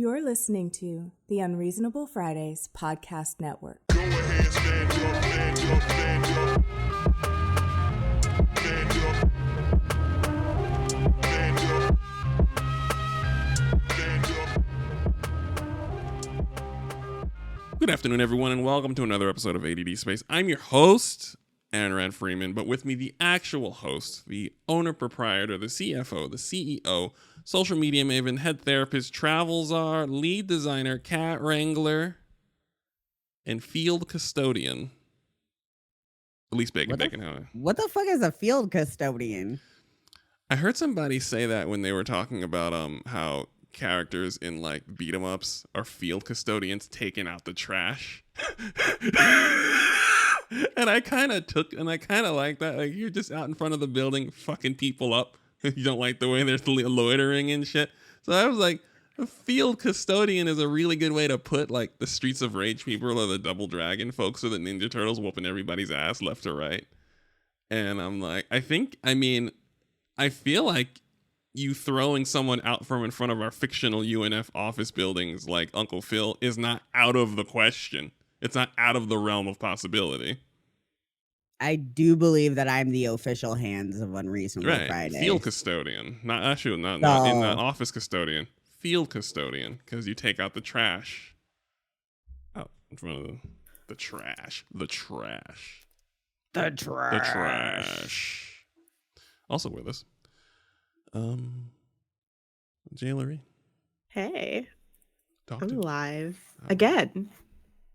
You're listening to the Unreasonable Fridays Podcast Network. Go ahead, stand up, stand up, stand up. Stand up. Stand up. Stand up. Good afternoon, everyone, and welcome to another episode of AddSpace. I'm your host, Aaron Rand Freeman, but with me, the actual host, the owner, proprietor, the CFO, the CEO, social media maven, head therapist, travel czar, lead designer, cat wrangler, and field custodian. Elise Bacon. What the fuck is a field custodian? I heard somebody say that when they were talking about how characters in like beat 'em ups are field custodians taking out the trash. And I kind of like that. Like, you're just out in front of the building fucking people up. You don't like the way they're loitering and shit. So I was like, a field custodian is a really good way to put like the Streets of Rage people or the Double Dragon folks or the Ninja Turtles whooping everybody's ass left to right. And I'm like, I feel like you throwing someone out from in front of our fictional UNF office buildings like Uncle Phil is not out of the question. It's not out of the realm of possibility. I do believe that I'm the official hands of Unreasonable Fridays. Field custodian. Not in the office custodian. Field custodian. Because you take out the trash. Out in front of the trash. The trash. Also with us. Jailery. Hey, Talk I'm to me. live again.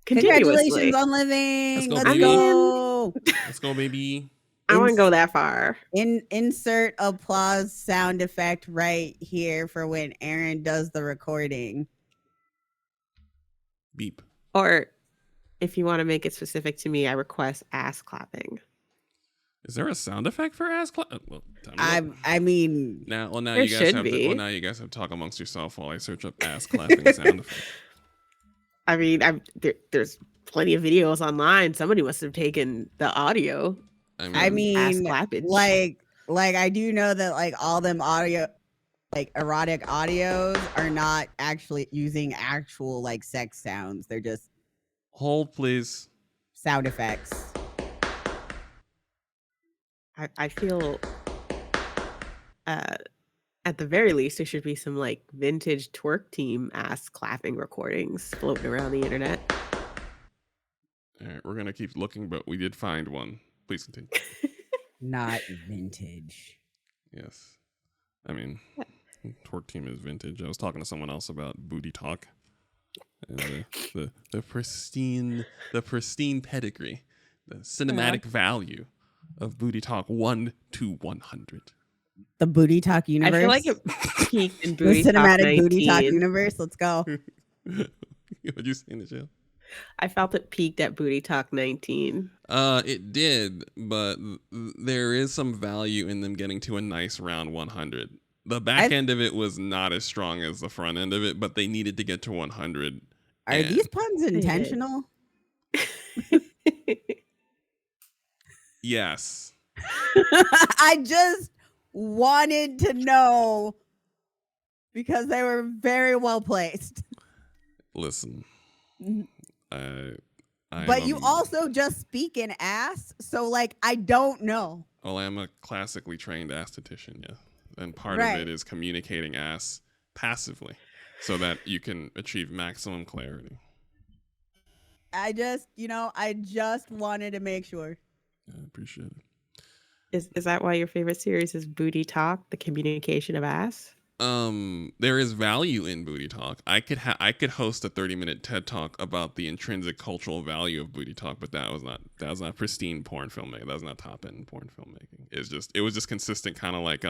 Congratulations on living. Let's go, Let's baby. go. Let's go, baby. I wouldn't go that far. Insert applause sound effect right here for when Aaron does the recording. Beep. Or if you want to make it specific to me, I request ass clapping. Is there a sound effect for ass clap? Well, I mean, now there you guys should have be. now you guys have to talk amongst yourself while I search up ass clapping sound effect. I mean, there's plenty of videos online. Somebody must have taken the audio. I mean, ass clappage. like I do know that like all them audio, like erotic audios, are not actually using actual like sex sounds. They're just Hold, please. sound effects. I feel at the very least there should be some like vintage twerk team ass clapping recordings floating around the internet. All right, we're gonna keep looking, but we did find one. Please continue. Not vintage. Yes, I mean, twerk team is vintage. I was talking to someone else about booty talk, and the pristine pedigree, the cinematic value of booty talk 1 to 100. The Booty Talk universe. I feel like it peaked in the Booty Talk cinematic 19. Booty Talk universe. Let's go. What'd you say in the show? I felt it peaked at Booty Talk 19. It did, but there is some value in them getting to a nice round 100. The back end of it was not as strong as the front end of it, but they needed to get to 100. Are these puns intentional? Yes. I just wanted to know because they were very well placed. Listen, but you also just speak in ass, so like I don't know. Well, I'm a classically trained aesthetician, yeah, and part Right. of it is communicating ass passively, so that you can achieve maximum clarity. I just wanted to make sure. I appreciate it. Is that why your favorite series is Booty Talk, the communication of ass? There is value in booty talk. I could host a 30-minute TED talk about the intrinsic cultural value of booty talk, but that was not pristine porn filmmaking. That was not top end porn filmmaking. It was just consistent, kind of like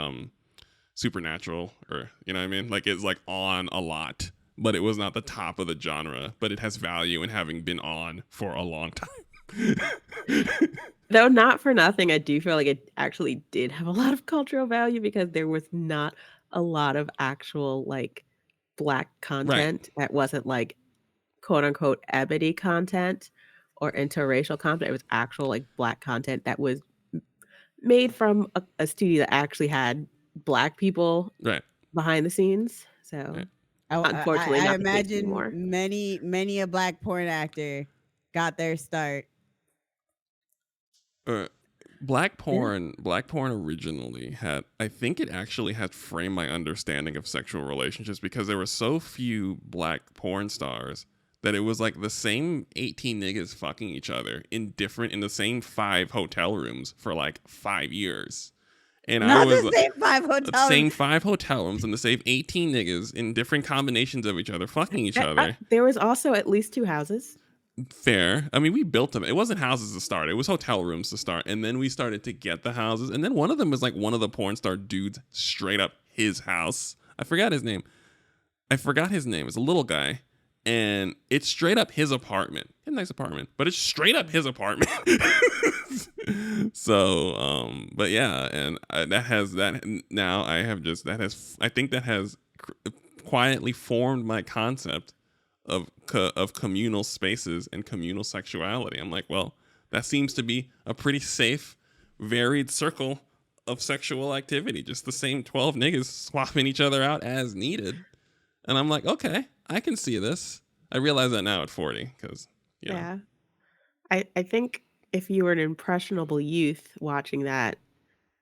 Supernatural, or you know what I mean? Like it's like on a lot, but it was not the top of the genre. But it has value in having been on for a long time. Though not for nothing, I do feel like it actually did have a lot of cultural value because there was not a lot of actual like Black content that wasn't like quote unquote ebony content or interracial content. It was actual like Black content that was made from a studio that actually had Black people Right. behind the scenes. So Right. Unfortunately, I not the case imagine anymore. many a black porn actor got their start. Black porn originally had, I think it actually had framed my understanding of sexual relationships because there were so few black porn stars that it was like the same 18 niggas fucking each other in the same 5 hotel rooms for like 5 years. And I Not was the same 5 hotels. same 5 hotel rooms and the same 18 niggas in different combinations of each other fucking each other. There was also at least 2 houses. Fair. I mean, we built them. It wasn't houses to start. It was hotel rooms to start. And then we started to get the houses. And then one of them was like one of the porn star dudes straight up his house. I forgot his name. It's a little guy. And it's straight up his apartment. A nice apartment. But it's straight up his apartment. So, but yeah. And I think that has quietly formed my concept of communal spaces and communal sexuality. I'm like, well, that seems to be a pretty safe, varied circle of sexual activity. Just the same 12 niggas swapping each other out as needed. And I'm like, okay, I can see this. I realize that now at 40 because, Yeah. I think if you were an impressionable youth watching that,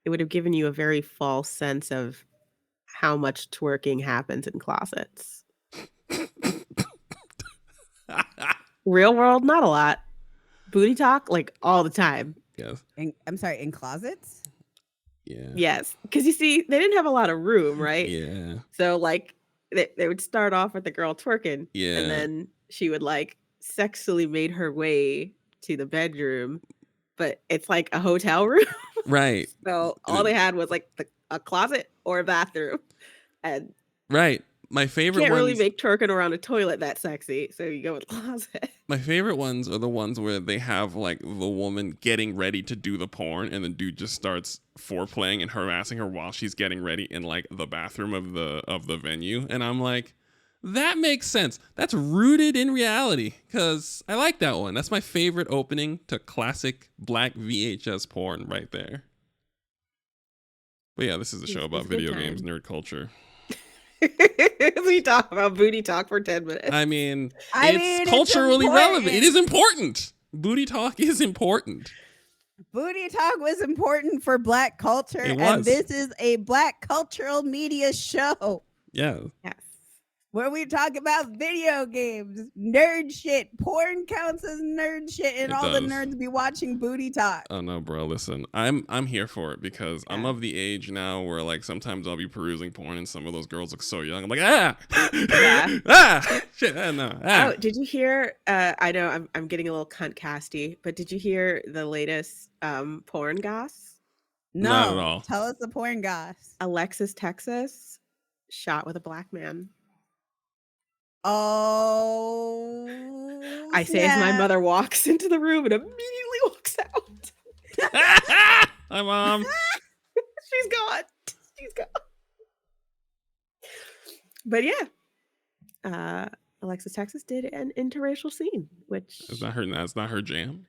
it would have given you a very false sense of how much twerking happens in closets. Real world, not a lot. Booty talk, like all the time. Yes. I'm sorry, in closets? Yeah. Yes. Because you see, they didn't have a lot of room, right? Yeah. So, like, they would start off with the girl twerking. Yeah. And then she would, like, sexually made her way to the bedroom. But it's like a hotel room. Right. So, all they had was, like, a closet or a bathroom. And right. My favorite can't ones, really make twerking around a toilet that sexy, so you go with closet. my favorite ones are the ones where they have like the woman getting ready to do the porn, and the dude just starts foreplaying and harassing her while she's getting ready in like the bathroom of the venue. And I'm like, that makes sense. That's rooted in reality because I like that one. That's my favorite opening to classic black VHS porn right there. But yeah, this is a show about video games, nerd culture. We talk about booty talk for 10 minutes. I mean, it's culturally relevant. It is important. Booty talk is important. Booty talk was important for black culture, and this is a black cultural media show. Yeah. Yes. Where we talk about video games, nerd shit. Porn counts as nerd shit, and all the nerds be watching booty talk. Oh no, bro! Listen, I'm here for it because I'm of the age now where like sometimes I'll be perusing porn and some of those girls look so young. I'm like, shit, no. Oh, did you hear? I know I'm getting a little cunt casty, but did you hear the latest porn goss? No, not at all. Tell us the porn goss. Alexis, Texas, shot with a black man. Oh, I say as my mother walks into the room and immediately walks out. Hi, Mom. She's gone. But yeah, Alexis, Texas did an interracial scene, which That's not her jam.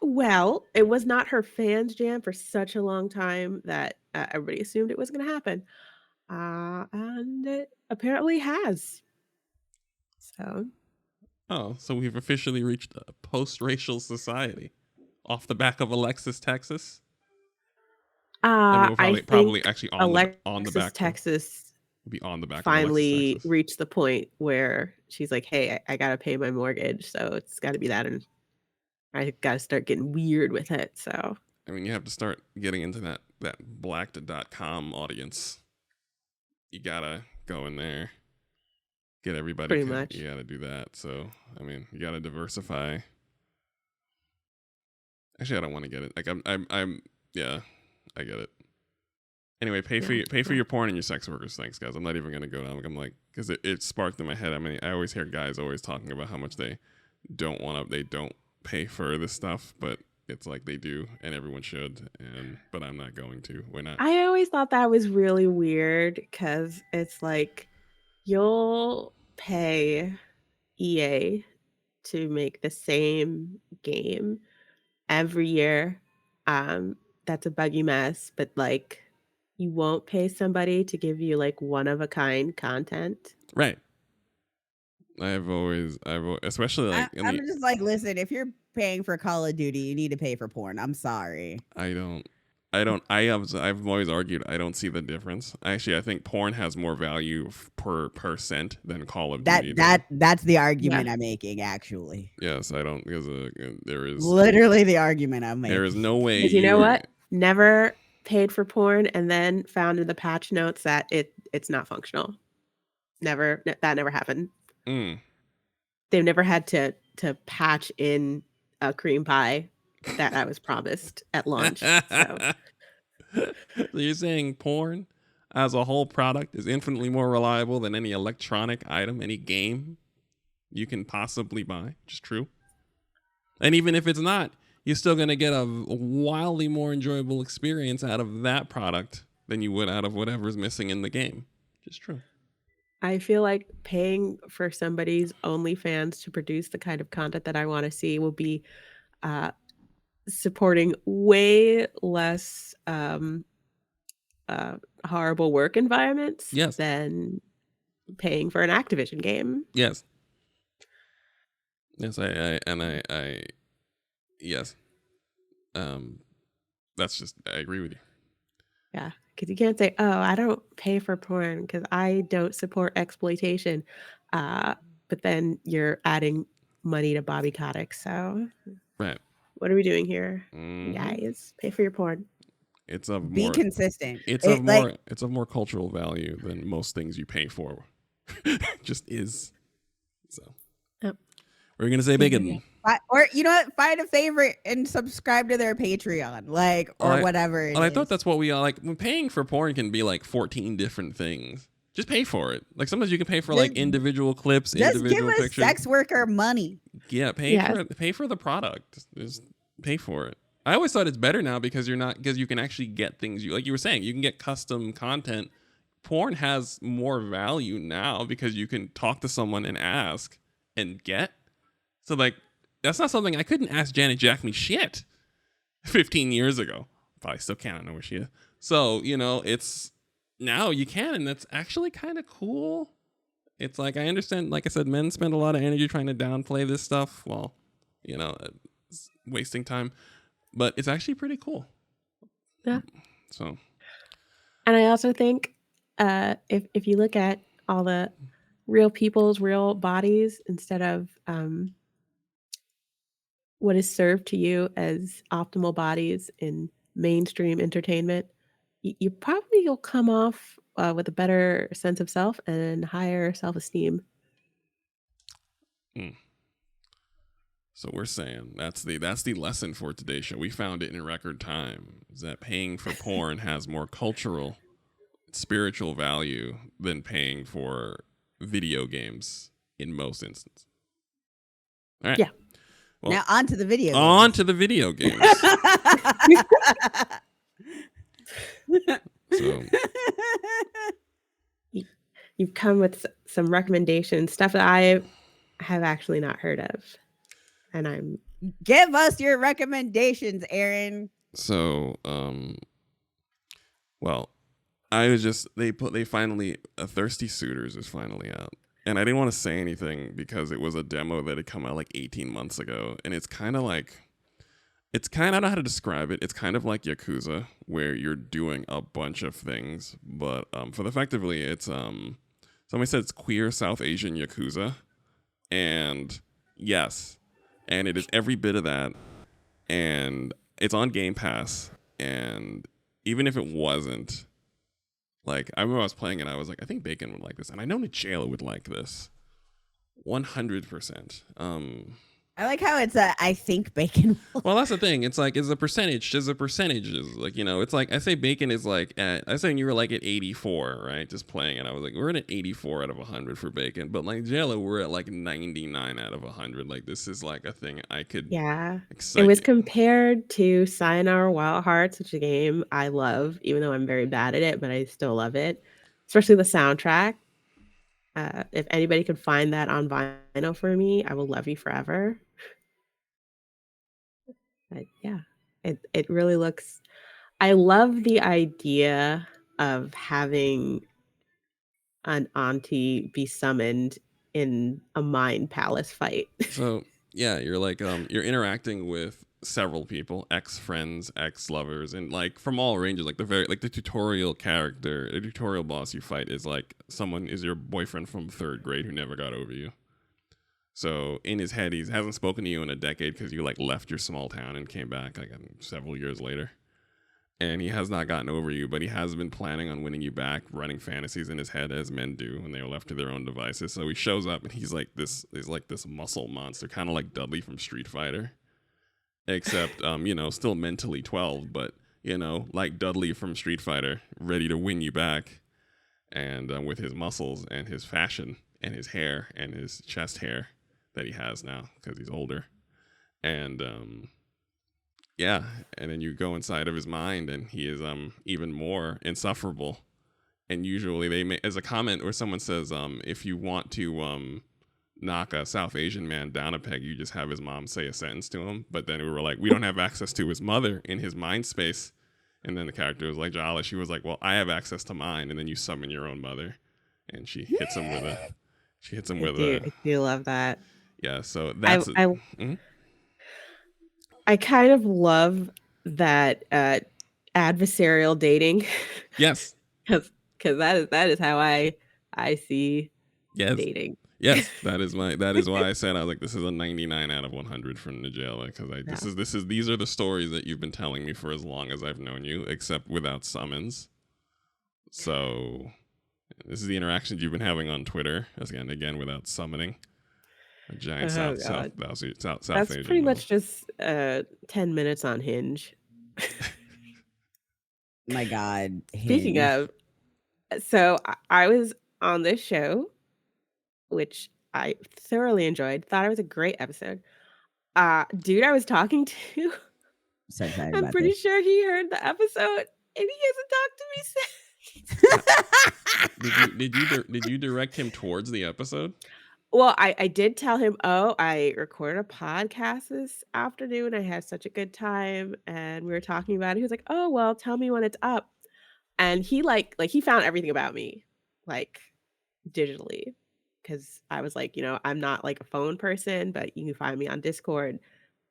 Well, it was not her fans' jam for such a long time that everybody assumed it was going to happen. And it apparently has. So we've officially reached a post-racial society off the back of Alexis, Texas. I think probably actually on the back. Texas be on the back. Finally reached the point where she's like, "Hey, I gotta pay my mortgage, so it's got to be that, and I gotta start getting weird with it." So I mean, you have to start getting into that blacked.com audience. You gotta go in there, get everybody. Pretty much. You gotta do that. So I mean, you gotta diversify. Actually, I don't want to get it. Like I'm yeah, I get it. Anyway, pay for your porn and your sex workers. Thanks, guys. I'm not even gonna go down. I'm like, because it sparked in my head. I mean, I always hear guys always talking about how much they don't pay for this stuff, but it's like they do, and everyone should. But I'm not going to. We're not. I always thought that was really weird because it's like you'll pay EA to make the same game every year. That's a buggy mess, but like you won't pay somebody to give you like one of a kind content. Right. Especially like I'm just like, listen, if you're paying for Call of Duty, you need to pay for porn. I'm sorry. I've always argued I don't see the difference. Actually, I think porn has more value per cent than Call of Duty. That's the argument I'm making, actually. Yes, I don't because there is literally the argument I'm making. there is no way. You know what? Never paid for porn and then found in the patch notes that it's not functional. That never happened. Mm. They've never had to patch in a cream pie that I was promised at launch. So you're saying porn as a whole product is infinitely more reliable than any electronic item, any game you can possibly buy, which is true. And even if it's not, you're still going to get a wildly more enjoyable experience out of that product than you would out of whatever's missing in the game, which is true. I feel like paying for somebody's OnlyFans to produce the kind of content that I want to see will be supporting way less horrible work environments than paying for an Activision game. Yes. Yes, yes. That's just, I agree with you. Yeah, because you can't say, oh, I don't pay for porn because I don't support exploitation. But then you're adding money to Bobby Kotick. So right. What are we doing here? Mm-hmm. Guys, pay for your porn. It's of be more consistent. It's of more cultural value than most things you pay for. Just is. So we're gonna say bacon. Or you know what? Find a favorite and subscribe to their Patreon, or whatever. I thought that's what we all like. Paying for porn can be like 14 different things. Just pay for it. Like sometimes you can pay for like individual clips, individual pictures. Just give a sex worker money. Yeah, pay for the product. Just pay for it. I always thought it's better now because you can actually get things like you were saying, you can get custom content. Porn has more value now because you can talk to someone and ask and get. So like that's not something I couldn't ask Janet Jack me shit 15 years ago. Probably still can't. I don't know where she is. So, it's now you can, and that's actually kind of cool. It's like, I understand, like I said, men spend a lot of energy trying to downplay this stuff. Well, it's wasting time, but it's actually pretty cool. Yeah. So. And I also think if you look at all the real people's real bodies instead of what is served to you as optimal bodies in mainstream entertainment, you probably will come off with a better sense of self and higher self-esteem. So we're saying that's the lesson for today's show. We found it in record time. Is that paying for porn has more cultural, spiritual value than paying for video games in most instances. All right. Yeah. Well, now on to the video games. On to the video games. So you've come with some recommendations, stuff that I have actually not heard of. And give us your recommendations, Aaron. So, well, I was just Thirsty Suitors is finally out. And I didn't want to say anything because it was a demo that had come out like 18 months ago. And it's kind of like, I don't know how to describe it. It's kind of like Yakuza, where you're doing a bunch of things. But effectively, it's, somebody said it's queer South Asian Yakuza. And yes, and it is every bit of that. And it's on Game Pass. And even if it wasn't, like, I remember I was playing and I was like, I think Bacon would like this. And I know Nichela would like this. 100%. I like how it's I think Bacon will. Well, that's the thing. It's like, there's a percentage. Like, it's like, I say Bacon is like, I say you were like at 84, right? Just playing it. I was like, we're at 84 out of 100 for Bacon. But like Jayla, we're at like 99 out of 100. Like, this is like a thing I could. Yeah. It was compared to Sayonara Wild Hearts, which is a game I love, even though I'm very bad at it, but I still love it. Especially the soundtrack. If anybody could find that on vinyl for me, I will love you forever. But yeah, it really looks. I love the idea of having an auntie be summoned in a mind palace fight. So yeah, you're like you're interacting with several people, ex friends, ex lovers, and like from all ranges. Like the tutorial character, the tutorial boss you fight is like someone is your boyfriend from third grade who never got over you. So in his head, he hasn't spoken to you in a decade because you like left your small town and came back like several years later. And he has not gotten over you, but he has been planning on winning you back, running fantasies in his head as men do when they are left to their own devices. So he shows up and he's like this muscle monster, kind of like Dudley from Street Fighter, except still mentally 12, but like Dudley from Street Fighter, ready to win you back, and with his muscles and his fashion and his hair and his chest hair that he has now because he's older, and yeah, and then you go inside of his mind, and he is even more insufferable. And usually they make as a comment where someone says if you want to knock a South Asian man down a peg, you just have his mom say a sentence to him. But then we were like, we don't have access to his mother in his mind space. And then the character was like, Jala, she was like, well, I have access to mine. And then you summon your own mother, and she hits him with I do love that. yeah. So that's I kind of love that adversarial dating. Yes. Because that is how I see dating. Yes, that is why I said I was like, this is a 99 out of 100 from Nigella, because these are the stories that you've been telling me for as long as I've known you, except without summons. So this is the interactions you've been having on Twitter, again without summoning. A giant South That's Asian pretty much just 10 minutes on Hinge. My God. Speaking Hinge. of, so I was on this show, which I thoroughly enjoyed. Thought it was a great episode. Dude I was talking to, So excited I'm about pretty this. sure he heard the episode and he hasn't talked to me since. Did you direct him towards the episode? Well, I did tell him, oh, I recorded a podcast this afternoon. I had such a good time, and we were talking about it. He was like, oh, well, tell me when it's up. And he like he found everything about me, like digitally, because I was like, I'm not like a phone person, but you can find me on Discord.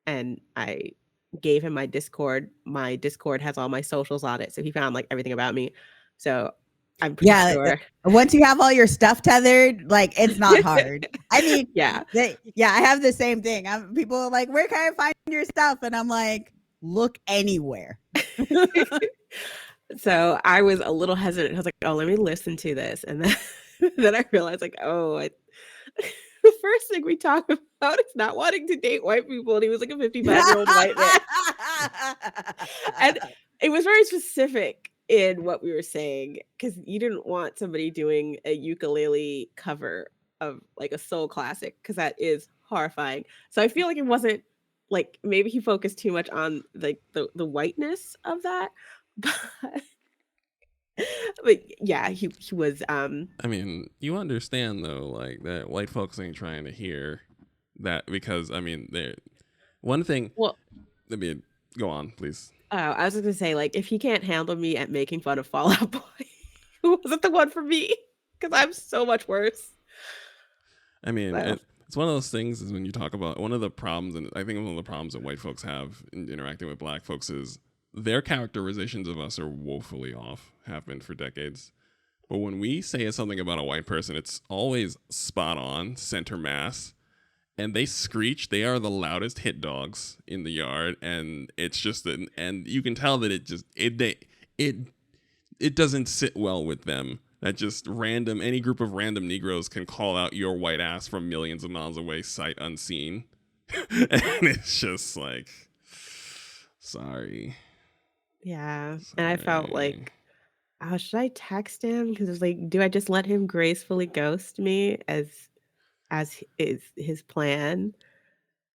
And I gave him my Discord. My Discord has all my socials on it, so he found like everything about me. So I'm pretty sure. Once you have all your stuff tethered, like it's not hard. I mean, yeah, I have the same thing. People are like, where can I find your stuff? And I'm like, look anywhere. So I was a little hesitant. I was like, oh, let me listen to this. And then, then I realized like, the first thing we talk about is not wanting to date white people. And he was like a 55-year-old white man. And it was very specific in what we were saying, because you didn't want somebody doing a ukulele cover of like a soul classic, because that is horrifying. So I feel like it wasn't like, maybe he focused too much on like the whiteness of that. But yeah, he was I mean, you understand though, like that white folks ain't trying to hear that, because I mean, one thing. Well, let me go on, please. I was just gonna say, like, if he can't handle me at making fun of Fall Out Boy, who wasn't the one for me? Because I'm so much worse. I mean, it's one of those things is when you talk about one of the problems, and I think one of the problems that white folks have in interacting with black folks is their characterizations of us are woefully off, have been for decades. But when we say something about a white person, it's always spot on, center mass. And they screech. They are the loudest hit dogs in the yard, and it's just and you can tell that it doesn't sit well with them. That just any group of random Negroes can call out your white ass from millions of miles away, sight unseen, and it's just like, sorry. Yeah, and I felt like, oh, should I text him? Because it's like, do I just let him gracefully ghost me as is his plan?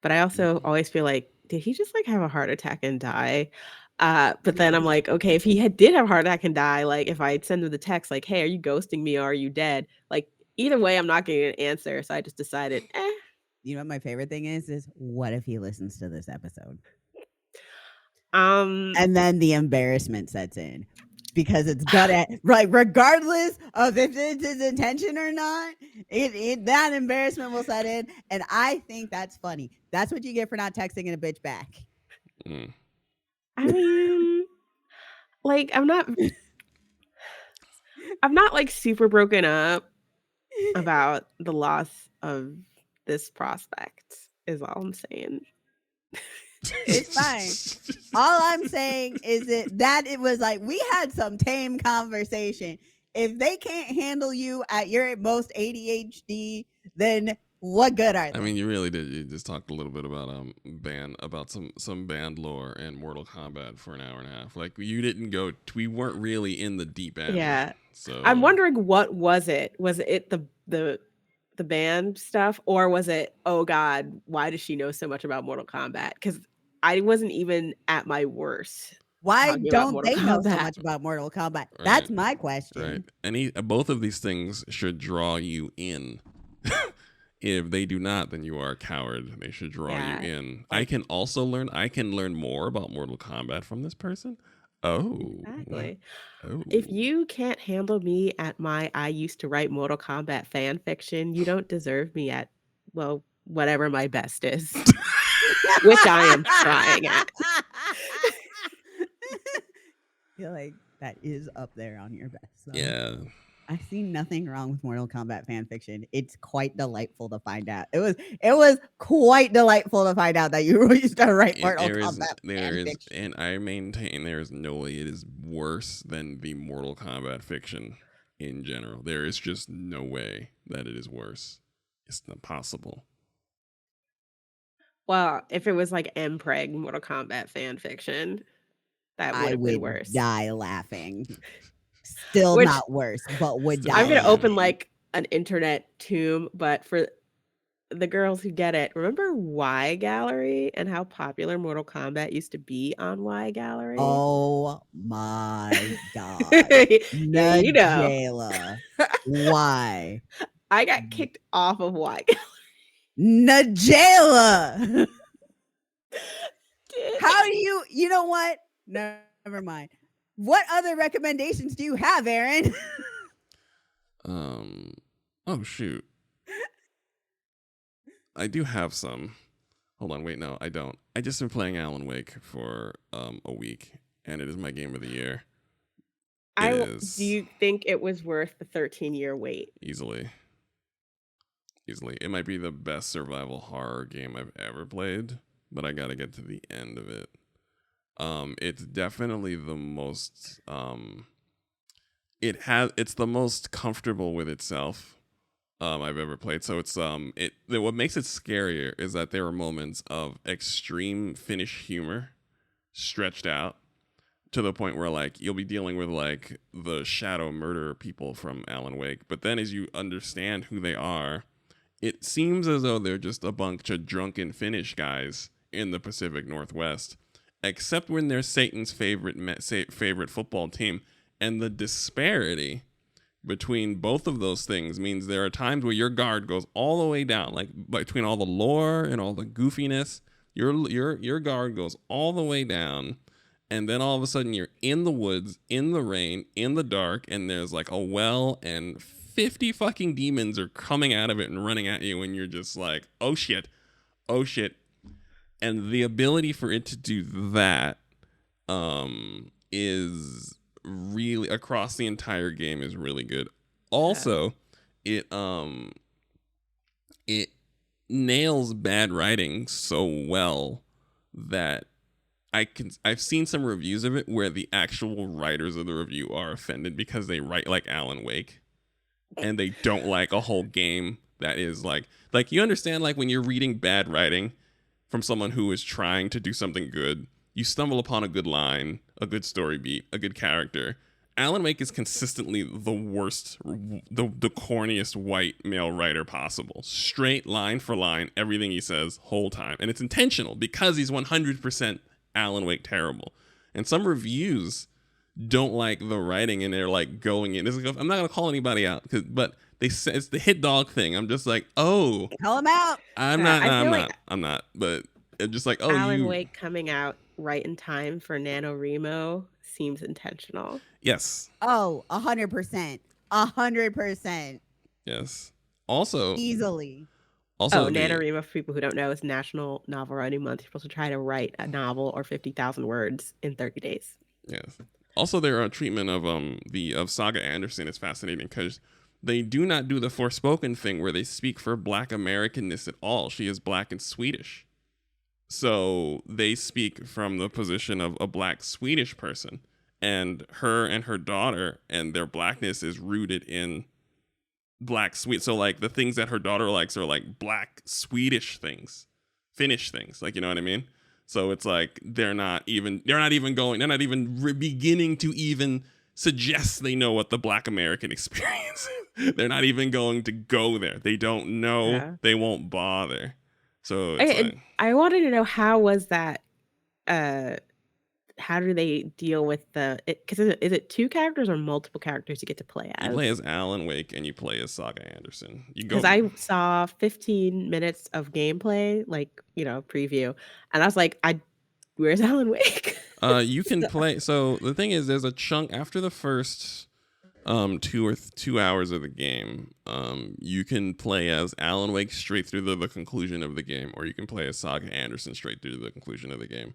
But I also always feel like, did he just like have a heart attack and die? But then I'm like, okay, if he did have a heart attack and die, like if I send him the text like, hey, are you ghosting me or are you dead? Like either way, I'm not getting an answer. So I just decided, You know what my favorite thing is what if he listens to this episode? And then the embarrassment sets in. because it's gonna right regardless of if it's his intention or not, that embarrassment will set in. And I think that's funny. That's what you get for not texting a bitch back. I mean, like I'm not like super broken up about the loss of this prospect is all I'm saying. It's fine. All I'm saying is that it was like we had some tame conversation. If they can't handle you at your most ADHD, then what good are they? I mean, you really did. You just talked a little bit about some band lore and Mortal Kombat for an hour and a half. Like you didn't go. We weren't really in the deep end. Yeah. So I'm wondering, what was it? Was it the band stuff, or was it, oh God, why does she know so much about Mortal Kombat? Because I wasn't even at my worst. Why don't they know so much about Mortal Kombat? Right. That's my question. Right. Both of these things should draw you in. If they do not, then you are a coward. They should draw you in. I can learn more about Mortal Kombat from this person. Oh. Exactly. Oh. If you can't handle me at my I used to write Mortal Kombat fan fiction, you don't deserve me at, well, whatever my best is. Which I am trying at. I feel like that is up there on your best. So. Yeah. I see nothing wrong with Mortal Kombat fan fiction. It's quite delightful to find out. It was quite delightful to find out that you used to write Mortal Kombat fan fiction. And I maintain there is no way it is worse than the Mortal Kombat fiction in general. There is just no way that it is worse. It's not possible. Well, if it was like Mpreg Mortal Kombat fan fiction, that would have been worse. Die laughing. Still not worse, but would die. I'm going to open like an internet tomb, but for the girls who get it, remember Y Gallery and how popular Mortal Kombat used to be on Y Gallery? Oh my God. Najela. Why? I got kicked off of Y Gallery. Najela. How do you know what? Never mind. What other recommendations do you have, Aaron? Oh shoot. I do have some. Hold on, wait, no, I don't. I just been playing Alan Wake for a week, and it is my game of the year. Do you think it was worth the 13-year wait? Easily. It might be the best survival horror game I've ever played, but I gotta get to the end of it. It's definitely the most it's the most comfortable with itself I've ever played. So it's what makes it scarier is that there are moments of extreme Finnish humor stretched out to the point where like you'll be dealing with like the shadow murder people from Alan Wake, but then as you understand who they are, it seems as though they're just a bunch of drunken Finnish guys in the Pacific Northwest. Except when they're Satan's favorite football team. And the disparity between both of those things means there are times where your guard goes all the way down. Like between all the lore and all the goofiness, your guard goes all the way down. And then all of a sudden you're in the woods, in the rain, in the dark, and there's like a well and 50 fucking demons are coming out of it and running at you. And you're just like, oh shit. And the ability for it to do that is really across the entire game is really good. Also, it nails bad writing so well that I've seen some reviews of it where the actual writers of the review are offended because they write like Alan Wake and they don't like a whole game that is like you understand, like when you're reading bad writing from someone who is trying to do something good, you stumble upon a good line, a good story beat, a good character. Alan Wake is consistently the worst, the corniest white male writer possible. Straight line for line, everything he says, whole time. And it's intentional because he's 100% Alan Wake terrible. And some reviews don't like the writing and they're like going in. I'm not going to call anybody out, but they say it's the hit dog thing. I'm just like, oh, call him out. I'm not. But it's just like, oh, Alan Wake coming out right in time for NaNoWriMo seems intentional. Yes. Oh, 100%. 100%. Yes. Also, Easily. Oh, NaNoWriMo, for people who don't know, is National Novel Writing Month. You're supposed to try to write a novel or 50,000 words in 30 days. yes. Also, their treatment of Saga Anderson is fascinating because they do not do the Forspoken thing where they speak for Black Americanness at all. She is Black and Swedish. So they speak from the position of a Black Swedish person. And her daughter and their Blackness is rooted in Black Swede. So like the things that her daughter likes are like Black Swedish things, Finnish things. Like, you know what I mean? So it's like they're not even beginning to even suggest they know what the Black American experience is. They're not even going to go there. They don't know. Yeah. They won't bother. So it's I wanted to know, how was that? How do they deal with because is it 2 characters or multiple characters you get to play as? you play as Alan Wake and you play as Saga Anderson. You go Because I saw 15 minutes of gameplay, like, preview, and I was like, where's Alan Wake? You can play. So the thing is, there's a chunk after the first 2 hours of the game. You can play as Alan Wake straight through the conclusion of the game, or you can play as Saga Anderson straight through the conclusion of the game.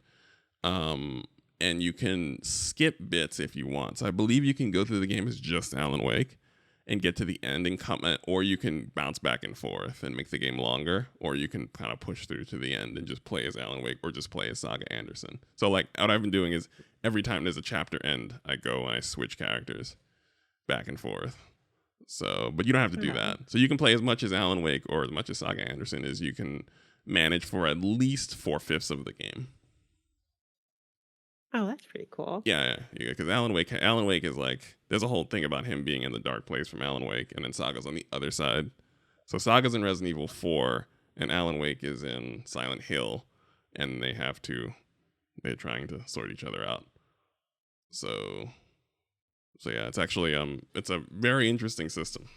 And you can skip bits if you want. So I believe you can go through the game as just Alan Wake and get to the end and comment, or you can bounce back and forth and make the game longer, or you can kind of push through to the end and just play as Alan Wake or just play as Saga Anderson. So like what I've been doing is every time there's a chapter end, I go and I switch characters back and forth. So, but you don't have to do that. So you can play as much as Alan Wake or as much as Saga Anderson as you can manage for at least 4/5 of the game. Oh, that's pretty cool. Yeah, because Alan Wake is like, there's a whole thing about him being in the dark place from Alan Wake, and then Saga's on the other side. So Saga's in Resident Evil 4, and Alan Wake is in Silent Hill, and they're trying to sort each other out. So yeah, it's actually it's a very interesting system.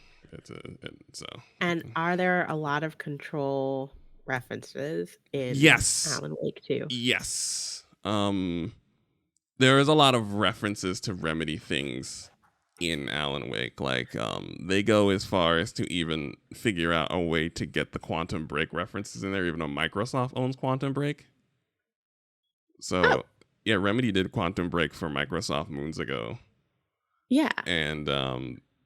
And are there a lot of Control references in Alan Wake 2? Yes. There is a lot of references to Remedy things in Alan Wake. Like, they go as far as to even figure out a way to get the Quantum Break references in there, even though Microsoft owns Quantum Break. So, yeah, Remedy did Quantum Break for Microsoft moons ago. Yeah. And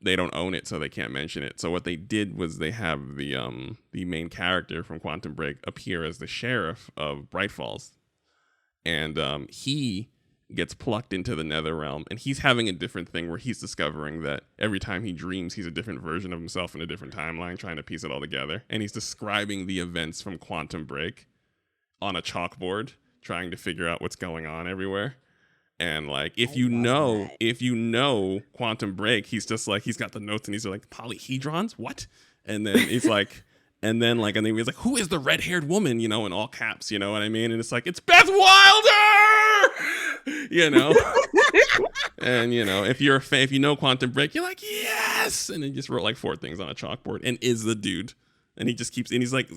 they don't own it, so they can't mention it. So what they did was they have the main character from Quantum Break appear as the sheriff of Bright Falls. And he gets plucked into the nether realm, and he's having a different thing where he's discovering that every time he dreams, he's a different version of himself in a different timeline, trying to piece it all together. And he's describing the events from Quantum Break on a chalkboard, trying to figure out what's going on everywhere. And like, if you know Quantum Break, he's just like, he's got the notes and he's like, polyhedrons, what? And then he's like, and then he's like, who is the red-haired woman, in all caps, you know what I mean? And it's like, it's Beth Wilder! And if you're a fan, if you know Quantum Break, you're like, yes! And then just wrote like 4 things on a chalkboard and is the dude. And he just keeps, and he's like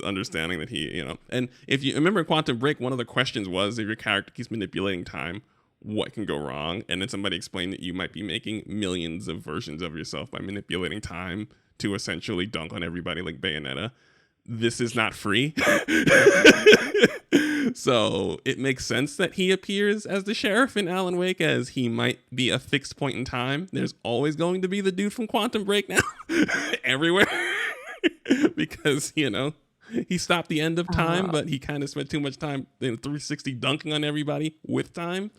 understanding that he, and if you remember Quantum Break, one of the questions was, if your character keeps manipulating time, what can go wrong? And then somebody explained that you might be making millions of versions of yourself by manipulating time to essentially dunk on everybody like Bayonetta. This is not free. So it makes sense that he appears as the sheriff in Alan Wake, as he might be a fixed point in time. There's always going to be the dude from Quantum Break now everywhere. Because, he stopped the end of time, but he kind of spent too much time in 360 dunking on everybody with time.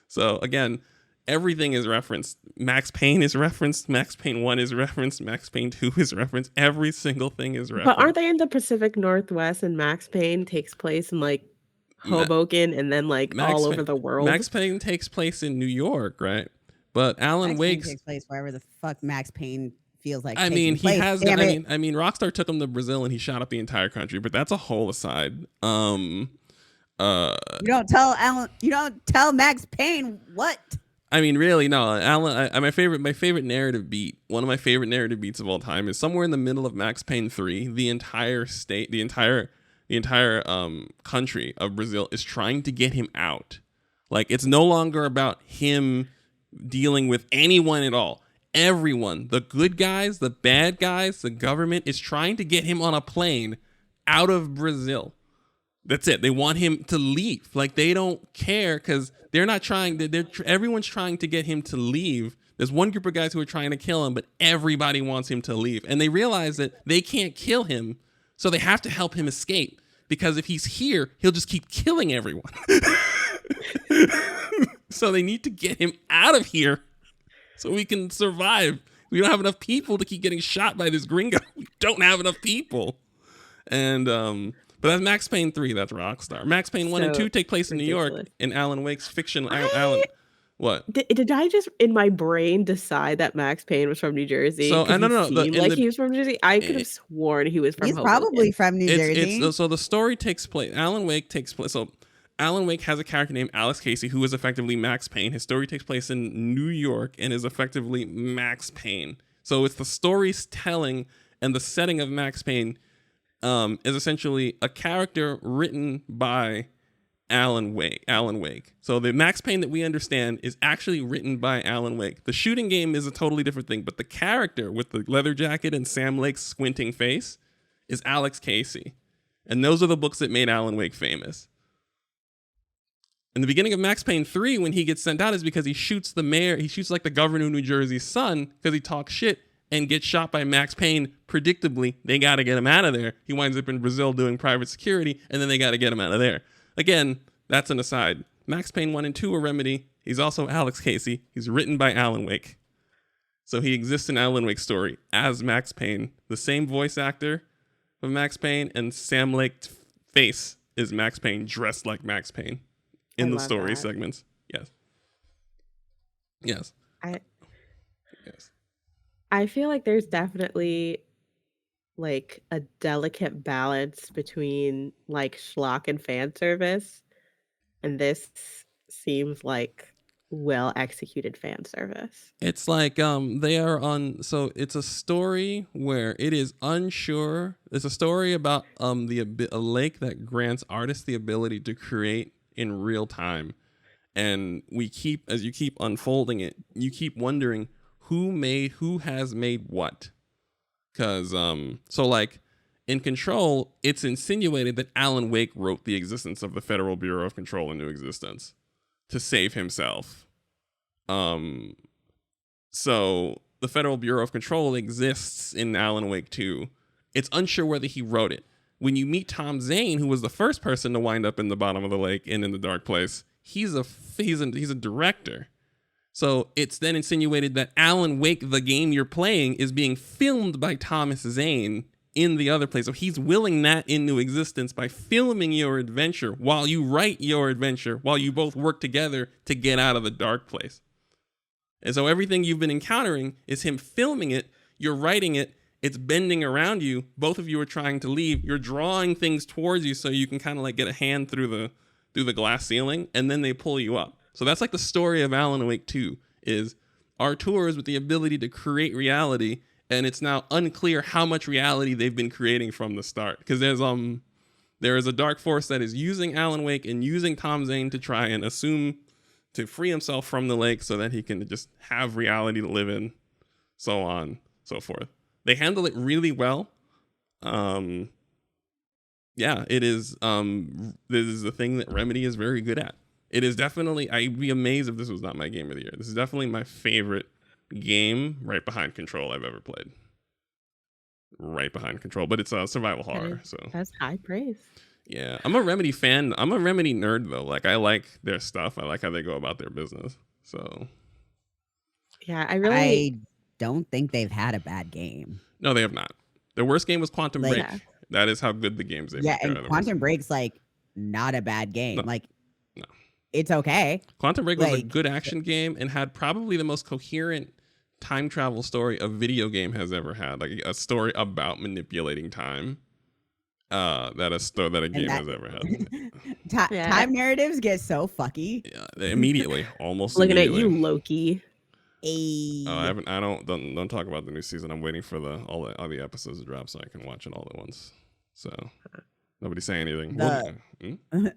So again, everything is referenced. Max Payne is referenced. Max Payne 1 is referenced. Max Payne 2 is referenced. Every single thing is referenced. But aren't they in the Pacific Northwest, and Max Payne takes place in like Hoboken and then like all over the world? Max Payne takes place in New York, right? But Alan Wake takes place wherever the fuck Max Payne feels like. Rockstar took him to Brazil and he shot up the entire country, but that's a whole aside. You don't tell Max Payne what? I mean, really, no. Alan, my favorite narrative beat, one of my favorite narrative beats of all time, is somewhere in the middle of Max Payne 3. The entire state, the entire country of Brazil is trying to get him out. Like, it's no longer about him dealing with anyone at all. Everyone, the good guys, the bad guys, the government is trying to get him on a plane out of Brazil. That's it. They want him to leave. Like, they don't care because they're not trying to, everyone's trying to get him to leave. There's one group of guys who are trying to kill him, but everybody wants him to leave. And they realize that they can't kill him, so they have to help him escape. Because if he's here, he'll just keep killing everyone. So they need to get him out of here so we can survive. We don't have enough people to keep getting shot by this gringo. We don't have enough people. And, but that's Max Payne 3, that's Rockstar. Max Payne 1 and 2 take place in New York in Alan Wake's fiction. Alan, what? Did I just in my brain decide that Max Payne was from New Jersey? So no. He was from New Jersey. I could have sworn he was from. He's Hoboken. probably from New Jersey. So the story takes place. Alan Wake takes place. So Alan Wake has a character named Alex Casey who is effectively Max Payne. His story takes place in New York and is effectively Max Payne. So it's the storytelling and the setting of Max Payne is essentially a character written by Alan Wake. So the Max Payne that we understand is actually written by Alan Wake. The shooting game is a totally different thing, but the character with the leather jacket and Sam Lake's squinting face is Alex Casey. And those are the books that made Alan Wake famous. In the beginning of Max Payne 3, when he gets sent out, is because he shoots the mayor, he shoots like the governor of New Jersey's son because he talks shit and gets shot by Max Payne. Predictably, they got to get him out of there. He winds up in Brazil doing private security, and then they got to get him out of there. Again, that's an aside. Max Payne 1 and 2 are Remedy. He's also Alex Casey. He's written by Alan Wake. So he exists in Alan Wake's story as Max Payne. The same voice actor of Max Payne, and Sam Lake's face is Max Payne dressed like Max Payne in the story segments. Yes. I feel like there's definitely like a delicate balance between like schlock and fan service, and this seems like well executed fan service. It's like they are on, so it's a story where it is unsure. It's a story about a lake that grants artists the ability to create in real time, and as you keep unfolding it, you keep wondering who has made what. Because so like in Control, it's insinuated that Alan Wake wrote the existence of the Federal Bureau of Control into existence to save himself. So the Federal Bureau of Control exists in Alan Wake 2. It's unsure whether he wrote it. When you meet Tom Zane, who was the first person to wind up in the bottom of the lake and in the dark place, he's a director. So it's then insinuated that Alan Wake, the game you're playing, is being filmed by Thomas Zane in the other place. So he's willing that into existence by filming your adventure while you write your adventure, while you both work together to get out of the dark place. And so everything you've been encountering is him filming it, you're writing it, it's bending around you, both of you are trying to leave, you're drawing things towards you so you can kind of like get a hand through the glass ceiling, and then they pull you up. So that's like the story of Alan Wake 2, is Artours with the ability to create reality, and it's now unclear how much reality they've been creating from the start. Because there is a dark force that is using Alan Wake and using Tom Zane to try and to free himself from the lake so that he can just have reality to live in, so on, so forth. They handle it really well. It is. This is a thing that Remedy is very good at. It is definitely, I'd be amazed if this was not my game of the year. This is definitely my favorite game, right behind Control, I've ever played. Right behind Control, but it's a survival horror. That's high praise. Yeah, I'm a Remedy fan. I'm a Remedy nerd, though. Like, I like their stuff. I like how they go about their business. So, yeah, I don't think they've had a bad game. No, they have not. Their worst game was Quantum Break. Yeah. That is how good the games they've and Quantum Break's like not a bad game. No. It's okay. Quantum Break was a good action game and had probably the most coherent time travel story a video game has ever had. Like a story about manipulating time that a game has ever had. Time narratives get so fucky. Yeah, immediately, almost. Looking immediately. at you, Loki. Don't talk about the new season. I'm waiting for all the episodes to drop so I can watch it all at once. So Nobody say anything. The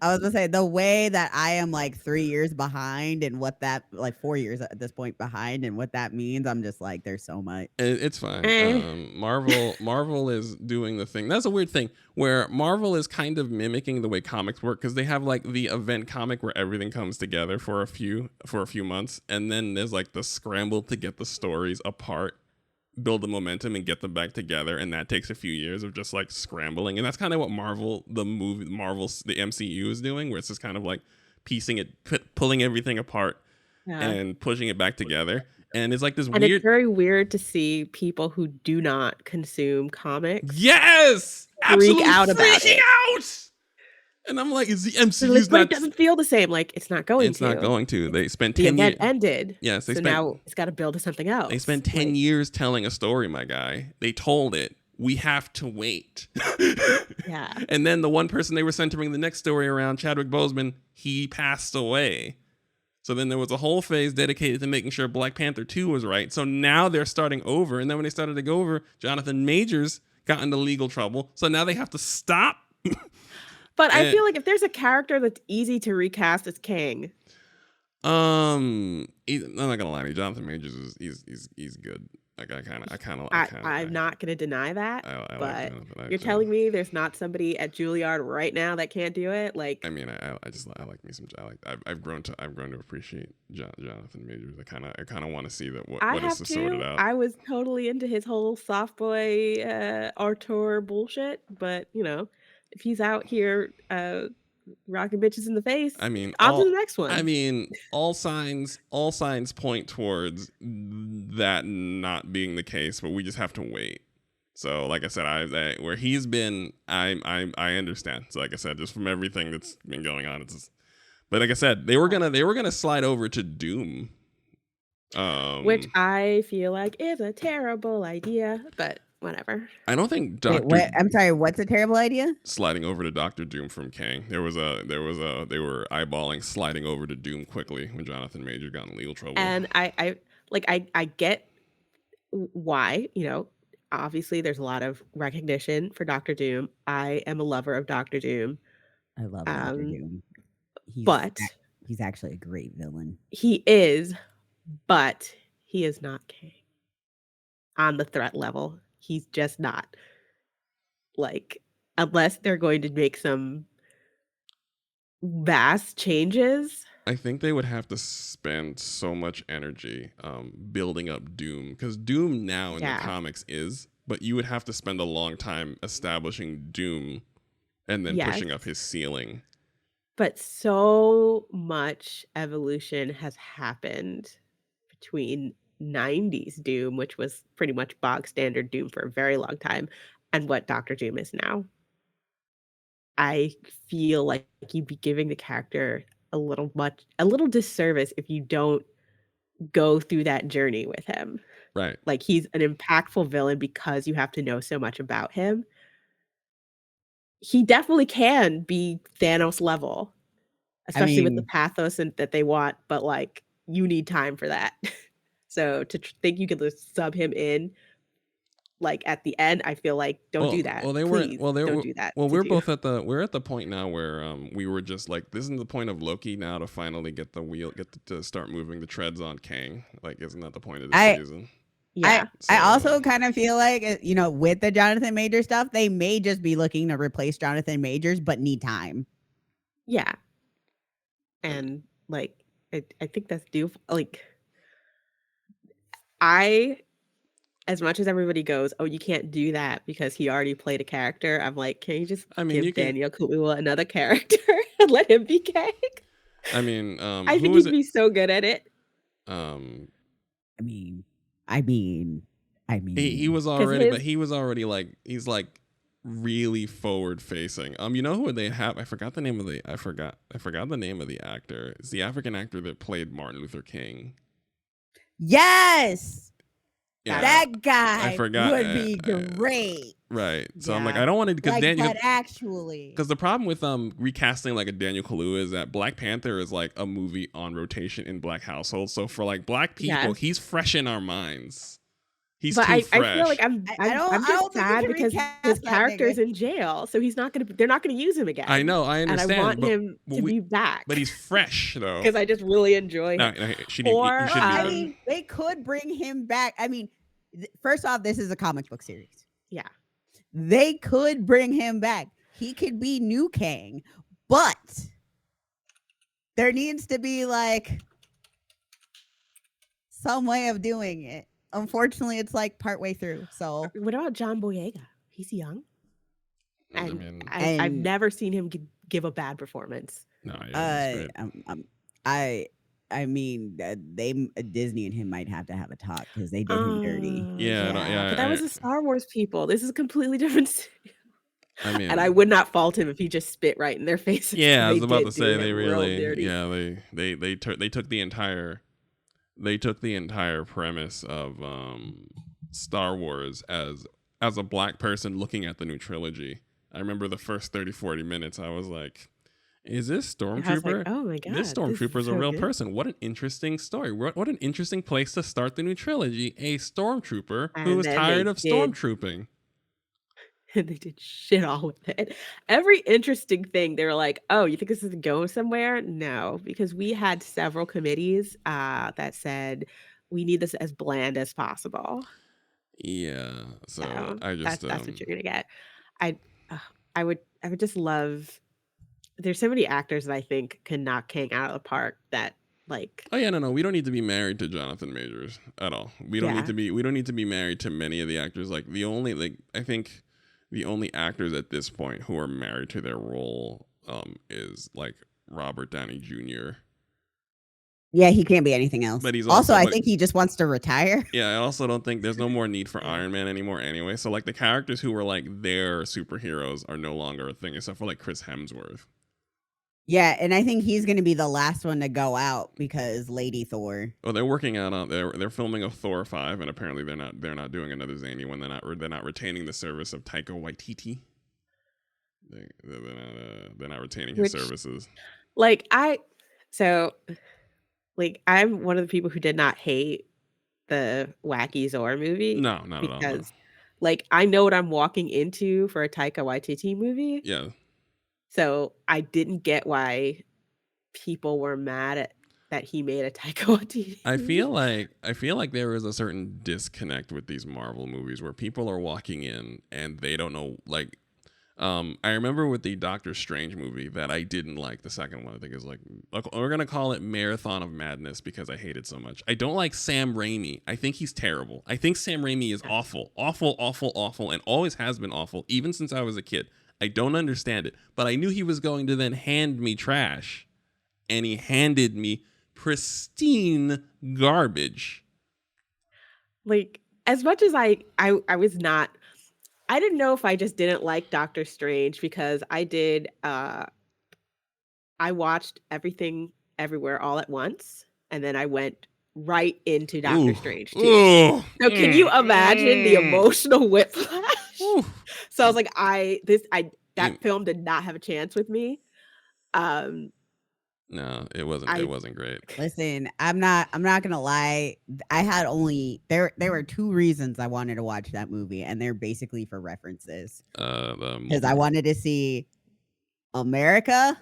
I was gonna say the way that I am like 3 years behind and what that like 4 years at this point behind and what that means. I'm just like, there's so much. It's fine. Eh. Marvel is doing the thing. That's a weird thing where Marvel is kind of mimicking the way comics work because they have like the event comic where everything comes together for a few months, and then there's like the scramble to get the stories apart, build the momentum, and get them back together, and that takes a few years of just like scrambling. And that's kind of what the MCU is doing, where it's just kind of like piecing it, pulling everything apart, and pushing it back together. And it's like this and weird. it's very weird to see people who do not consume comics. Yes, absolutely out about freaking it. out. And I'm like, is the MCU's So, like, but not? it doesn't feel the same. Like it's not going It's to. not going to. They spent The 10 event years. ended. Yes, so now it's got to build to something else. They spent 10 years telling a story, my guy. They told it. We have to wait. Yeah. And then the one person they were centering the next story around, Chadwick Boseman, he passed away. So then there was a whole phase dedicated to making sure Black Panther 2 was right. So now they're starting over. And then when they started to go over, Jonathan Majors got into legal trouble. So now they have to stop. But I feel like if there's a character that's easy to recast, it's Kang. I'm not gonna lie to you, Jonathan Majors he's good. Like I'm not gonna deny that. I but like Jonathan. you're telling me there's not somebody at Juilliard right now that can't do it? Like, I mean, I like me some. I've grown to appreciate Jonathan Majors. I kind of want to see that what is sorted out. I was totally into his whole soft boy Artur bullshit, but you know, if he's out here rocking bitches in the face, I mean, on to the next one. I mean, all signs point towards that not being the case, but we just have to wait. So, like I said, I where he's been, I understand. So, like I said, just from everything that's been going on, it's just, but like I said, they were gonna slide over to Doom, which I feel like is a terrible idea, but whatever. I don't think I'm sorry, what's a terrible idea? Sliding over to Dr. Doom from Kang. They were eyeballing sliding over to Doom quickly when Jonathan Major got in legal trouble. And I get why, you know, obviously there's a lot of recognition for Dr. Doom. I am a lover of Dr. Doom. I love Dr. Doom. He's actually a great villain. He is, but he is not Kang on the threat level. He's just not. Like, unless they're going to make some vast changes. I think they would have to spend so much energy building up Doom, because Doom now in the comics is, but you would have to spend a long time establishing Doom and then pushing up his ceiling. But so much evolution has happened between 90s Doom, which was pretty much bog standard Doom for a very long time, and what Dr. Doom is now. I feel like you'd be giving the character a little disservice if you don't go through that journey with him. Right. Like, he's an impactful villain because you have to know so much about him. He definitely can be Thanos level, especially with the pathos that they want, but like, you need time for that. So to think you could just sub him in, like at the end, I feel like don't do that. Well, don't do that. Well, we're at the point now where we were just like, this isn't the point of Loki now to finally get to start moving the treads on Kang. Like, isn't that the point of this season? Yeah. I also kind of feel like, you know, with the Jonathan Majors stuff, they may just be looking to replace Jonathan Majors, but need time. Yeah. And like, I think that's due. Like, as much as everybody goes, oh, you can't do that because he already played a character. I'm like, can you just give Daniel Kaluuya another character and let him be Kang? I mean, I think he'd be so good at it. I mean, he was already, but he was already like, he's like really forward facing. You know who they have? I forgot the name of the actor. It's the African actor that played Martin Luther King. Yes. Yeah. That guy I forgot, would be great. Right. So I'm like, I don't want to, because like, Daniel. But actually, because the problem with recasting like a Daniel Kaluuya is that Black Panther is like a movie on rotation in Black households. So for like Black people, he's fresh in our minds. He's But too I fresh. feel like I I'm don't just think you sad can because his recast that character's nigga. in jail, so they're not gonna use him again. I know, I And I understand, want but him to be back but he's fresh though. because I just really enjoy No, him. no, he shouldn't Or I be. mean, they could bring him back. I mean, first off, this is a comic book series. yeah, They could bring him back. He could be New Kang, but there needs to be like some way of doing it. Unfortunately, it's like partway through. So what about John Boyega? He's young, I and mean, I've never seen him give a bad performance. no, yeah, that's great. I mean, Disney and him might have to have a talk because they did him dirty. Yeah, no, yeah, but that was the Star Wars people. This is a completely different. I mean, and I would not fault him if he just spit right in their faces. Yeah, I was They about did to do say him they real really, dirty. yeah, they took the entire premise of Star Wars as a black person looking at the new trilogy. I remember the first 30, 40 minutes. I was like, is this I was Stormtrooper? like, oh my god, This Stormtrooper is a so real good. person. What an interesting story. What an interesting place to start the new trilogy. A Stormtrooper who And was then tired they of did- stormtrooping. And they did shit all with it. Every interesting thing, they were like, oh, you think this is going somewhere? No, because we had several committees that said we need this as bland as possible. Yeah. So So I just that's what you're gonna get. I would just love. There's so many actors that I think can knock King out of the park. That like. Oh yeah, no, we don't need to be married to Jonathan Majors at all. We don't need to be married to many of the actors. Like I think the only actors at this point who are married to their role is like Robert Downey Jr. Yeah, he can't be anything else. But he's also, also- I but- think he just wants to retire. Yeah, I also don't think there's no more need for Iron Man anymore anyway. So like the characters who were like their superheroes are no longer a thing except for like Chris Hemsworth. Yeah, and I think he's going to be the last one to go out because Lady Thor. Oh, they're working on they're filming a Thor 5 and apparently they're not doing another zany one. They're not retaining the service of Taika Waititi. They're not retaining his services. I'm one of the people who did not hate the Wacky Zor movie. No, not at all. No. Because like I know what I'm walking into for a Taika Waititi movie. Yeah. So I didn't get why people were mad at that he made a Taika Waititi. I feel like there is a certain disconnect with these Marvel movies where people are walking in and they don't know like I remember with the Doctor Strange movie that I didn't like. The second one I think is like we're gonna call it Marathon of Madness because I hate it so much. I don't like Sam Raimi. I think he's terrible. I think Sam Raimi is awful, and always has been awful even since I was a kid. I don't understand it, but I knew he was going to then hand me trash, and he handed me pristine garbage. Like as much as I was not. I didn't know if I just didn't like Doctor Strange because I did. I watched Everything Everywhere All at Once, and then I went right into Doctor Strange too. Ooh. So can you imagine the emotional whiplash? So I was like, that film did not have a chance with me. No, it wasn't. It wasn't great. Listen, I'm not gonna lie. I had only there were two reasons I wanted to watch that movie, and they're basically for references. Because I wanted to see America,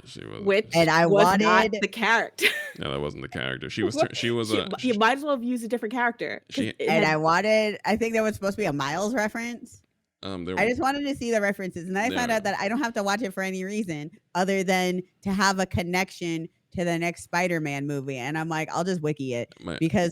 she was, which and I was wanted not the character. No, that wasn't the character. She was. You might as well have used a different character. I think there was supposed to be a Miles reference. I just wanted to see the references, and then I found out that I don't have to watch it for any reason other than to have a connection to the next Spider-Man movie. And I'm like, I'll just wiki it because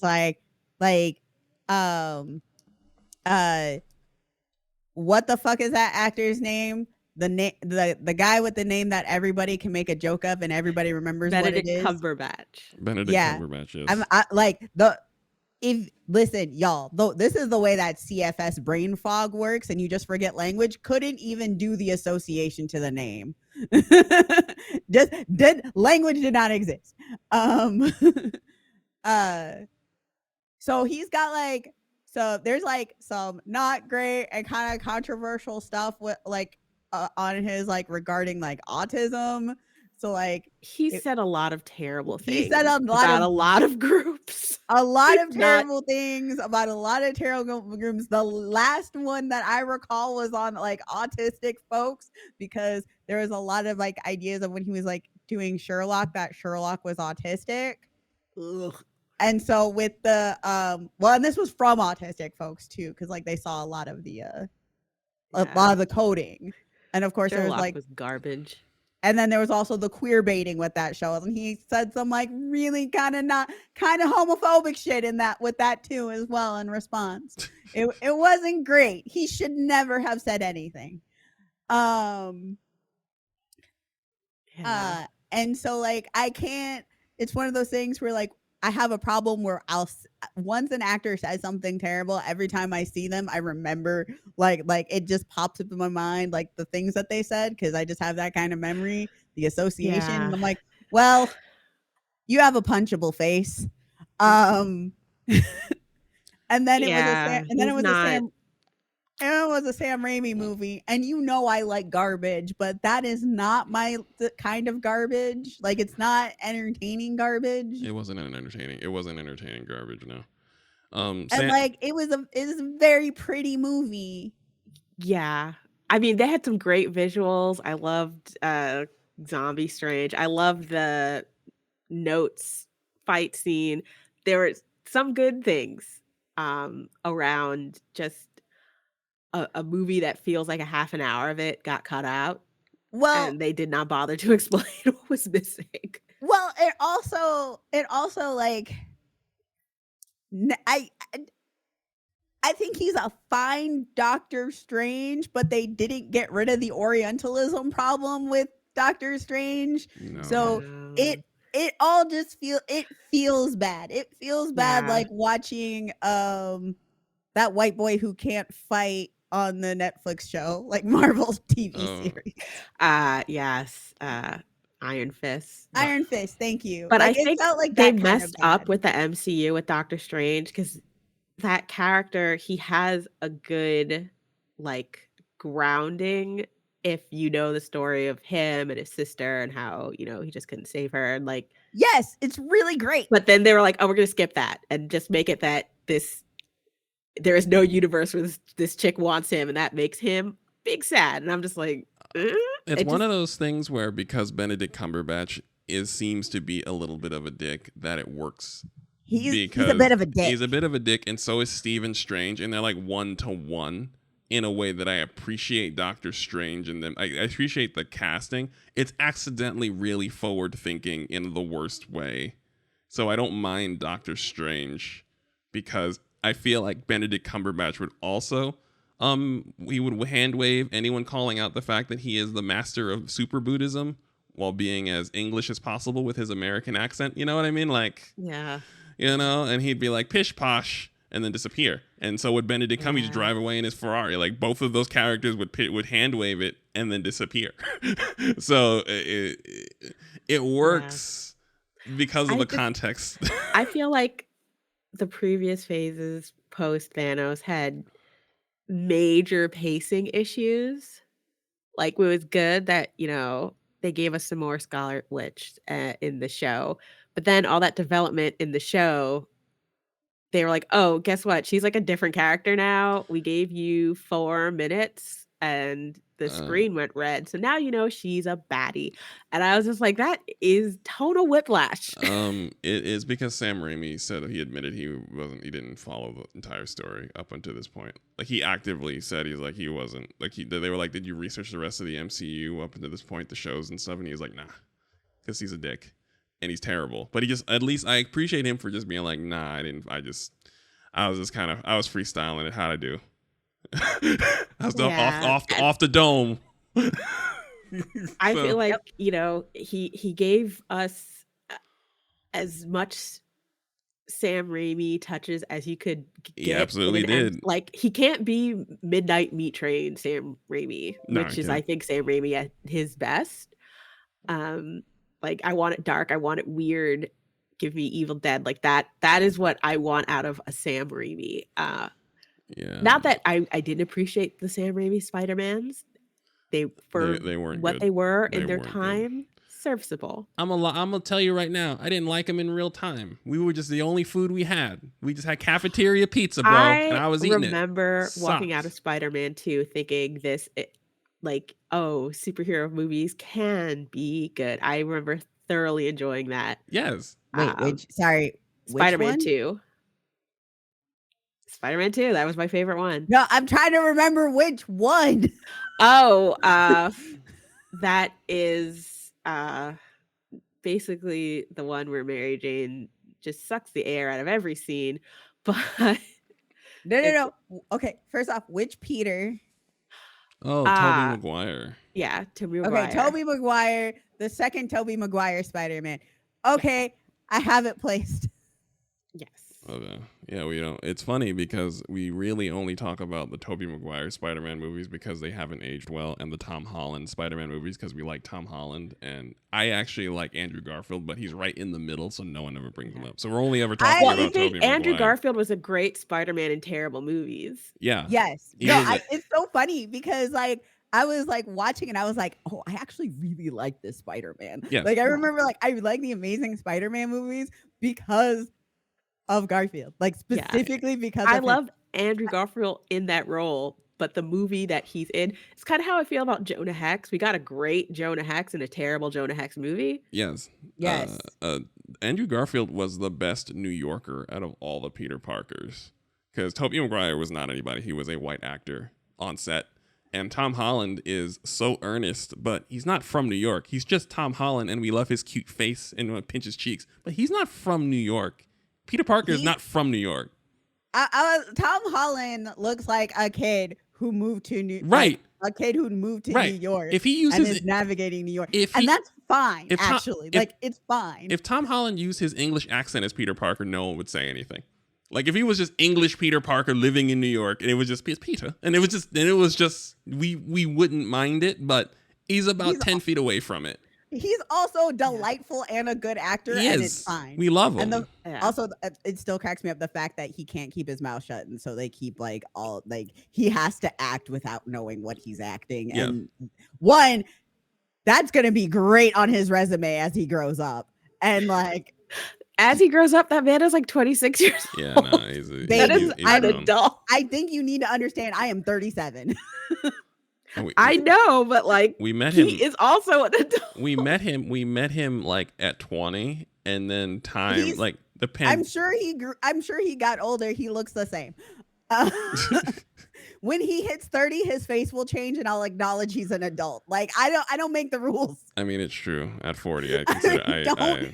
what the fuck is that actor's name? The guy with the name that everybody can make a joke of and everybody remembers Benedict what it is. Cumberbatch. Cumberbatch, yes. Listen, y'all, though this is the way that CFS brain fog works and you just forget language, couldn't even do the association to the name. Language did not exist. So he's got there's some not great and kind of controversial stuff with on his regarding autism. So like He it, said a lot of terrible he things said a lot about of a lot of groups. of Not terrible things about a lot of terrible groups. The last one that I recall was on like autistic folks, because there was a lot of like ideas of when he was like doing Sherlock, that Sherlock was autistic. ugh, And so with the well, and this was from autistic folks too, because like they saw a lot of the a lot yeah. of the coding. And of course there was Sherlock like, was garbage. and then there was also the queer baiting with that show, and he said some like really kind of not kind of homophobic shit in that with that too as well in response. It wasn't great. He should never have said anything. Um Yeah. And so like I can't, it's one of those things where like I have a problem where once an actor says something terrible, every time I see them I remember like it just pops up in my mind like the things that they said, because I just have that kind of memory, the association, Yeah. and I'm like, well, you have a punchable face. um and then it was Yeah. and then He's not. it was a Sam Raimi movie, and you know I like garbage, but that is not my kind of garbage. Like it's not entertaining garbage. It wasn't an entertaining. It wasn't entertaining garbage. No. And Sam. like it was a very pretty movie. Yeah. I mean, they had some great visuals. I loved Zombie Strange. I loved the notes fight scene. There were some good things around just a movie that feels like a half an hour of it got cut out, Well, and they did not bother to explain what was missing. it also like I think he's a fine Doctor Strange, but they didn't get rid of the Orientalism problem with Doctor Strange. No. So it all just feels bad. It feels bad Yeah. like watching that white boy who can't fight on the Netflix show, like Marvel's TV series. Yes. Iron Fist. Iron Fist, thank you. But Like I it think felt like they that kind of messed up bad. with the MCU with Doctor Strange, because that character, he has a good like grounding if you know the story of him and his sister and how, he just couldn't save her, and like, Yes, it's really great. but then they were like, oh, we're gonna skip that and just make it that there is no universe where this chick wants him, and that makes him big sad. And I'm just like, It's one of those things where because Benedict Cumberbatch seems to be a little bit of a dick, that it works. He's a Because bit of a dick. He's a bit of a dick, and so is Stephen Strange, and they're like 1-to-1 in a way that I appreciate Doctor Strange and them. I appreciate the casting. It's accidentally really forward thinking in the worst way. So I don't mind Doctor Strange because I feel like Benedict Cumberbatch would also he would hand wave anyone calling out the fact that he is the master of super Buddhism while being as English as possible with his American accent. You know what I mean? Like, yeah. And he'd be like pish posh and then disappear. And so would Benedict Cumberbatch drive away in his Ferrari. Like both of those characters would hand wave it and then disappear. So it works because of the context. I feel like the previous phases post Thanos had major pacing issues. Like it was good that, they gave us some more Scarlet Witch in the show. But then all that development in the show, they were like, oh, guess what? She's like a different character now. We gave you 4 minutes and the screen went red. So now she's a baddie. And I was just like, that is total whiplash. It is because Sam Raimi said he admitted he didn't follow the entire story up until this point. Like he actively said he wasn't. Like they were like, did you research the rest of the MCU up until this point, the shows and stuff? And he was like, nah, because he's a dick. And he's terrible. But at least I appreciate him for just being like, nah, I didn't. I was freestyling it. How'd I do? I was off the dome. I feel like, he gave us as much Sam Raimi touches as he could get. He absolutely did. Like he can't be Midnight Meat Train Sam Raimi, which is, I think, Sam Raimi at his best. Like I want it dark, I want it weird. Give me Evil Dead, like that. That is what I want out of a Sam Raimi. Not that I didn't appreciate the Sam Raimi Spider-Mans. They weren't what good. They were in their time. Good. serviceable. I'm gonna tell you right now, I didn't like him in real time. We were just the only food we had. We just had cafeteria pizza, bro, and I was eating it. I remember walking out Sucked. of Spider-Man 2 thinking superhero movies can be good. I remember thoroughly enjoying that. Yes. Wait, which Spider-Man one? 2. Spider-Man 2, that was my favorite one. No, I'm trying to remember which one. Oh, that is basically the one where Mary Jane just sucks the air out of every scene. But No. Okay, first off, which Peter? Oh, Tobey Maguire. Yeah, Tobey Maguire. Okay, Tobey Maguire, the second Tobey Maguire Spider-Man. Okay, I have it placed. Yes. Okay. Yeah, we don't. It's funny because we really only talk about the Tobey Maguire Spider-Man movies because they haven't aged well, and the Tom Holland Spider-Man movies because we like Tom Holland, and I actually like Andrew Garfield, but he's right in the middle, so no one ever brings him up. So we're only ever talking about Tobey Maguire. Andrew Garfield was a great Spider-Man in terrible movies. Yeah. Yes. It's so funny because like I was like watching and I was like, oh, I actually really like this Spider-Man. Yes. Like I remember like I like the Amazing Spider-Man movies because of Garfield. Like specifically because I love Andrew Garfield in that role, but the movie that he's in, it's kind of how I feel about Jonah Hex. We got a great Jonah Hex and a terrible Jonah Hex movie. Yes. Andrew Garfield was the best New Yorker out of all the Peter Parkers because Tobey Maguire was not anybody. He was a white actor on set. And Tom Holland is so earnest, but he's not from New York. He's just Tom Holland, and we love his cute face and pinch his cheeks. But he's not from New York. Peter Parker is not from New York. Tom Holland looks like a kid who moved to New York. Right. A kid who moved to New York. If he uses and is navigating New York. And that's fine, actually. It's fine. If Tom Holland used his English accent as Peter Parker, no one would say anything. Like if he was just English Peter Parker living in New York and it was just Peter and it was just we wouldn't mind it, but he's about 10 feet away from it. He's also delightful and a good actor, and it's fine. We love him. And also, it still cracks me up the fact that he can't keep his mouth shut, and so they keep he has to act without knowing what he's acting. Yeah. And that's gonna be great on his resume as he grows up, and like. As he grows up, that man is like 26 years old. Yeah, no, he's an adult. I think you need to understand I am 37. I know, but like we met him. He is also an adult. We met him like at 20, and then the pen. I'm sure he got older. He looks the same. When he hits 30, his face will change, and I'll acknowledge he's an adult. Like I don't make the rules. I mean, it's true. At 40, I consider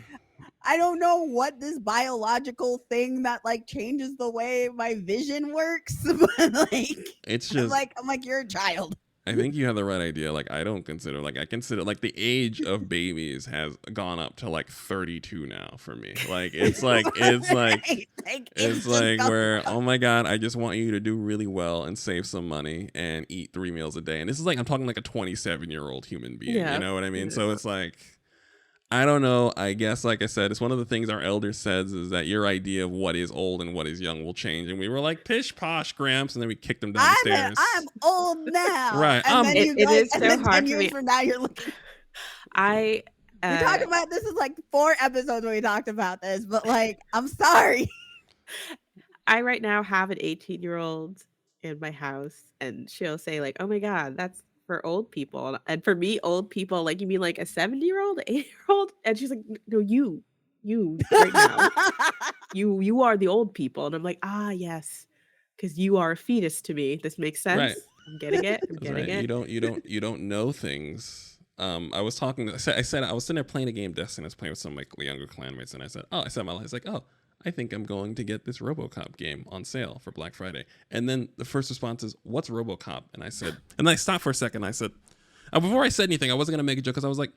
I don't know what this biological thing that like changes the way my vision works, but like it's just I'm like you're a child. I think you have the right idea. Like I consider like the age of babies has gone up to like 32 now for me. Like it's like where, oh my God, I just want you to do really well and save some money and eat 3 meals a day. And this is like, I'm talking like a 27-year-old human being. Yeah. You know what I mean? So it's like, I don't know. I guess, like I said, it's one of the things our elders says is that your idea of what is old and what is young will change. And we were like, pish posh, Gramps, and then we kicked them down the stairs. I'm old now. Right. And then it is so hard for me. From now, you're looking. We talked about this is like 4 episodes where we talked about this, but like, I'm sorry. I right now have an 18-year-old in my house, and she'll say like, "Oh my God, that's for old people." And for me, old people, like, you mean like a 70-year-old, 80-year-old? And she's like, no, you right now, you are the old people. And I'm like, yes, because you are a fetus to me. This makes sense. Right. I'm getting it. it. You don't know things. I was talking. I said I was sitting there playing a game, Destiny. I was playing with some of my younger clanmates, and I said, I think I'm going to get this RoboCop game on sale for Black Friday. And then the first response is, what's RoboCop? And I said, and I stopped for a second. I said, before I said anything, I wasn't going to make a joke because I was like,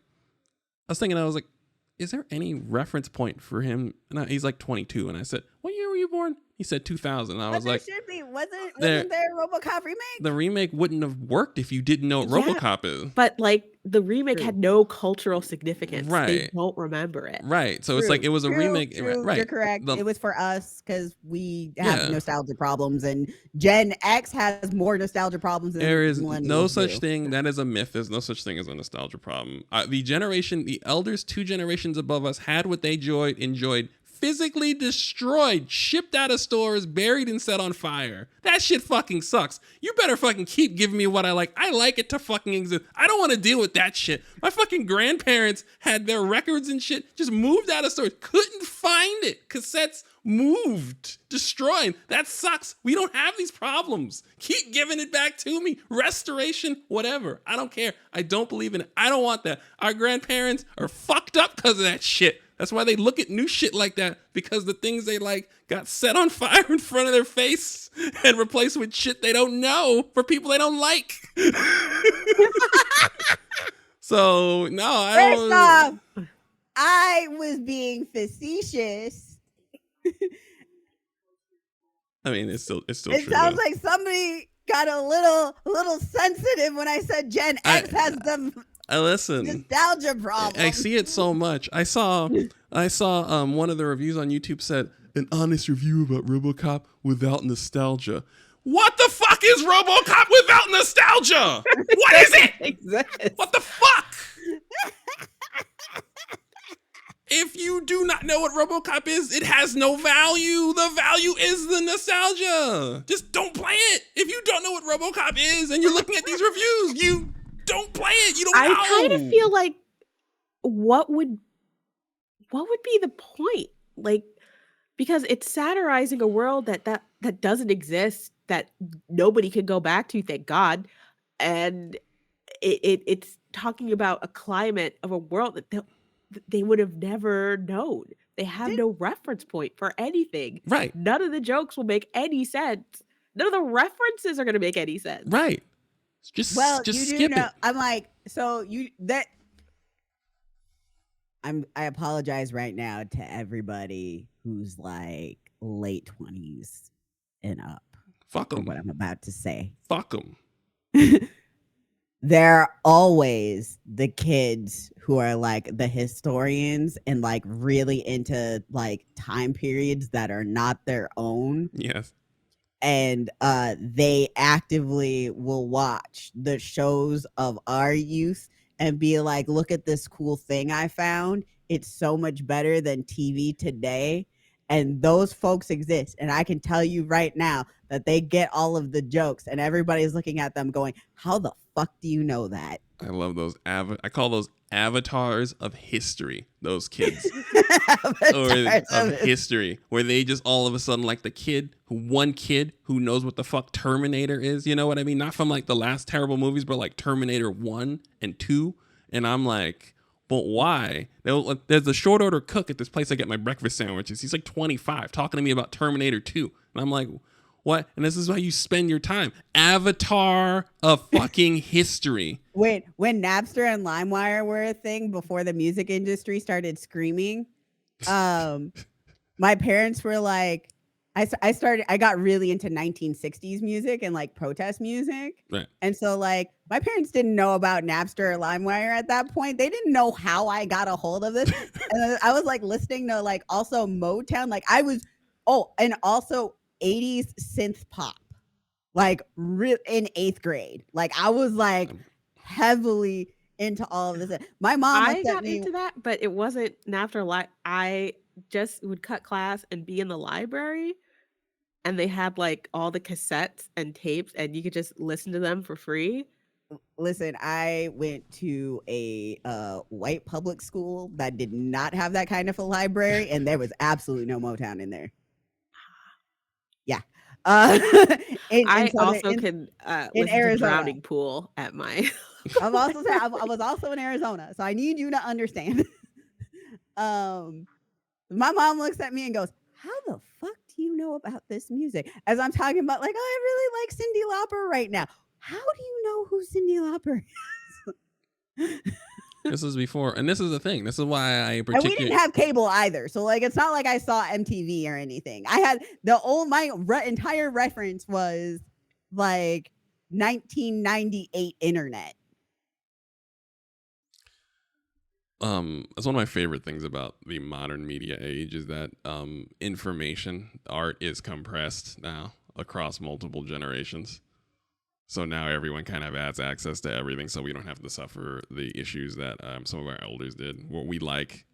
is there any reference point for him? And he's like 22. And I said, what year were you born? He said 2000. I But was there like, should be. Wasn't there, there a RoboCop remake? the remake wouldn't have worked if you didn't know what Yeah. RoboCop is. But like the remake True. had no cultural significance. They Right. don't remember it. Right. So it's like it was a remake. True, Right. you're correct. The- It was for us because we have Yeah. nostalgia problems, and Gen X has more nostalgia problems than There is millennials no such do. thing. That is a myth. There's no such thing as a nostalgia problem. The elders 2 generations above us had what they enjoyed physically destroyed, shipped out of stores, buried and set on fire. That shit fucking sucks. You better fucking keep giving me what I like. I like it to fucking exist. I don't want to deal with that shit. My fucking grandparents had their records and shit just moved out of stores. Couldn't find it. Cassettes moved, destroyed. That sucks. We don't have these problems. Keep giving it back to me. Restoration, whatever. I don't care. I don't believe in it. I don't want that. Our grandparents are fucked up because of that shit. That's why they look at new shit like that, because the things they like got set on fire in front of their face and replaced with shit they don't know for people they don't like. So, no, I First don't. off, I was being facetious. I mean, it's still It true. sounds though. like somebody got a little sensitive when I said Gen X has the Listen. nostalgia problem. I see it so much. I saw one of the reviews on YouTube said an honest review about RoboCop without nostalgia. What the fuck is RoboCop without nostalgia? What is it? Exactly. What the fuck? If you do not know what RoboCop is, it has no value. The value is the nostalgia. Just don't play it. If you don't know what RoboCop is and you're looking at these reviews, you don't play it. You don't know. I kind of feel like what would be the point? Like, because it's satirizing a world that doesn't exist, that nobody can go back to, thank God. And it's talking about a climate of a world that they would have never known. They have no reference point for anything. Right. None of the jokes will make any sense. None of the references are going to make any sense. Right. Just Well, you skip do know. it. I'm like, so you that. I apologize right now to everybody who's like late 20s and up Fuck for them. what I'm about to say. Fuck them. They're always the kids who are like the historians and like really into like time periods that are not their own. Yes. And they actively will watch the shows of our youth and be like, look at this cool thing I found. It's so much better than TV today. And those folks exist. And I can tell you right now that they get all of the jokes and everybody's looking at them going, how the fuck do you know that? I love those. I call those avatars of history. Those kids. Or of history, where they just all of a sudden like one kid who knows what the fuck Terminator is. You know what I mean? Not from like the last terrible movies, but like Terminator 1 and 2. And I'm like, but why? There's a short order cook at this place I get my breakfast sandwiches. He's like 25 talking to me about Terminator 2. And I'm like, what? And this is how you spend your time. Avatar of fucking history. When Napster and LimeWire were a thing before the music industry started screaming, my parents were like, I got really into 1960s music and like protest music. Right. And so like my parents didn't know about Napster or LimeWire at that point. They didn't know how I got a hold of this. And I was like listening to like also Motown. Like and also 80s synth pop, like in 8th grade. Like I was like heavily into all of this. My mom I got into that, but it wasn't after I just would cut class and be in the library, and they had like all the cassettes and tapes, and you could just listen to them for free. Listen, I went to a white public school that did not have that kind of a library, and there was absolutely no Motown in there. Yeah. I also can listen Arizona. to Drowning Pool at my. I'm also saying I was also in Arizona, so I need you to understand. My mom looks at me and goes, "How the fuck do you know about this music?" As I'm talking about, like, oh, I really like Cyndi Lauper right now. How do you know who Cyndi Lauper is? This was before, and this is the thing. This is why I And we particularly didn't have cable either. So like it's not like I saw MTV or anything. I had my entire reference was like 1998 internet. That's one of my favorite things about the modern media age is that information art is compressed now across multiple generations. So now everyone kind of has access to everything, so we don't have to suffer the issues that some of our elders did. What we like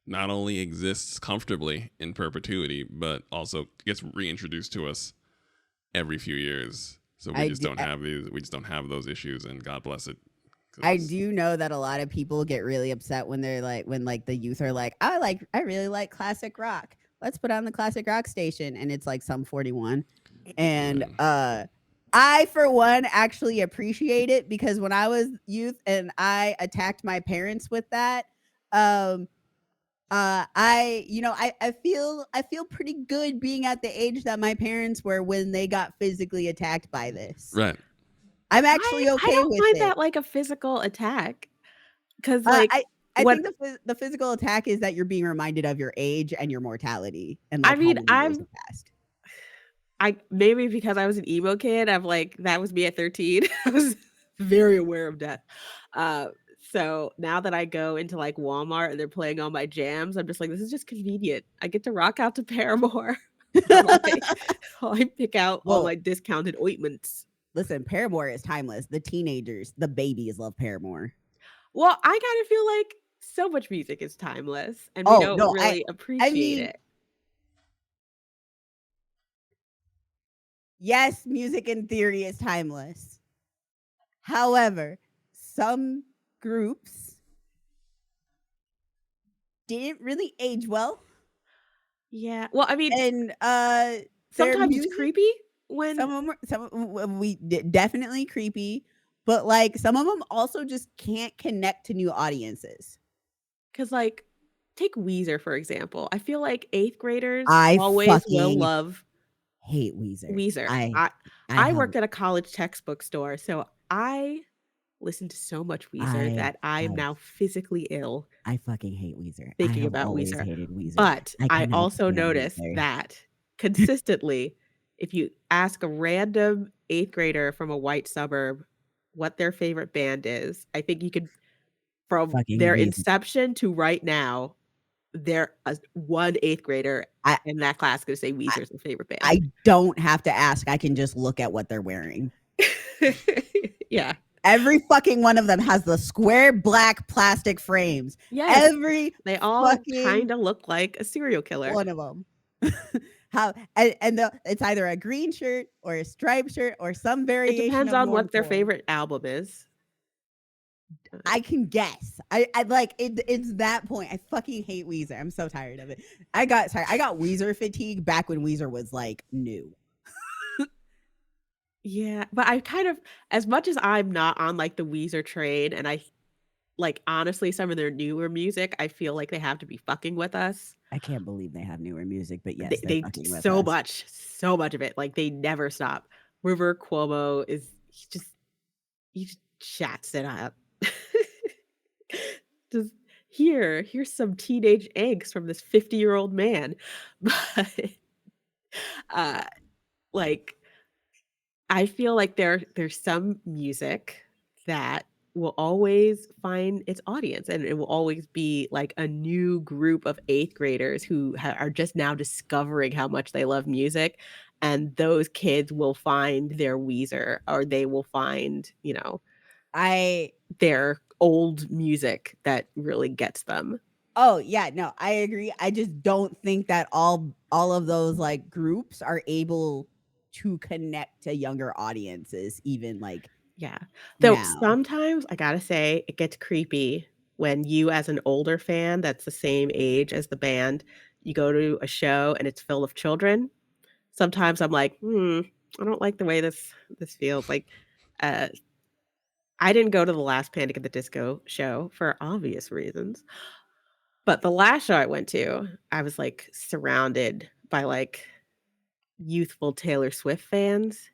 not only exists comfortably in perpetuity, but also gets reintroduced to us every few years. So we just don't have these. We just don't have those issues, and God bless it. I do know that a lot of people get really upset when they're like, when like the youth are like, I really like classic rock. Let's put on the classic rock station, and it's like some 41, and I, for one, actually appreciate it because when I was youth and I attacked my parents with that, I feel pretty good being at the age that my parents were when they got physically attacked by this. Right. I'm actually okay I don't with find it. that like a physical attack, because like I think the physical attack is that you're being reminded of your age and your mortality, and like I mean, how many years have passed. Maybe because I was an emo kid, I'm like, that was me at 13. I was very aware of death. So now that I go into like Walmart and they're playing all my jams, I'm just like, this is just convenient. I get to rock out to Paramore while I pick out all my discounted ointments. Listen, Paramore is timeless. The teenagers, the babies love Paramore. Well, I kind of feel like so much music is timeless, and we don't really appreciate it. Yes, music in theory is timeless. However, some groups didn't really age well. Yeah. Well, I mean, and sometimes it's creepy when definitely creepy, but like some of them also just can't connect to new audiences. Because like, take Weezer for example. I feel like 8th graders always will love. Hate Weezer. I worked at a college textbook store, so I listened to so much Weezer that I am now physically ill. I fucking hate Weezer. Thinking about always Weezer. Hated Weezer. But I also noticed that consistently, if you ask a random 8th grader from a white suburb what their favorite band is, I think you could, from their inception to right now, one 8th grader in that class going to say Weezer's their favorite band. I don't have to ask. I can just look at what they're wearing. Yeah. Every fucking one of them has the square black plastic frames. Yes. They all kind of look like a serial killer. One of them. It's either a green shirt or a striped shirt or some variation. It depends on what their favorite album is. I can guess. I like it. It's that point. I fucking hate Weezer. I'm so tired of it. I got Weezer fatigue back when Weezer was like new. Yeah, but I kind of, as much as I'm not on like the Weezer train, and I like honestly some of their newer music, I feel like they have to be fucking with us. I can't believe they have newer music, but yes, they so much of it. Like they never stop. River Cuomo he just chats it up. Just here's some teenage angst from this 50-year-old man. But like I feel like there's some music that will always find its audience, and it will always be like a new group of 8th graders who are just now discovering how much they love music, and those kids will find their Weezer, or they will find, their old music that really gets them. Oh yeah, no, I agree. I just don't think that all of those like groups are able to connect to younger audiences, even like though sometimes I gotta say it gets creepy when you, as an older fan that's the same age as the band, you go to a show and it's full of children. Sometimes I'm like, I don't like the way this feels. Like I didn't go to the last Panic at the Disco show for obvious reasons, but the last show I went to, I was like surrounded by like youthful Taylor Swift fans.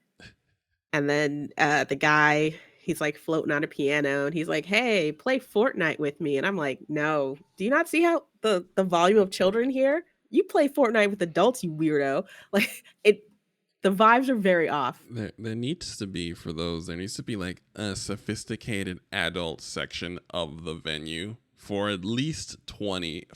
And then the guy, he's like floating on a piano and he's like, hey, play Fortnite with me. And I'm like, no, do you not see how the volume of children here? You play Fortnite with adults, you weirdo. Like the vibes are very off. There needs to be, for those, there needs to be like a sophisticated adult section of the venue for at least 20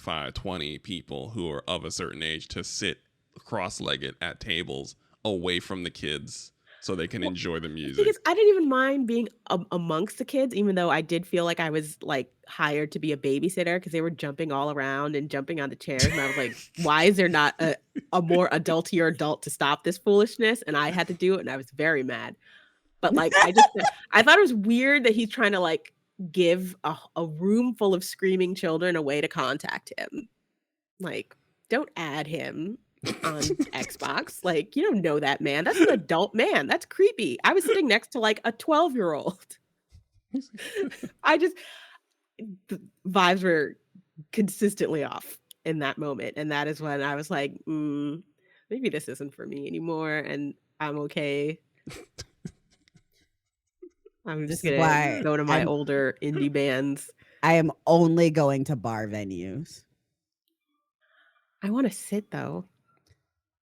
people who are of a certain age to sit cross-legged at tables away from the kids so they can enjoy the music. Because I didn't even mind being amongst the kids, even though I did feel like I was like hired to be a babysitter because they were jumping all around and jumping on the chairs. And I was like, why is there not a more adultier adult to stop this foolishness? And I had to do it. And I was very mad. But like, I thought it was weird that he's trying to like give a room full of screaming children a way to contact him. Like, don't add him on Xbox. Like, you don't know that man. That's an adult man. That's creepy. I was sitting next to like a 12-year-old. The vibes were consistently off in that moment. And that is when I was like, maybe this isn't for me anymore. And I'm okay. I'm just going to go to my older indie bands. I am only going to bar venues. I want to sit though.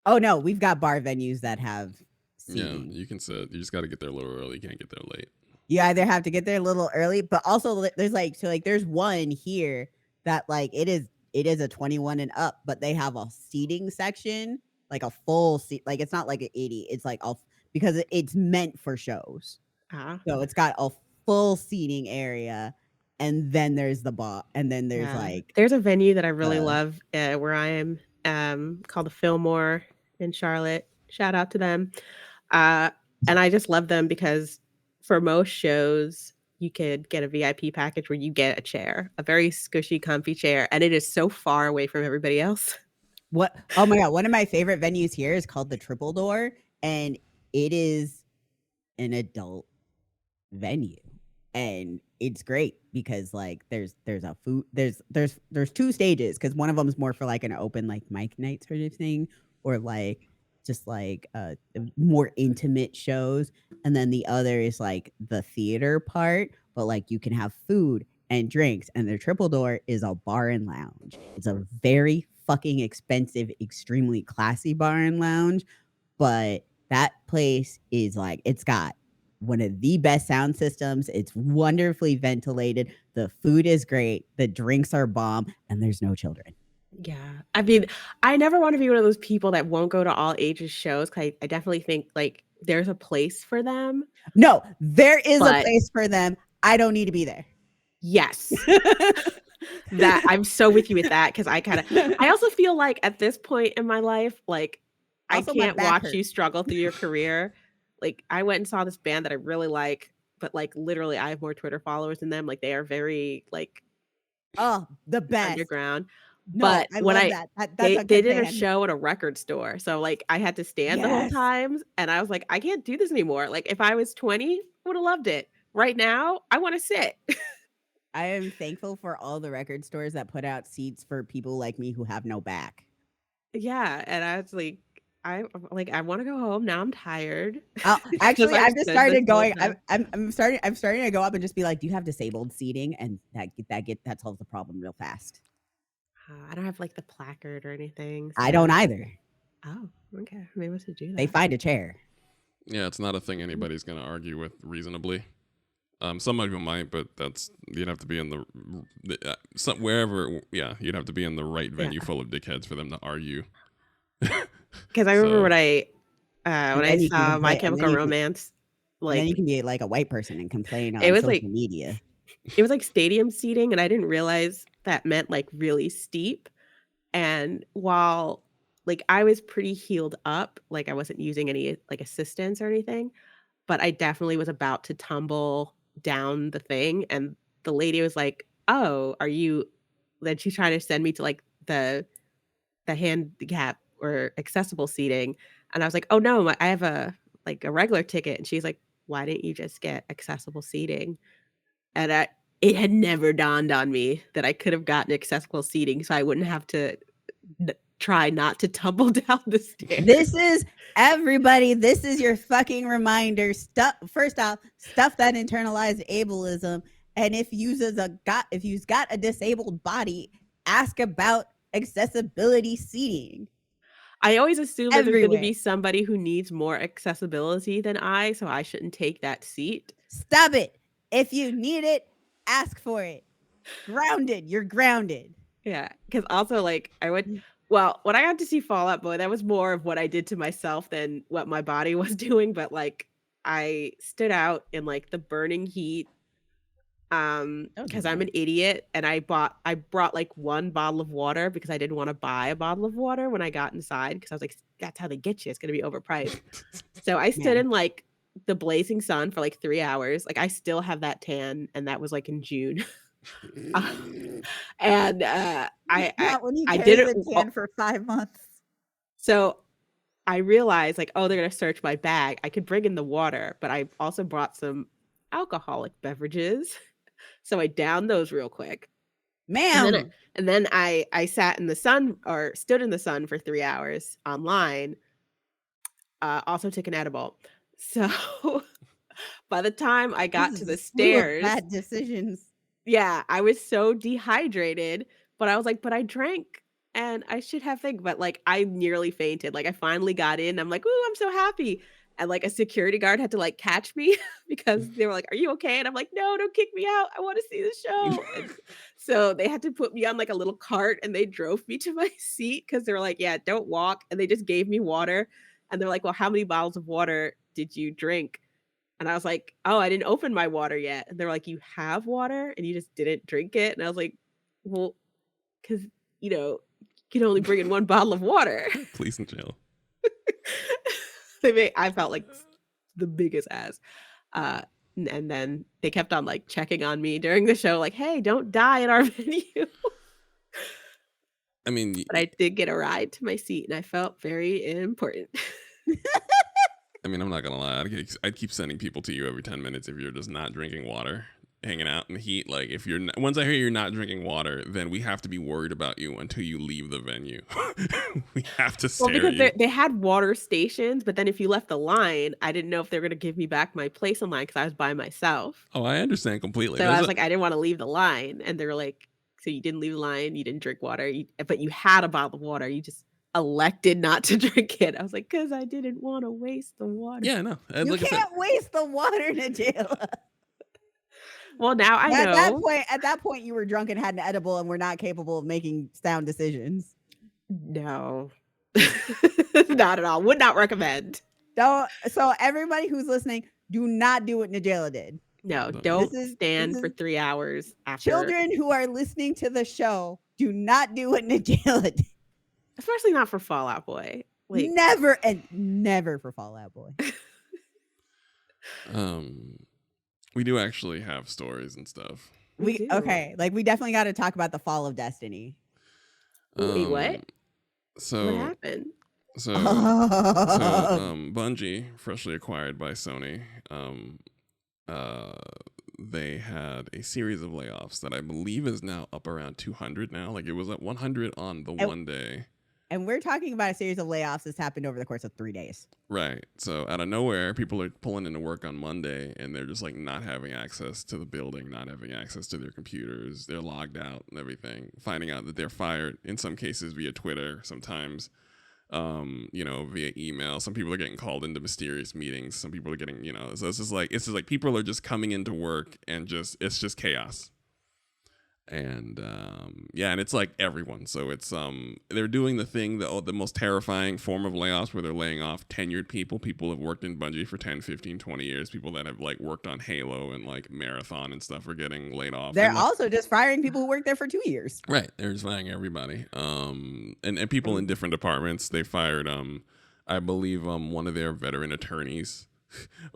Oh no, we've got bar venues that have seating. Yeah, you can sit. You just got to get there a little early. You can't get there late. You either have to get there a little early, but also there's like, so like there's one here that like it is a 21 and up, but they have a seating section, like a full seat. Like it's not like an 80. It's like because it's meant for shows. So it's got a full seating area. And then there's the bar, and then there's a venue that I really love where I am, called the Fillmore in Charlotte. Shout out to them. And I just love them because for most shows, you could get a VIP package where you get a chair, a very squishy, comfy chair, and it is so far away from everybody else. What? Oh my God. One of my favorite venues here is called the Triple Door, and it is an adult venue. And it's great because like there's a food, there's two stages, because one of them is more for like an open like mic night sort of thing, or like just like more intimate shows, and then the other is like the theater part, but like you can have food and drinks, and the Triple Door is a bar and lounge. It's a very fucking expensive, extremely classy bar and lounge, but that place is like, it's got one of the best sound systems. It's wonderfully ventilated. The food is great. The drinks are bomb, and there's no children. Yeah. I mean, I never want to be one of those people that won't go to all ages shows. I definitely think like there's a place for them. No, there is a place for them. I don't need to be there. Yes. That I'm so with you with that, because I also feel like at this point in my life, like also, I can't watch you struggle through your career. Like I went and saw this band that I really like, but like literally I have more Twitter followers than them. Like they are very like the best underground. No, but I when love that. they did a show at a record store, so like I had to stand the whole time, and I was like, I can't do this anymore. Like if I was 20, I would have loved it. Right now, I want to sit. I am thankful for all the record stores that put out seats for people like me who have no back. Yeah, and I was like, I want to go home now. I'm tired. Actually, I've just started going. I'm starting to go up and just be like, do you have disabled seating? And that solves the problem real fast. I don't have like the placard or anything. So. I don't either. Oh, okay. Maybe I should do that. They find a chair. Yeah, it's not a thing anybody's gonna argue with reasonably. Some people might, but you'd have to be in the wherever. Yeah, you'd have to be in the right venue full of dickheads for them to argue. Because I remember when I saw My Chemical Romance, like then you can be like a white person and complain on social media. It was like stadium seating, and I didn't realize that meant like really steep. And while like I was pretty heeled up, like I wasn't using any like assistance or anything, but I definitely was about to tumble down the thing. And the lady was like, "Oh, are you?" Then she's trying to send me to like the handicap or accessible seating, and I was like, "Oh no, I have a regular ticket." And she's like, "Why didn't you just get accessible seating?" And it had never dawned on me that I could have gotten accessible seating, so I wouldn't have to try not to tumble down the stairs. This is everybody. This is your fucking reminder. First off, stuff that internalized ableism. And if you've got a disabled body, ask about accessibility seating. I always assume that there's going to Everywhere. be somebody who needs more accessibility than I, so I shouldn't take that seat. Stop it. If you need it, ask for it. Grounded. You're grounded. Yeah, because also like when I got to see Fall Out Boy, that was more of what I did to myself than what my body was doing. But like I stood out in like the burning heat, because I'm an idiot, and I brought like one bottle of water because I didn't want to buy a bottle of water when I got inside because I was like, that's how they get you. It's gonna be overpriced. So I stood in like the blazing sun for like 3 hours. Like I still have that tan, and that was like in June. And Not when you I carry didn't the tan for 5 months. So I realized like, oh, they're gonna search my bag. I could bring in the water, but I also brought some alcoholic beverages. So I downed those real quick. Ma'am. And then I sat in the sun or stood in the sun for 3 hours online. Also took an edible. So by the time I got to the stairs, bad decisions. yeah, I was so dehydrated, but I was like, but I drank and I should have think. But like I nearly fainted. Like I finally got in. I'm like, ooh, I'm so happy. And like a security guard had to like catch me because they were like, are you okay? And I'm like, no, don't kick me out. I want to see the show. And so they had to put me on like a little cart and they drove me to my seat because they were like, yeah, don't walk. And they just gave me water. And they're like, well, how many bottles of water did you drink? And I was like, oh, I didn't open my water yet. And they're like, you have water and you just didn't drink it? And I was like, well, because, you can only bring in one bottle of water. Police in jail. I felt like the biggest ass. And then they kept on like checking on me during the show, like, hey, don't die in our venue. I mean, but I did get a ride to my seat and I felt very important. I mean, I'm not gonna lie. I'd keep sending people to you every 10 minutes if you're just not drinking water, hanging out in the heat. Like if you're once I hear you're not drinking water, then we have to be worried about you until you leave the venue. We have to stare because at you. they had water stations, but then if you left the line, I didn't know if they were going to give me back my place in line because I was by myself. Oh, I understand completely. So I was like, I didn't want to leave the line, and they were like, so you didn't leave the line, you didn't drink water, but you had a bottle of water, you just elected not to drink it. I was like, because I didn't want to waste the water. Yeah, no. You can't waste the water, Najela. Well, now I know. At that point, you were drunk and had an edible and were not capable of making sound decisions. No, not at all. Would not recommend. So everybody who's listening, do not do what Najela did. No, don't stand for 3 hours after. Children who are listening to the show, do not do what Najela did. Especially not for Fall Out Boy. Like, never for Fall Out Boy. We do actually have stories and stuff. We definitely got to talk about the fall of Destiny. Wait, what? So what happened? So Bungie, freshly acquired by Sony, they had a series of layoffs that I believe is now up around 200 now. Like it was at 100 on the one day. And we're talking about a series of layoffs that's happened over the course of 3 days. Right. So out of nowhere, people are pulling into work on Monday and they're just like not having access to the building, not having access to their computers. They're logged out and everything, finding out that they're fired in some cases via Twitter, sometimes, via email. Some people are getting called into mysterious meetings. Some people are getting, so it's just like people are just coming into work and it's just chaos. And and it's like everyone. So it's they're doing the thing, the most terrifying form of layoffs where they're laying off tenured people who have worked in Bungie for 10, 15, 20 years, people that have like worked on Halo and like Marathon and stuff are getting laid off. They're also just firing people who worked there for 2 years. Right. They're just firing everybody. And people in different departments. They fired I believe one of their veteran attorneys,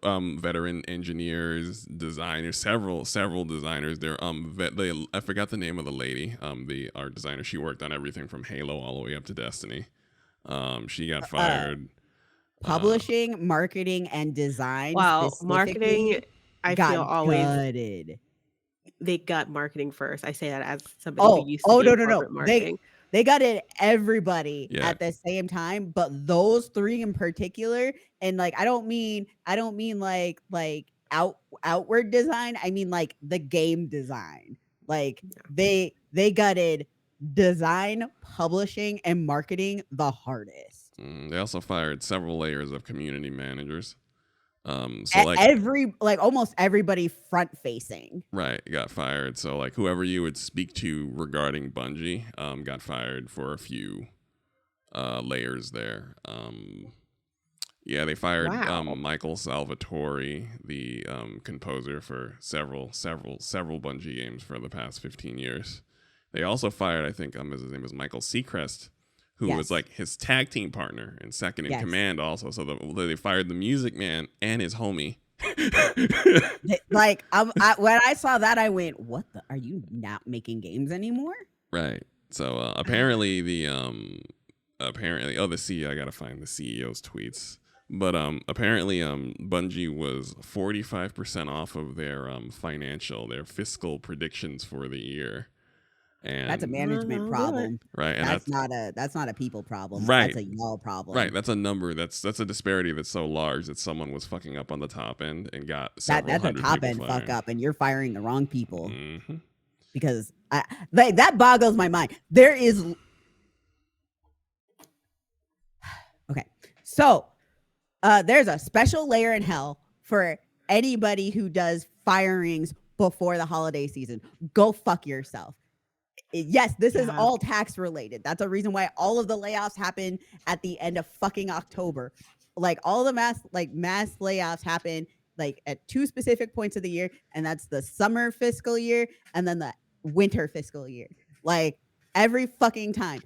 veteran engineers, designers, several designers. I forgot the name of the lady, the art designer. She worked on everything from Halo all the way up to Destiny. She got fired. Publishing, marketing, and design. Wow, marketing. I feel always gutted. They got marketing first. I say that as somebody who used to do corporate marketing. they gutted everybody Yeah. at the same time, but those three in particular, and like I don't mean like outward design. I mean like the game design. Like they gutted design, publishing, and marketing the hardest. They also fired several layers of community managers. So like Almost everybody front facing. right, got fired. So like whoever you would speak to regarding Bungie, got fired for a few layers there. Yeah, they fired Wow. Michael Salvatore, the composer for several Bungie games for the past 15 years. They also fired, I think, his name was Michael Seacrest, who was like his tag team partner and second in command also. So they fired the music man and his homie. Like when I saw that, I went, "What the? Are you not making games anymore?" Right. So apparently the CEO, I gotta find the CEO's tweets. But apparently Bungie was 45% off of their their fiscal predictions for the year. And That's a management problem, right? And that's not a people problem, right? That's a y'all problem, right? That's a number. That's a disparity that's so large that someone was fucking up on the top end and got that's a top end fired. fuck up, and you're firing the wrong people Mm-hmm. because that boggles my mind. There is okay, so there's a special layer in hell for anybody who does firings before the holiday season. Go fuck yourself. Yes, this is all tax related. That's a reason why all of the layoffs happen at the end of fucking October. Like all the mass layoffs happen like at two specific points of the year, and that's the summer fiscal year and then the winter fiscal year. Like every fucking time.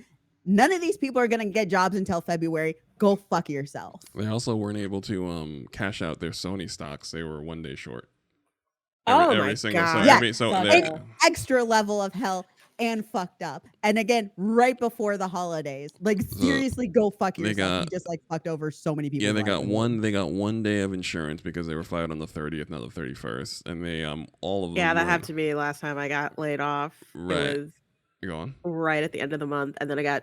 None of these people are gonna get jobs until February. Go fuck yourself. They also weren't able to cash out their Sony stocks. They were 1 day short. My God. An extra level of hell and fucked up. And again, right before the holidays. Like seriously, go fuck yourself. You just like fucked over so many people. Yeah, they got 1 day of insurance because they were fired on the 30th, not the 31st. And they all of them. Yeah, that happened to me last time I got laid off. Right. It was Go on. right at the end of the month, and then I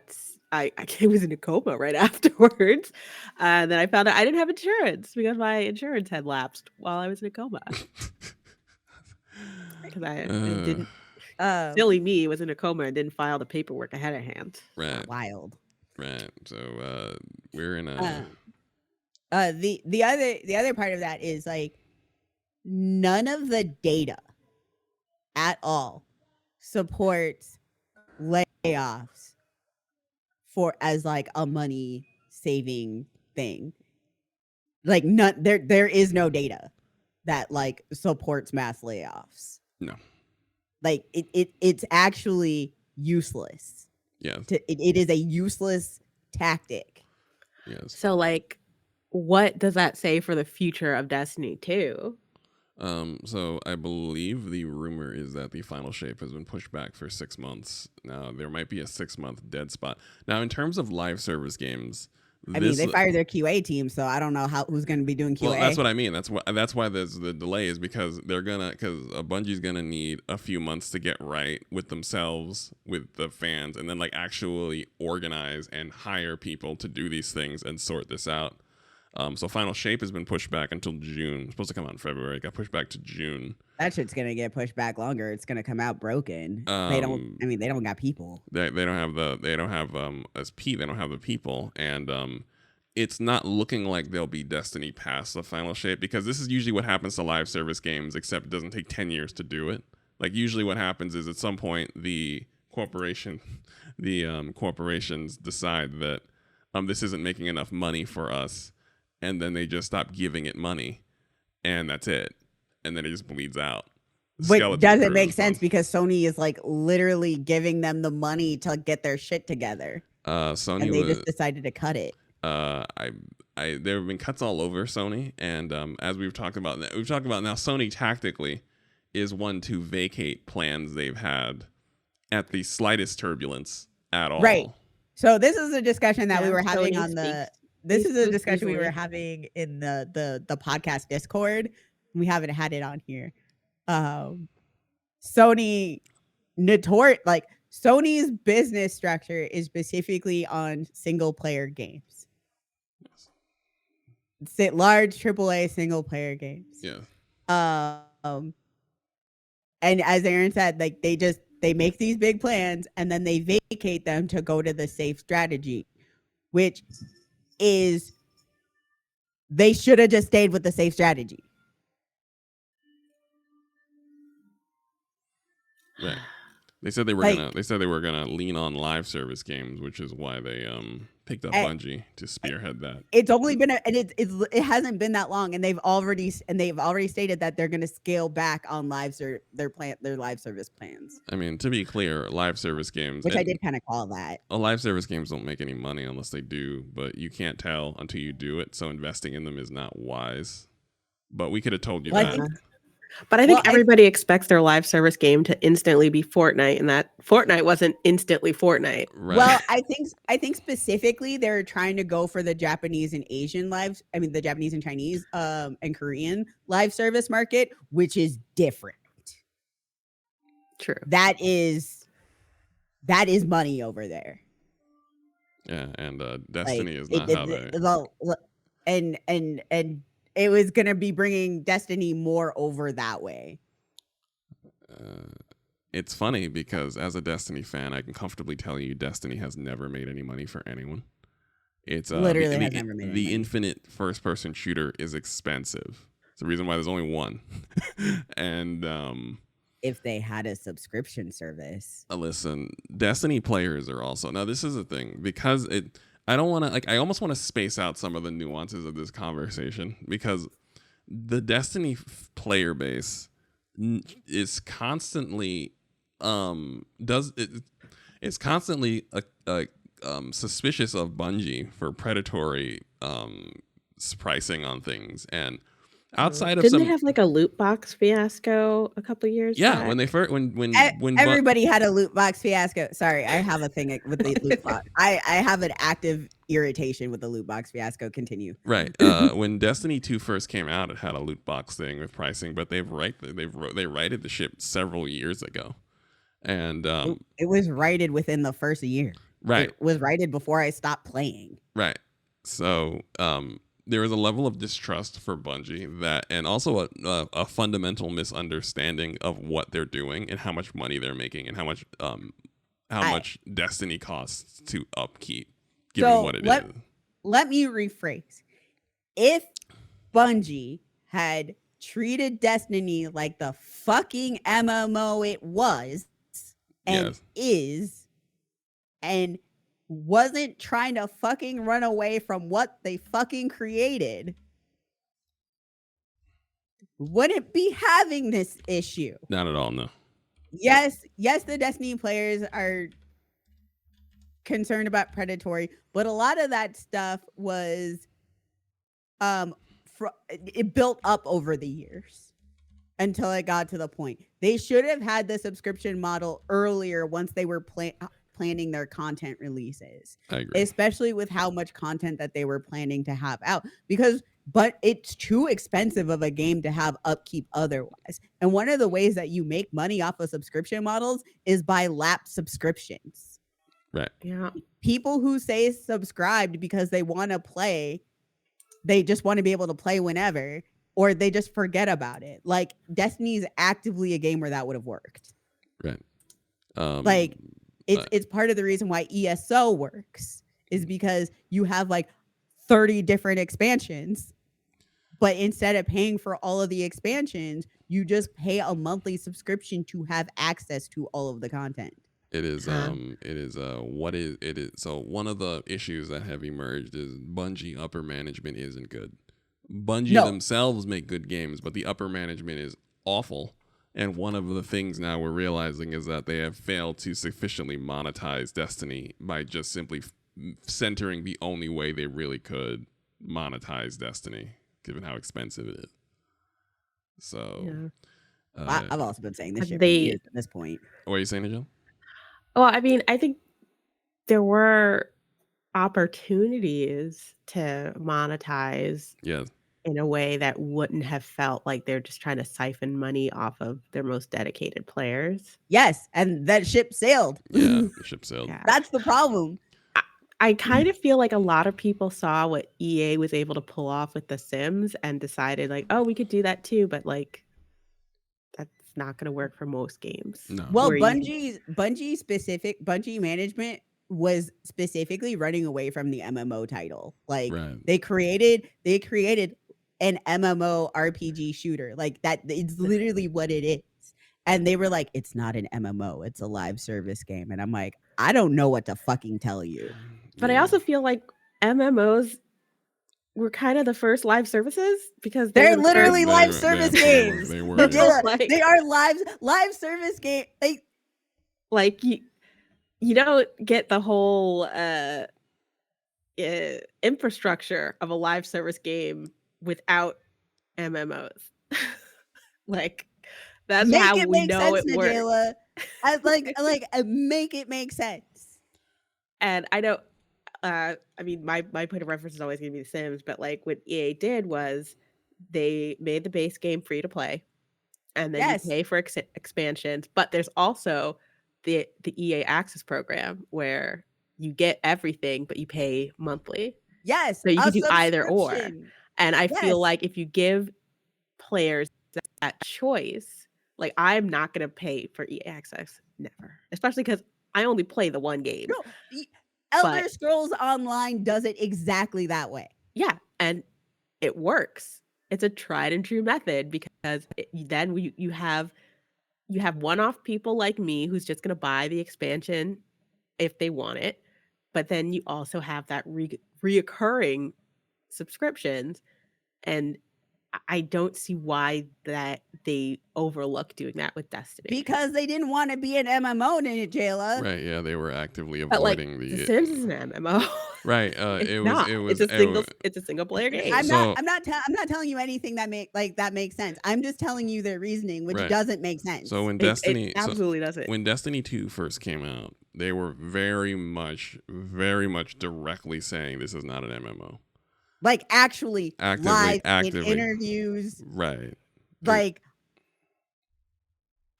was in a coma right afterwards. And then I found out I didn't have insurance because my insurance had lapsed while I was in a coma. Because I didn't. Silly me was in a coma and didn't file the paperwork ahead of hand. Right. Wild. Right. So we're in a. The other part of that is like none of the data at all supports layoffs for as like a money saving thing. Like there is no data that like supports mass layoffs. No. Like it's actually useless. Yeah. It is a useless tactic. Yes. So like, what does that say for the future of Destiny 2? So I believe the rumor is that the final shape has been pushed back for 6 months. Now there might be a 6-month dead spot. Now in terms of live service games, I mean they fired their QA team, so I don't know who's going to be doing QA. Well, that's what I mean. That's why there's the delay is because Bungie's gonna need a few months to get right with themselves, with the fans, and then like actually organize and hire people to do these things and sort this out. So Final Shape has been pushed back until June. It's supposed to come out in February. It got pushed back to June. That shit's gonna get pushed back longer. It's gonna come out broken. They don't got people. They don't have the people, and it's not looking like they'll be Destiny past the Final Shape, because this is usually what happens to live service games, except it doesn't take 10 years to do it. Like usually what happens is at some point the corporations decide that this isn't making enough money for us. And then they just stop giving it money, and that's it. And then it just bleeds out. But does it make sense because Sony is like literally giving them the money to get their shit together? Sony and they just decided to cut it. There have been cuts all over Sony, and as we've talked about now, Sony tactically is one to vacate plans they've had at the slightest turbulence at all. Right. So this is a discussion that we were having Sony on the. This is a discussion we were having in the podcast Discord. We haven't had it on here. Sony Sony's business structure is specifically on single player games. Yes. Large AAA single player games. Yeah. And as Aaron said, like they make these big plans and then they vacate them to go to the safe strategy, which is they should have just stayed with the safe strategy. Right. They said they were Like- gonna. They said they were gonna lean on live service games, which is why they picked up Bungie to spearhead that. It's only been it hasn't been that long, and they've already stated that they're going to scale back on their live service plans. I mean, to be clear, live service games, Which I did kind of call that. Live service games don't make any money unless they do, but you can't tell until you do it. So investing in them is not wise. But we could have told you that. But I think everybody expects their live service game to instantly be Fortnite, and that Fortnite wasn't instantly Fortnite. Right. Well, I think specifically they're trying to go for the Japanese and Asian the Japanese and Chinese and Korean live service market, which is different. True. That is money over there. Yeah, and Destiny is not how they. And it was going to be bringing Destiny more over that way. It's funny because as a Destiny fan, I can comfortably tell you Destiny has never made any money for anyone. It's literally has never made any the money. infinite first-person shooter is expensive. It's the reason why there's only one. And if they had a subscription service, listen, Destiny players are also now. This is the thing because I don't want to I almost want to space out some of the nuances of this conversation because the Destiny player base is constantly it's constantly suspicious of Bungie for predatory pricing on things, and outside of Didn't they have like a loot box fiasco a couple years back? Yeah, when they first when everybody had a loot box fiasco. Sorry, I have a thing with the loot box. I have an active irritation with the loot box fiasco. Continue. Right. When Destiny 2 first came out, it had a loot box thing with pricing, but they righted the ship several years ago, and it was righted within the first year. Right. It was righted before I stopped playing. Right. So there is a level of distrust for Bungie that, and also a fundamental misunderstanding of what they're doing and how much money they're making and how much Destiny costs to upkeep, given what it is. Let me rephrase. If Bungie had treated Destiny like the fucking MMO it was and is, and wasn't trying to fucking run away from what they fucking created, wouldn't be having this issue. Not at all, no. Yes, the Destiny players are concerned about predatory, but a lot of that stuff was it built up over the years until it got to the point. They should have had the subscription model earlier once they were planning their content releases. I agree. Especially with how much content that they were planning to have out, but it's too expensive of a game to have upkeep otherwise. And one of the ways that you make money off of subscription models is by lapsed subscriptions. Right. Yeah. People who say subscribed because they want to play, they just want to be able to play whenever, or they just forget about it. Like Destiny is actively a game where that would have worked. Right. It's part of the reason why ESO works is because you have like 30 different expansions, but instead of paying for all of the expansions, you just pay a monthly subscription to have access to all of the content. So one of the issues that have emerged is Bungie upper management isn't good. Bungie themselves make good games, but the upper management is awful. And one of the things now we're realizing is that they have failed to sufficiently monetize Destiny by just simply centering the only way they really could monetize Destiny, given how expensive it is. So, I've also been saying this shit for years at this point. What are you saying, Jill? Well, I mean, I think there were opportunities to monetize. Yeah. in a way that wouldn't have felt like they're just trying to siphon money off of their most dedicated players. Yes, and that ship sailed. Yeah, the ship sailed. Yeah. That's the problem. I kind of feel like a lot of people saw what EA was able to pull off with The Sims and decided like, oh, we could do that too, but like that's not going to work for most games. No. Well, Where you- Bungie management was specifically running away from the MMO title. Like Right. they created an MMO RPG shooter. Like that, it's literally what it is. And they were like, it's not an MMO, it's a live service game. And I'm like, I don't know what to fucking tell you. But I also feel like MMOs were kind of the first live services because They're were the literally first- live They- service they- games. they were. Jayla, Like- they are live service game. like you don't get the whole infrastructure of a live service game without MMOs. Like that's Make how it we make know sense, it works. Najela. Make it make sense. And I know, I mean, my point of reference is always going to be The Sims, but like what EA did was they made the base game free to play, and then Yes. you pay for expansions. But there's also the EA Access program where you get everything, but you pay monthly. Yes. So you a can do either or. subscription. And I Yes. feel like if you give players that choice, like I'm not going to pay for EA Access, never, especially because I only play the one game. No, Elder But- Scrolls Online does it exactly that way. Yeah, and it works. It's a tried and true method because then you have one-off people like me who's just going to buy the expansion if they want it, but then you also have that reoccurring subscriptions, and I don't see why that they overlook doing that with Destiny. Because they didn't want to be an MMO in it, Jayla. Right. Yeah, they were actively But like avoiding The Sims is an MMO. Right. It's It not. was. It's a single player game. I'm So- not telling you anything that makes sense. I'm just telling you their reasoning, which Right. doesn't make sense. So when It Destiny, absolutely doesn't. when Destiny 2 first came out, they were very much directly saying this is not an MMO. like actually live actively. in interviews, Right. like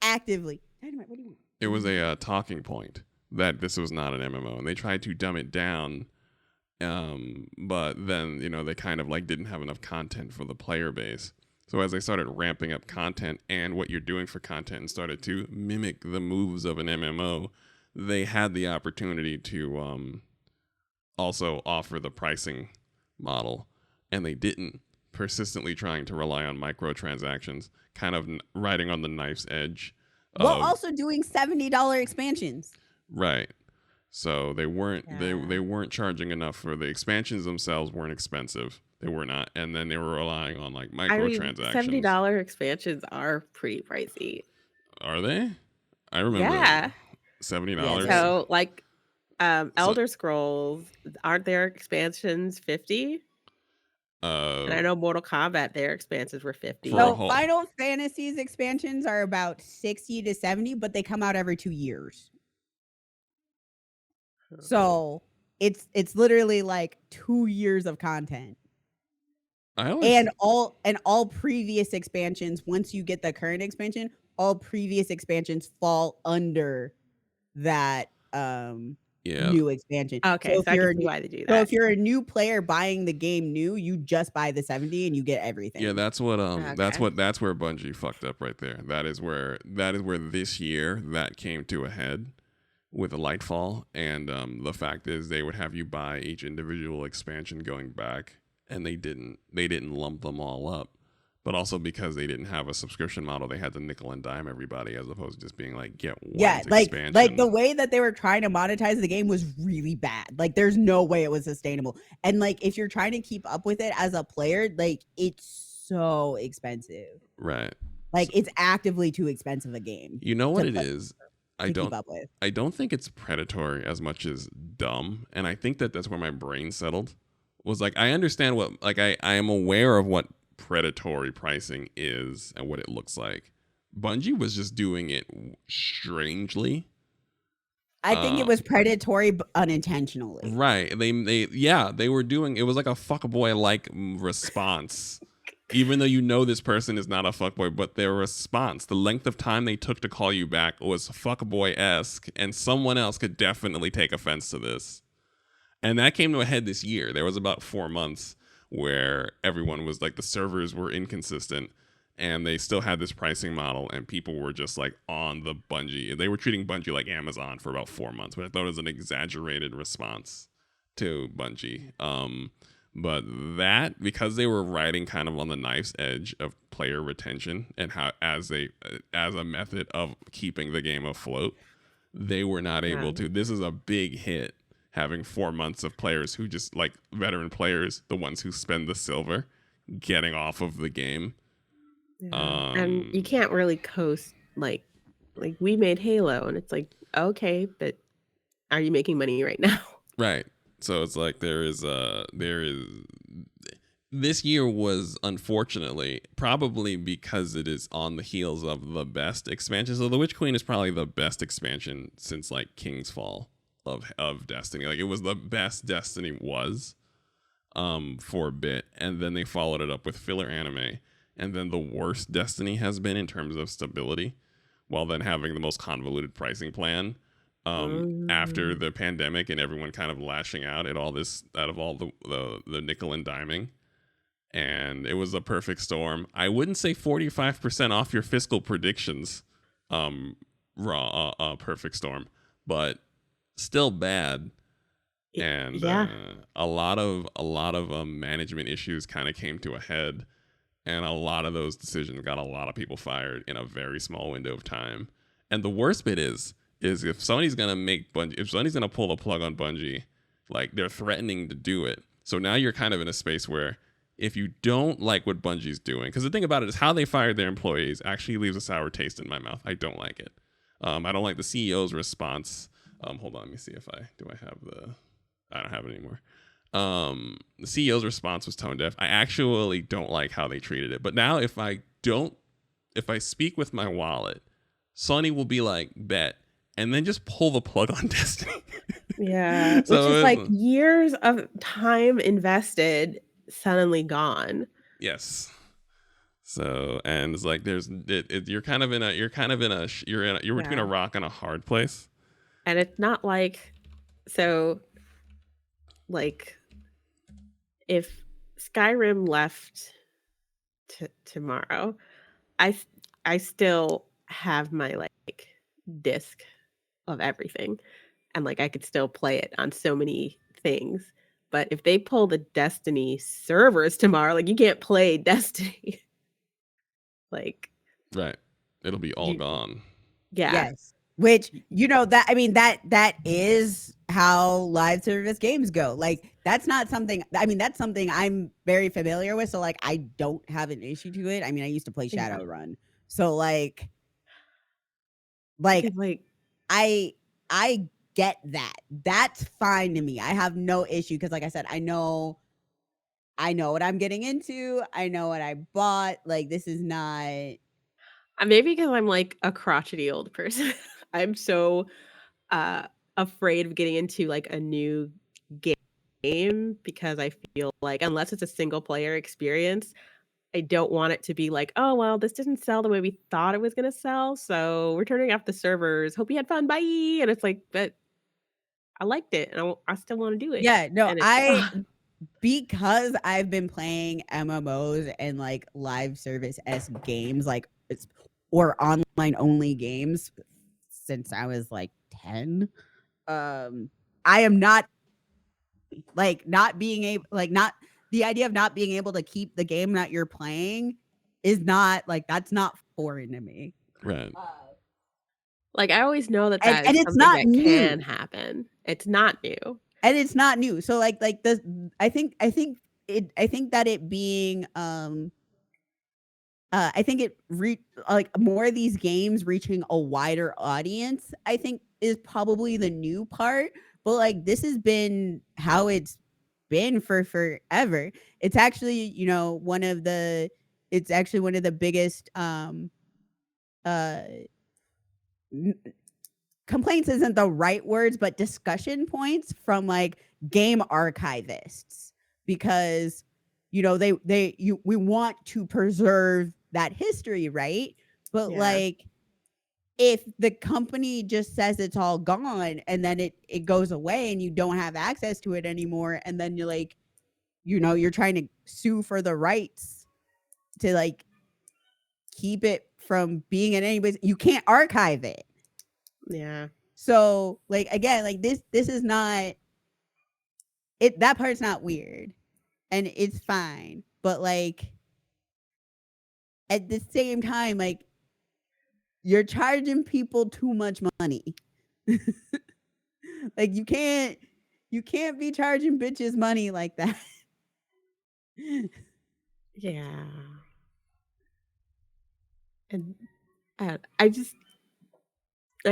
actively. Dynamite, what do you want? It was a talking point that this was not an MMO, and they tried to dumb it down. But then they kind of like didn't have enough content for the player base. So as they started ramping up content and what you're doing for content and started to mimic the moves of an MMO, they had the opportunity to also offer the pricing model, and they didn't, persistently trying to rely on microtransactions, kind of riding on the knife's edge. Well, also doing $70 expansions. Right. So they weren't Yeah. they weren't charging enough for the expansions themselves. Weren't expensive. They were not, and then they were relying on like I mean, microtransactions. $70 expansions are pretty pricey. Are they? I remember Yeah. $70. So like Elder Scrolls, aren't their expansions 50? And I know Mortal Kombat, their expansions were 50. For a So whole- Final Fantasy's expansions are about 60 to 70, but they come out every 2 years. So it's literally like 2 years of content. I always, And all previous expansions, once you get the current expansion, all previous expansions fall under that yeah. new expansion. Okay, so if I you're can see why they do so that. if you're a new player buying the game new, you just buy the 70 and you get everything. Yeah, that's what that's Okay. where Bungie fucked up right there. That is where this year that came to a head with Lightfall, and the fact is they would have you buy each individual expansion going back, and they didn't lump them all up. But also because they didn't have a subscription model, they had to nickel and dime everybody as opposed to just being like, get one expansion. like the way that they were trying to monetize the game was really bad. Like there's no way it was sustainable. And like if you're trying to keep up with it as a player, like it's so expensive. Right. Like it's actively too expensive a game You know what to it play- is? to keep up with. I don't think it's predatory as much as dumb, and I think that's where my brain settled. Was like I understand what I am aware of what predatory pricing is and what it looks like. Bungie was just doing it strangely. I think it was predatory but unintentionally. Right. They were doing it was like a fuckboy like response Even though you know this person is not a fuckboy, but their response, the length of time they took to call you back was fuckboy-esque, and someone else could definitely take offense to this. And that came to a head this year. There was about 4 months where everyone was like, the servers were inconsistent, and they still had this pricing model, and people were just like on the Bungie. They were treating Bungie like Amazon for about 4 months, which I thought was an exaggerated response to Bungie. But that, because they were riding kind of on the knife's edge of player retention and how as a method of keeping the game afloat, they were not able to. This is a big hit, having 4 months of players who just, like, veteran players, the ones who spend the silver, getting off of the game. And you can't really coast like we made Halo, and it's like, okay, but are you making money right now? Right. So it's like there is this year was, unfortunately, probably because it is on the heels of the best expansion. So the Witch Queen is probably the best expansion since like King's Fall of Destiny. Like, it was the best Destiny was for a bit, and then they followed it up with filler anime, and then the worst Destiny has been in terms of stability, while then having the most convoluted pricing plan. After the pandemic and everyone kind of lashing out at all this, out of all the nickel and diming, and it was a perfect storm. I wouldn't say 45% off your fiscal predictions, perfect storm, but still bad. And a lot of management issues kind of came to a head, and a lot of those decisions got a lot of people fired in a very small window of time. And the worst bit is if somebody's gonna if somebody's gonna pull the plug on Bungie, like, they're threatening to do it. So now you're kind of in a space where, if you don't like what Bungie's doing, because the thing about it is how they fired their employees actually leaves a sour taste in my mouth. I don't like it. I don't like the CEO's response. Hold on, let me see if I don't have it anymore. The CEO's response was tone deaf. I actually don't like how they treated it. But now if I speak with my wallet, Sony will be like, bet, and then just pull the plug on Destiny. Yeah. So which is like years of time invested suddenly gone. Yes. So, and it's like you're between a rock and a hard place. And it's not like, so, like, if Skyrim left tomorrow, I still have my like disc of everything, and like I could still play it on so many things. But if they pull the Destiny servers tomorrow, like, you can't play Destiny. Like, right, it'll be all gone. Yeah. Yes. Which, that is how live service games go. Like, that's not something, that's something I'm very familiar with. So like, I don't have an issue to it. I used to play Shadowrun. So like I get that. That's fine to me. I have no issue because, like I said, I know what I'm getting into. I know what I bought. Like, this is not. Maybe because I'm like a crotchety old person. I'm so afraid of getting into like a new game because I feel like, unless it's a single player experience, I don't want it to be like, oh, well, this didn't sell the way we thought it was going to sell, so we're turning off the servers. Hope you had fun. Bye. And it's like, but I liked it, and I still want to do it. Yeah, no, because I've been playing MMOs and like live service games, like or online only games since I was like 10. I am not being able, the idea of not being able to keep the game that you're playing is not like, that's not foreign to me. Right. Like, I always know that and it's not that new. Can happen. It's not new. And it's not new. So like this, I think that it being I think it like more of these games reaching a wider audience, I think, is probably the new part. But like, this has been how it's been for forever. It's actually, one of the biggest complaints isn't the right words, but discussion points from like game archivists, because we want to preserve that history, right? But Yeah. like, if the company just says it's all gone and then it goes away and you don't have access to it anymore, and then you're like, you're trying to sue for the rights to like keep it from being in anybody's, you can't archive it. Yeah. So like, again, like this is not it, that part's not weird and it's fine, but like at the same time, like, you're charging people too much money. Like, you can't be charging bitches money like that. Yeah. And I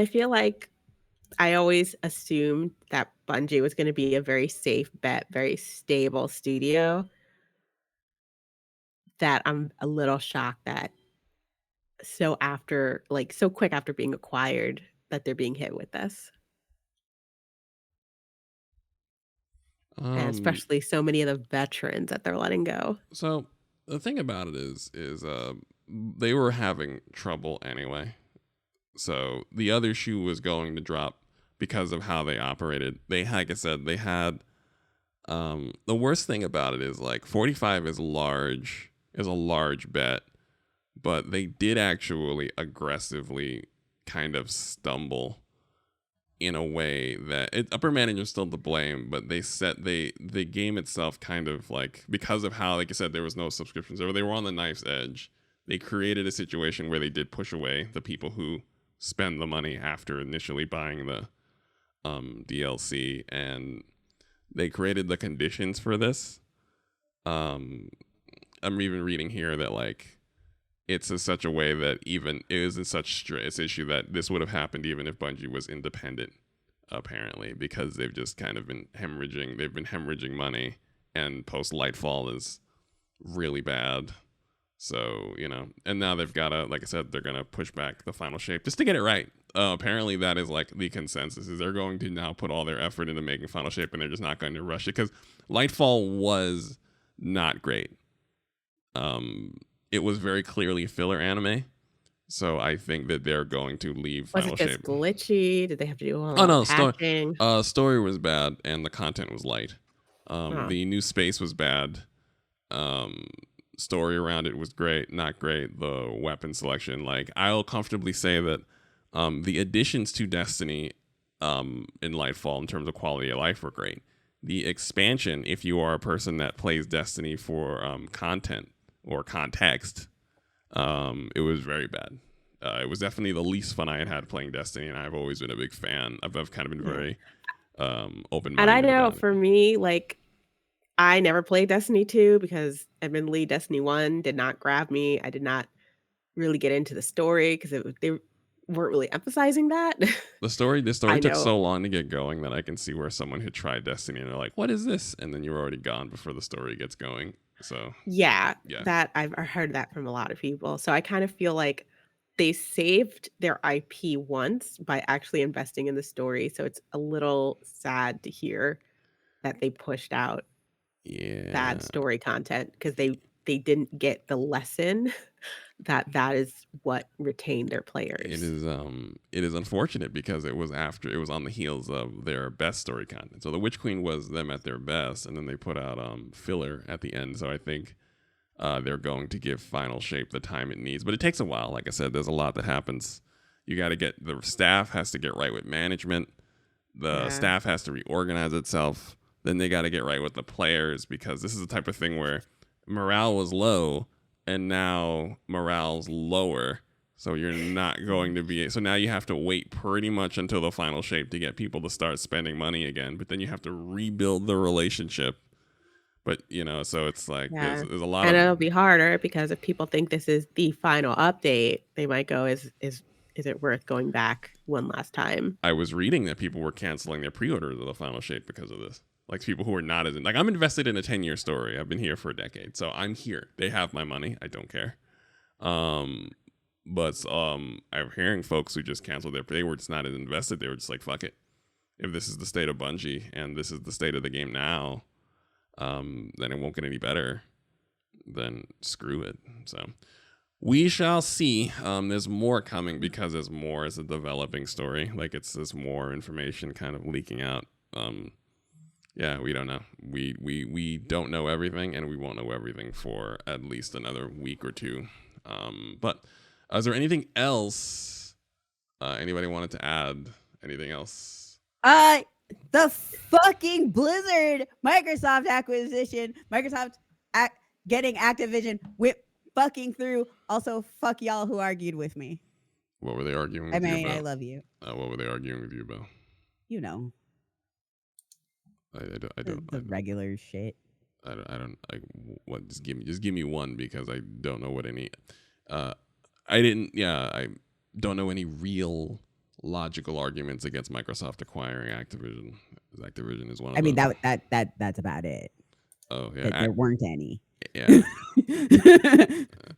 feel like I always assumed that Bungie was going to be a very safe bet, very stable studio, that I'm a little shocked that so quick after being acquired, that they're being hit with this. And especially so many of the veterans that they're letting go. So the thing about it is they were having trouble anyway. So the other shoe was going to drop because of how they operated. They, like I said, they had the worst thing about it is like 45 is a large bet, but they did actually aggressively kind of stumble in a way that upper management still to blame, but the game itself kind of like, because of how, like I said, there was no subscriptions, or they were on the knife's edge. They created a situation where they did push away the people who spend the money after initially buying the DLC, and they created the conditions for this. I'm even reading here that like it's in such a way that even it is in such stress issue that this would have happened even if Bungie was independent, apparently, because they've just kind of been hemorrhaging money, and post Lightfall is really bad. So, and now they've got to, like I said, they're going to push back the final shape just to get it right. Apparently that is like the consensus, is they're going to now put all their effort into making final shape, and they're just not going to rush it, because Lightfall was not great. It was very clearly filler anime, so I think that they're going to leave Was final it just shape. Glitchy? Did they have to do all that patching? Story was bad and the content was light. The new space was bad. Story around it was great, not great. The weapon selection, like, I'll comfortably say that the additions to Destiny in Lightfall in terms of quality of life were great. The expansion, if you are a person that plays Destiny for content or context, it was very bad. It was definitely the least fun I had playing Destiny, and I've always been a big fan. I've kind of been very open-minded. And I know about for me, like, I never played Destiny 2 because admittedly Destiny 1 did not grab me. I did not really get into the story because they weren't really emphasizing that. The story I took know. so long to get going that I can see where someone who tried Destiny and they're like, what is this? And then you're already gone before the story gets going. So Yeah, Yeah. that I've heard that from a lot of people. So I kind of feel like they saved their IP once by actually investing in the story. So it's a little sad to hear that they pushed out yeah, bad story content because they didn't get the lesson that is what retained their players. it is unfortunate because it was on the heels of their best story content. So the Witch Queen was them at their best, and then they put out filler at the end. So I think they're going to give final shape the time it needs, but it takes a while. Like I said, there's a lot that happens. You got to get, the staff has to get right with management. The staff has to reorganize itself. Then they got to get right with the players, because this is the type of thing where morale was low and now morale's lower. So you're not going to be, so now you have to wait pretty much until the final shape to get people to start spending money again. But then you have to rebuild the relationship. But, so it's like, there's a lot and it'll be harder because if people think this is the final update, they might go, is it worth going back one last time? I was reading that people were canceling their pre-orders of the final shape because of this. Like, people who are not as like, I'm invested in a 10-year story. I've been here for a decade, so I'm here. They have my money. I don't care. But I'm hearing folks who just canceled they were just not as invested. They were just like, fuck it. If this is the state of Bungie and this is the state of the game now, then it won't get any better. then screw it. So we shall see. There's more coming because there's more as a developing story. Like there's more information kind of leaking out. Yeah, we don't know. We don't know everything, and we won't know everything for at least another week or two. But is there anything else anybody wanted to add? Anything else? The fucking Blizzard Microsoft acquisition. Microsoft getting Activision whip fucking through. Also, fuck y'all who argued with me. What were they arguing with you about? I love you. What were they arguing with you about? You know. I don't. The regular shit. I don't. What? Just give me one because I don't know what any. I didn't. Yeah, I don't know any real logical arguments against Microsoft acquiring Activision. Activision is one of. I mean that's about it. Oh yeah, there weren't any. Yeah.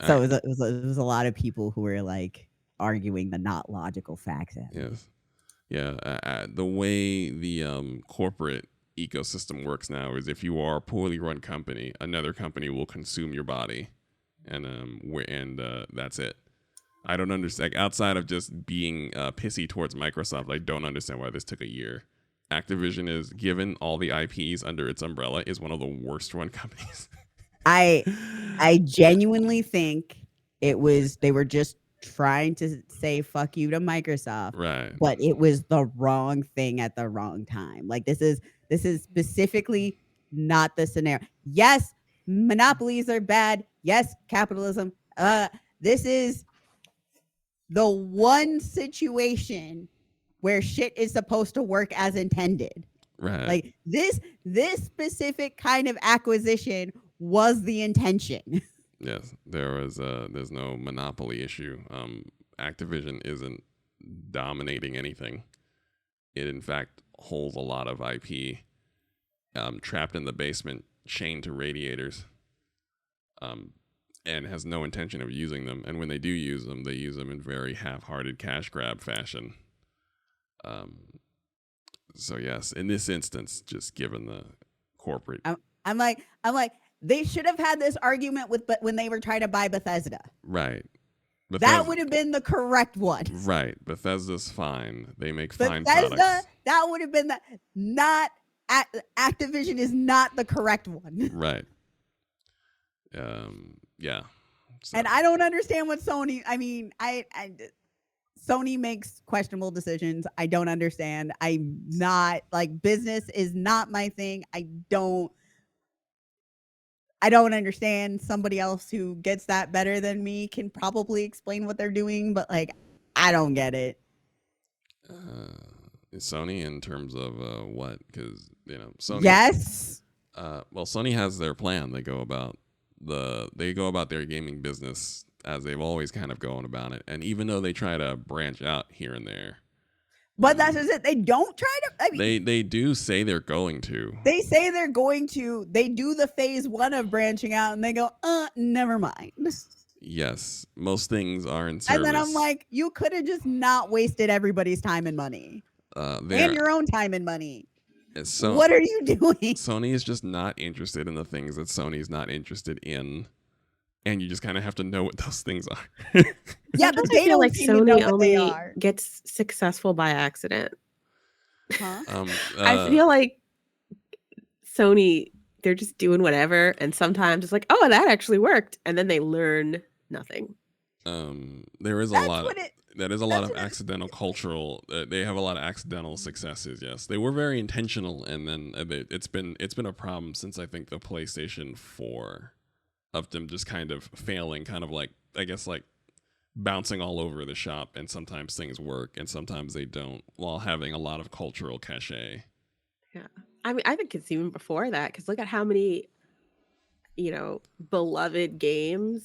So it was a lot of people who were like arguing the not logical facts. Yes. Yeah. The way the corporate ecosystem works now is if you are a poorly run company, another company will consume your body, and that's it. I don't understand. Like, outside of just being pissy towards Microsoft, I don't understand why this took a year. Activision is, given all the IPs under its umbrella, is one of the worst run companies. I genuinely think they were just trying to say fuck you to Microsoft, right? But it was the wrong thing at the wrong time. Like this is specifically not the scenario. Yes, monopolies are bad. Yes, capitalism. This is the one situation where shit is supposed to work as intended. Right. Like this specific kind of acquisition was the intention. Yes, there's no monopoly issue. Activision isn't dominating anything. It in fact holds a lot of IP trapped in the basement, chained to radiators, and has no intention of using them. And when they do use them, they use them in very half-hearted cash grab fashion. So yes, in this instance, just given the corporate, I'm like, they should have had this argument but when they were trying to buy Bethesda. Right. That would have been the correct one. Right. Bethesda's fine. They make fine products. That would have been not Activision is not the correct one. Right. Yeah. So. And I don't understand what Sony. I mean, Sony makes questionable decisions. I don't understand. I'm not like business is not my thing. I don't understand. Somebody else who gets that better than me can probably explain what they're doing, but like I don't get it. Sony in terms of what? Because Sony. Yes. Well, Sony has their plan. They go about their gaming business as they've always kind of gone about it, and even though they try to branch out here and there. But that's just it. They don't try to. I mean, they do say they're going to. They say they're going to. They do the phase 1 of branching out, and they go, never mind. Yes, most things are in service. And then I'm like, you could have just not wasted everybody's time and money, and your own time and money. So what are you doing? Sony is just not interested in the things that Sony's not interested in. And you just kind of have to know what those things are. Yeah, but they don't like Sony only gets successful by accident. Huh? I feel like Sony, they're just doing whatever, and sometimes it's like, oh, that actually worked, and then they learn nothing. There is a lot of accidental cultural. They have a lot of accidental successes. Yes, they were very intentional, and then it's been a problem since I think the PlayStation 4. Of them just kind of failing, kind of like, I guess, like bouncing all over the shop, and sometimes things work and sometimes they don't, while having a lot of cultural cachet. Yeah. I mean, I think it's even before that, because look at how many, beloved games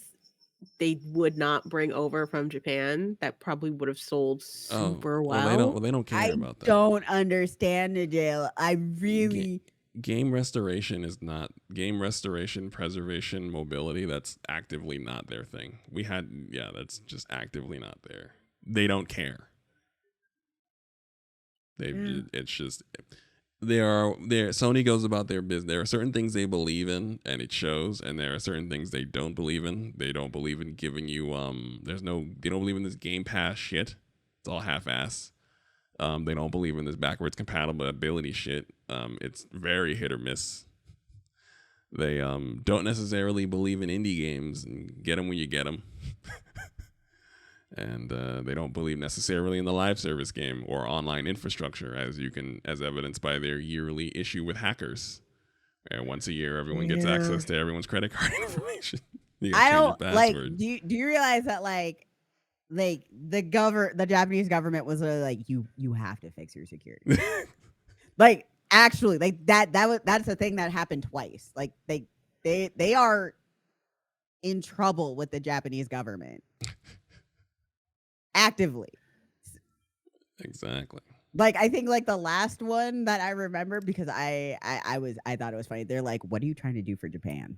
they would not bring over from Japan that probably would have sold super well. They don't care about that. I don't understand the jail. I really... Game restoration, preservation, mobility, that's actively not their thing. That's just actively not there. They don't care. It's just Sony goes about their business. There are certain things they believe in, and it shows, and there are certain things they don't believe in. They don't believe in giving you they don't believe in this Game Pass shit. It's all half-ass. They don't believe in this backwards compatibility shit. It's very hit or miss. They don't necessarily believe in indie games and get them when you get them. And they don't believe necessarily in the live service game or online infrastructure, as evidenced by their yearly issue with hackers. And once a year, everyone gets access to everyone's credit card information. I don't like. Do you realize that the Japanese government was like, you have to fix your security. Like, actually, like that's a thing that happened twice. Like they are in trouble with the Japanese government. Actively. Exactly. Like, I think like the last one that I remember, because I thought it was funny. They're like, what are you trying to do for Japan?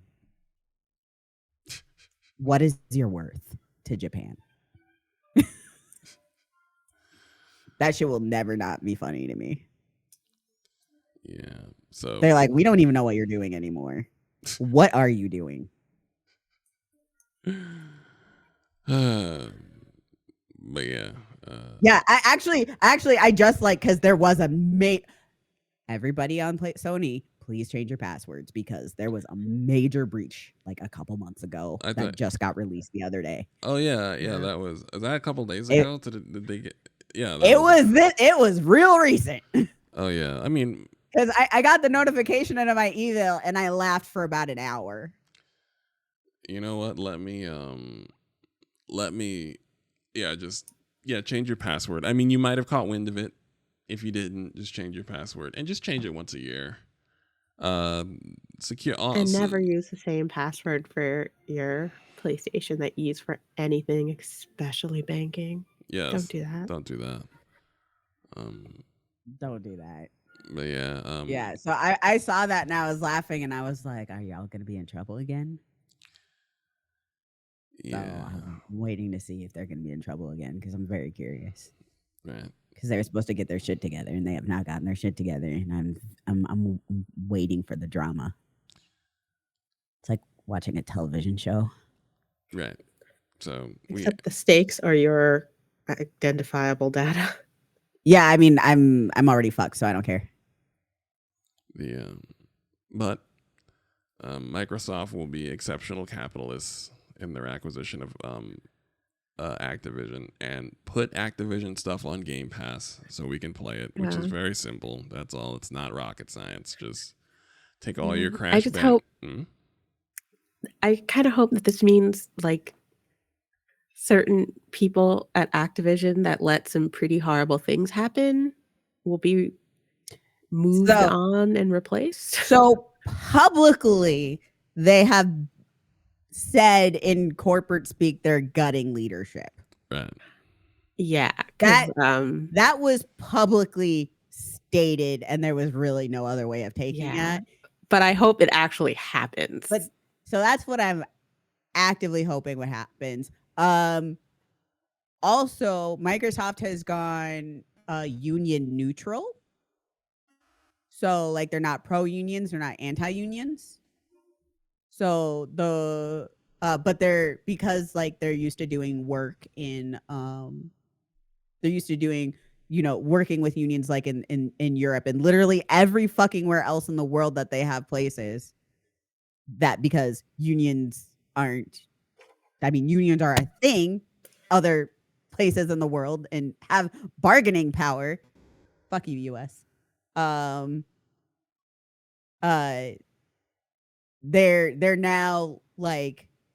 What is your worth to Japan? That shit will never not be funny to me. Yeah. So they're like, we don't even know what you're doing anymore. What are you doing? But yeah. Yeah, I just like, because there was a everybody on Sony, please change your passwords, because there was a major breach like a couple months ago that just got released the other day. Oh yeah. Was that a couple days ago? Did they get? Yeah, it was real recent. Oh yeah, I mean, because I got the notification into my email and I laughed for about an hour. You know what? Let me change your password. I mean, you might have caught wind of it. If you didn't, just change your password and just change it once a year. Secure. And never use the same password for your PlayStation that you use for anything, especially banking. Yes. Don't do that. Don't do that. Don't do that. But yeah. Yeah. So I saw that and I was laughing and I was like, are y'all gonna be in trouble again? Yeah. So I'm waiting to see if they're gonna be in trouble again, because I'm very curious. Right. Because they were supposed to get their shit together and they have not gotten their shit together, and I'm waiting for the drama. It's like watching a television show. Right. So except the stakes are your identifiable data. Yeah, I mean, I'm already fucked, so I don't care. But Microsoft will be exceptional capitalists in their acquisition of Activision, and put Activision stuff on Game Pass so we can play it, which is very simple. That's all. It's not rocket science. Just take all your Crash. I just hope. I kind of hope that this means like certain people at Activision that let some pretty horrible things happen will be moved on and replaced. So publicly, they have said in corporate speak they're gutting leadership. Right. Yeah. That was publicly stated, and there was really no other way of taking it. But I hope it actually happens. But so that's what I'm actively hoping what happens. Also, Microsoft has gone union neutral. So like they're not pro-unions, they're not anti-unions. So but they're, because like they're used to doing work in they're used to doing, working with unions like in Europe and literally every fucking where else in the world that they have places, that because unions are a thing other places in the world and have bargaining power. Fuck you, US. They're now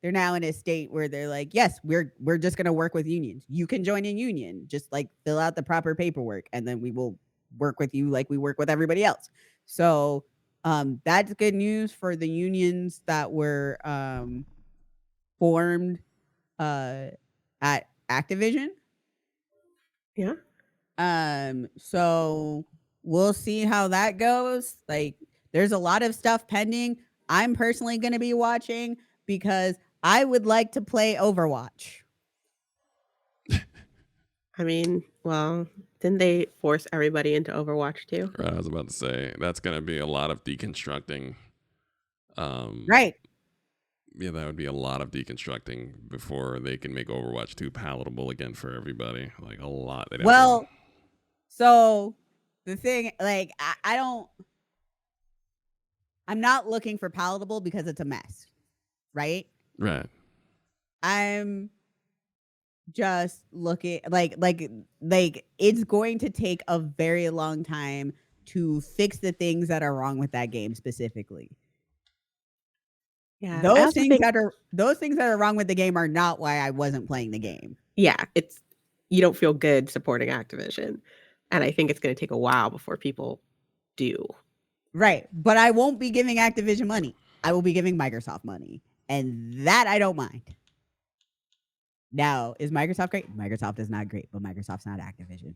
in a state where they're like, yes, we're just gonna work with unions. You can join a union, just like fill out the proper paperwork, and then we will work with you like we work with everybody else. So that's good news for the unions that were formed at Activision. Yeah. So we'll see how that goes. Like, there's a lot of stuff pending. I'm personally going to be watching because I would like to play Overwatch. I mean, well, Didn't they force everybody into Overwatch too? I was about to say that's gonna be a lot of deconstructing. Right. Yeah, that would be a lot of deconstructing before they can make Overwatch 2 palatable again for everybody. Like a lot. Well, so the thing, like, I'm not looking for palatable because it's a mess, right? Right. I'm just looking like it's going to take a very long time to fix the things that are wrong with that game specifically. Yeah. Those things that are wrong with the game are not why I wasn't playing the game. Yeah, you don't feel good supporting Activision. And I think it's going to take a while before people do. Right. But I won't be giving Activision money. I will be giving Microsoft money. And that I don't mind. Now, is Microsoft great? Microsoft is not great, but Microsoft's not Activision.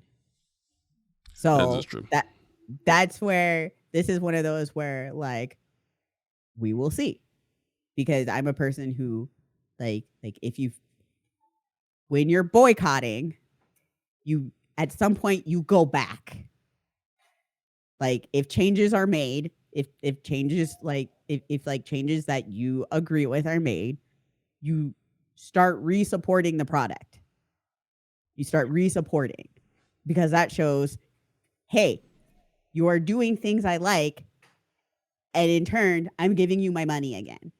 So That's true. that's where this is one of those where, like, we will see. Because I'm a person who, like when you're boycotting, you at some point you go back. Like, if changes are made, if changes if changes that you agree with are made, you start re-supporting the product. You start re-supporting because that shows, hey, you are doing things I like, and in turn, I'm giving you my money again.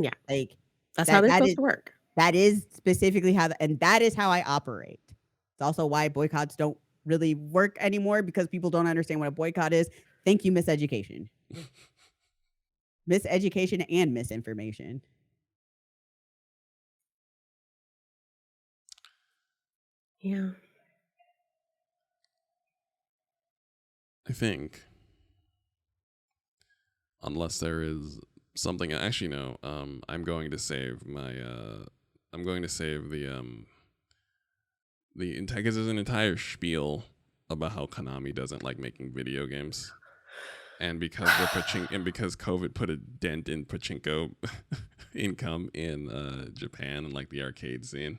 Yeah. Like, that's how they're supposed to work. That is specifically and that is how I operate. It's also why boycotts don't really work anymore, because people don't understand what a boycott is. Thank you, miseducation. Miseducation and misinformation. Yeah. I think, unless there is something, actually no, I'm going to save my I'm going to save the entire, because there's an entire spiel about how Konami doesn't like making video games, and because because COVID put a dent in pachinko income in Japan and like the arcade scene,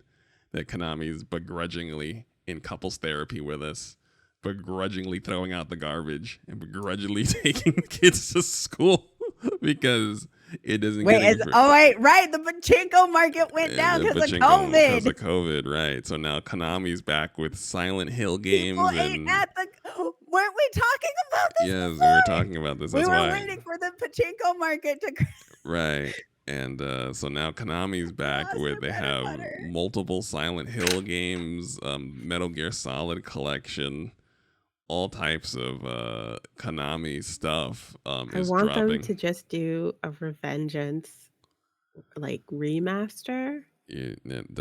that Konami is begrudgingly in couples therapy with us, begrudgingly throwing out the garbage and begrudgingly taking kids to school because it doesn't right. The pachinko market went down because of COVID. Because of COVID, right. So now Konami's back with Silent Hill games. Weren't we talking about this? Yes, before? we were talking about this. That's we were why. waiting for the pachinko market to. Right. And so now Konami's back with, they have multiple Silent Hill games, Metal Gear Solid collection, all types of Konami stuff is I want dropping. them to just do a Revengeance like remaster.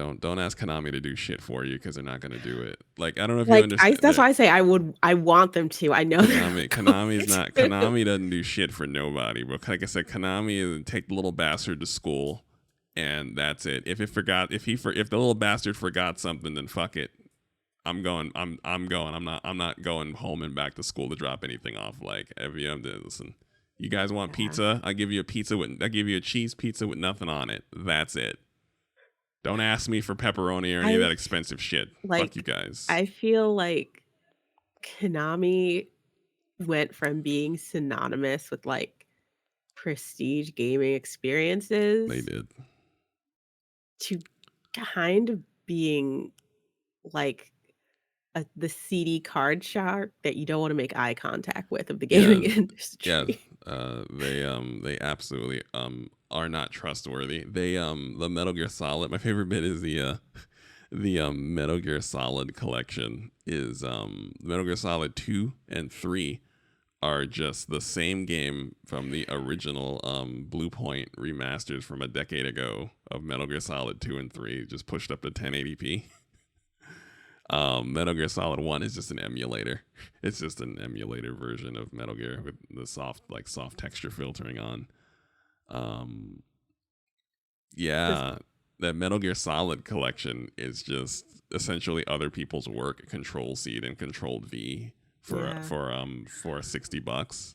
Don't ask Konami to do shit for you, because they're not going to do it. Like, I don't know if like, you understand. that's why I say I want them to. I know Konami doesn't do shit for nobody. But like I said, Konami is take the little bastard to school, and that's it. If the little bastard forgot something, then fuck it. I'm going. I'm going. I'm not going home and back to school to drop anything off. Like, listen, you guys want pizza? I give you a cheese pizza with nothing on it. That's it. Don't ask me for pepperoni or any of that expensive shit. Like, fuck you guys. I feel like Konami went from being synonymous with like prestige gaming experiences. They did. To kind of being like the seedy card shark that you don't want to make eye contact with of the gaming industry. Yeah, they absolutely are not trustworthy. They the Metal Gear Solid. My favorite bit is the Metal Gear Solid collection is Metal Gear Solid 2 and 3 are just the same game from the original Blue Point remasters from a decade ago of Metal Gear Solid 2 and 3, just pushed up to 1080p. Metal Gear Solid 1 is just an emulator. It's just an emulator version of Metal Gear with the soft texture filtering on. Yeah, that Metal Gear Solid collection is just essentially other people's work, Control C and Control V for $60.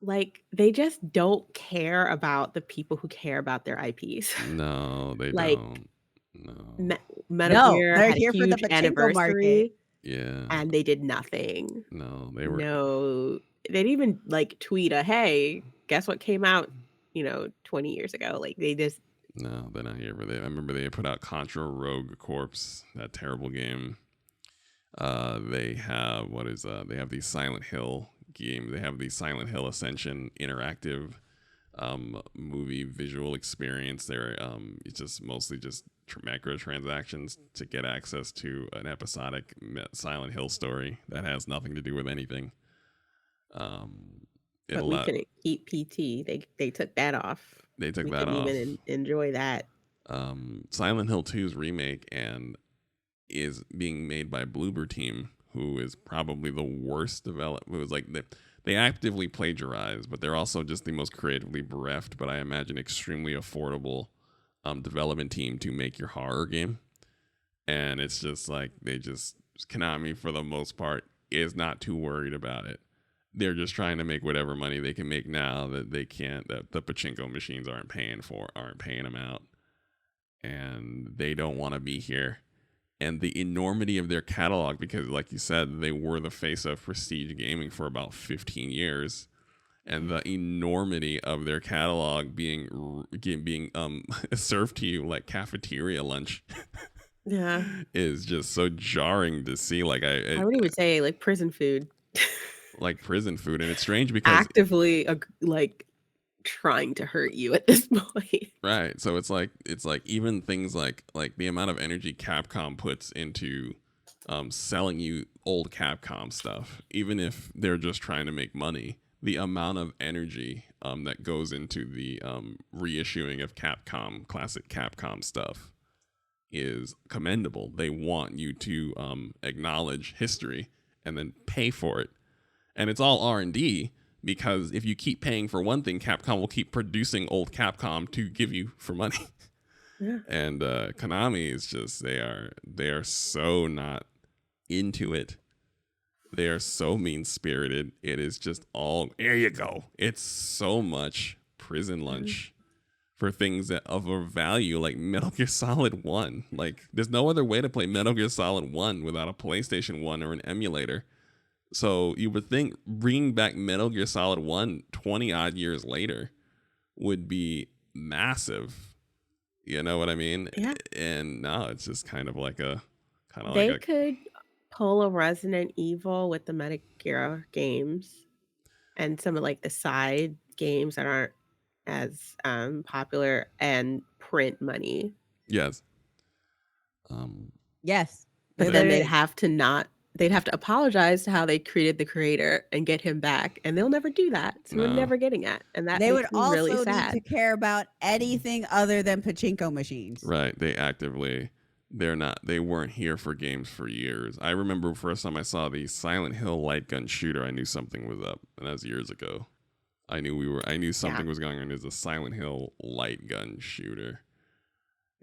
Like, they just don't care about the people who care about their IPs. No, they like, don't. No. Metal Gear they're had here a for the huge pachinko anniversary. market. Yeah. and they did nothing. No, they were. No, they didn't even like tweet a hey, guess what came out, 20 years ago. Like they just No, they're not here. But I remember they put out Contra Rogue Corps, that terrible game. They have they have the Silent Hill game. They have the Silent Hill Ascension interactive movie visual experience. It's just mostly just microtransactions to get access to an episodic Silent Hill story that has nothing to do with anything. but we couldn't keep PT. They took that off. They took We that couldn't off. even enjoy that. Silent Hill 2's remake is being made by Bloober Team, who is probably the worst developer. It was like they actively plagiarize, but they're also just the most creatively bereft, but I imagine extremely affordable development team to make your horror game. And it's just like Konami, for the most part, is not too worried about it. They're just trying to make whatever money they can make now that the pachinko machines aren't paying them out. And they don't want to be here. And the enormity of their catalog, because like you said, they were the face of prestige gaming for about 15 years. And the enormity of their catalog being served to you like cafeteria lunch Yeah, is just so jarring to see. Like I would even say like prison food. like prison food. And it's strange because Actively like trying to hurt you at this point. right. So it's like even things like the amount of energy Capcom puts into selling you old Capcom stuff, even if they're just trying to make money, the amount of energy that goes into the reissuing of classic Capcom stuff is commendable. They want you to acknowledge history and then pay for it. And it's all R&D, because if you keep paying for one thing, Capcom will keep producing old Capcom to give you for money. Yeah. And Konami is just they are so not into it. They are so mean-spirited. It is just all, there you go. It's so much prison lunch for things that of a value like Metal Gear Solid 1. Like, there's no other way to play Metal Gear Solid 1 without a PlayStation 1 or an emulator. So you would think bringing back Metal Gear Solid 1 20 odd years later would be massive. You know what I mean? Yeah. And no, it's just kind of like They could pull a Resident Evil with the Metal Gear games and some of like the side games that aren't as popular and print money. yes. Yes. But But then they'd have to apologize to how they treated the creator and get him back, and they'll never do that. So we're No. never getting at, and that They would makes me also really need sad. to care about anything other than pachinko machines. Right. They weren't here for games for years. I remember the first time I saw the Silent Hill light gun shooter, I knew something was up. And that was years ago. I knew something was going on. There's a Silent Hill light gun shooter.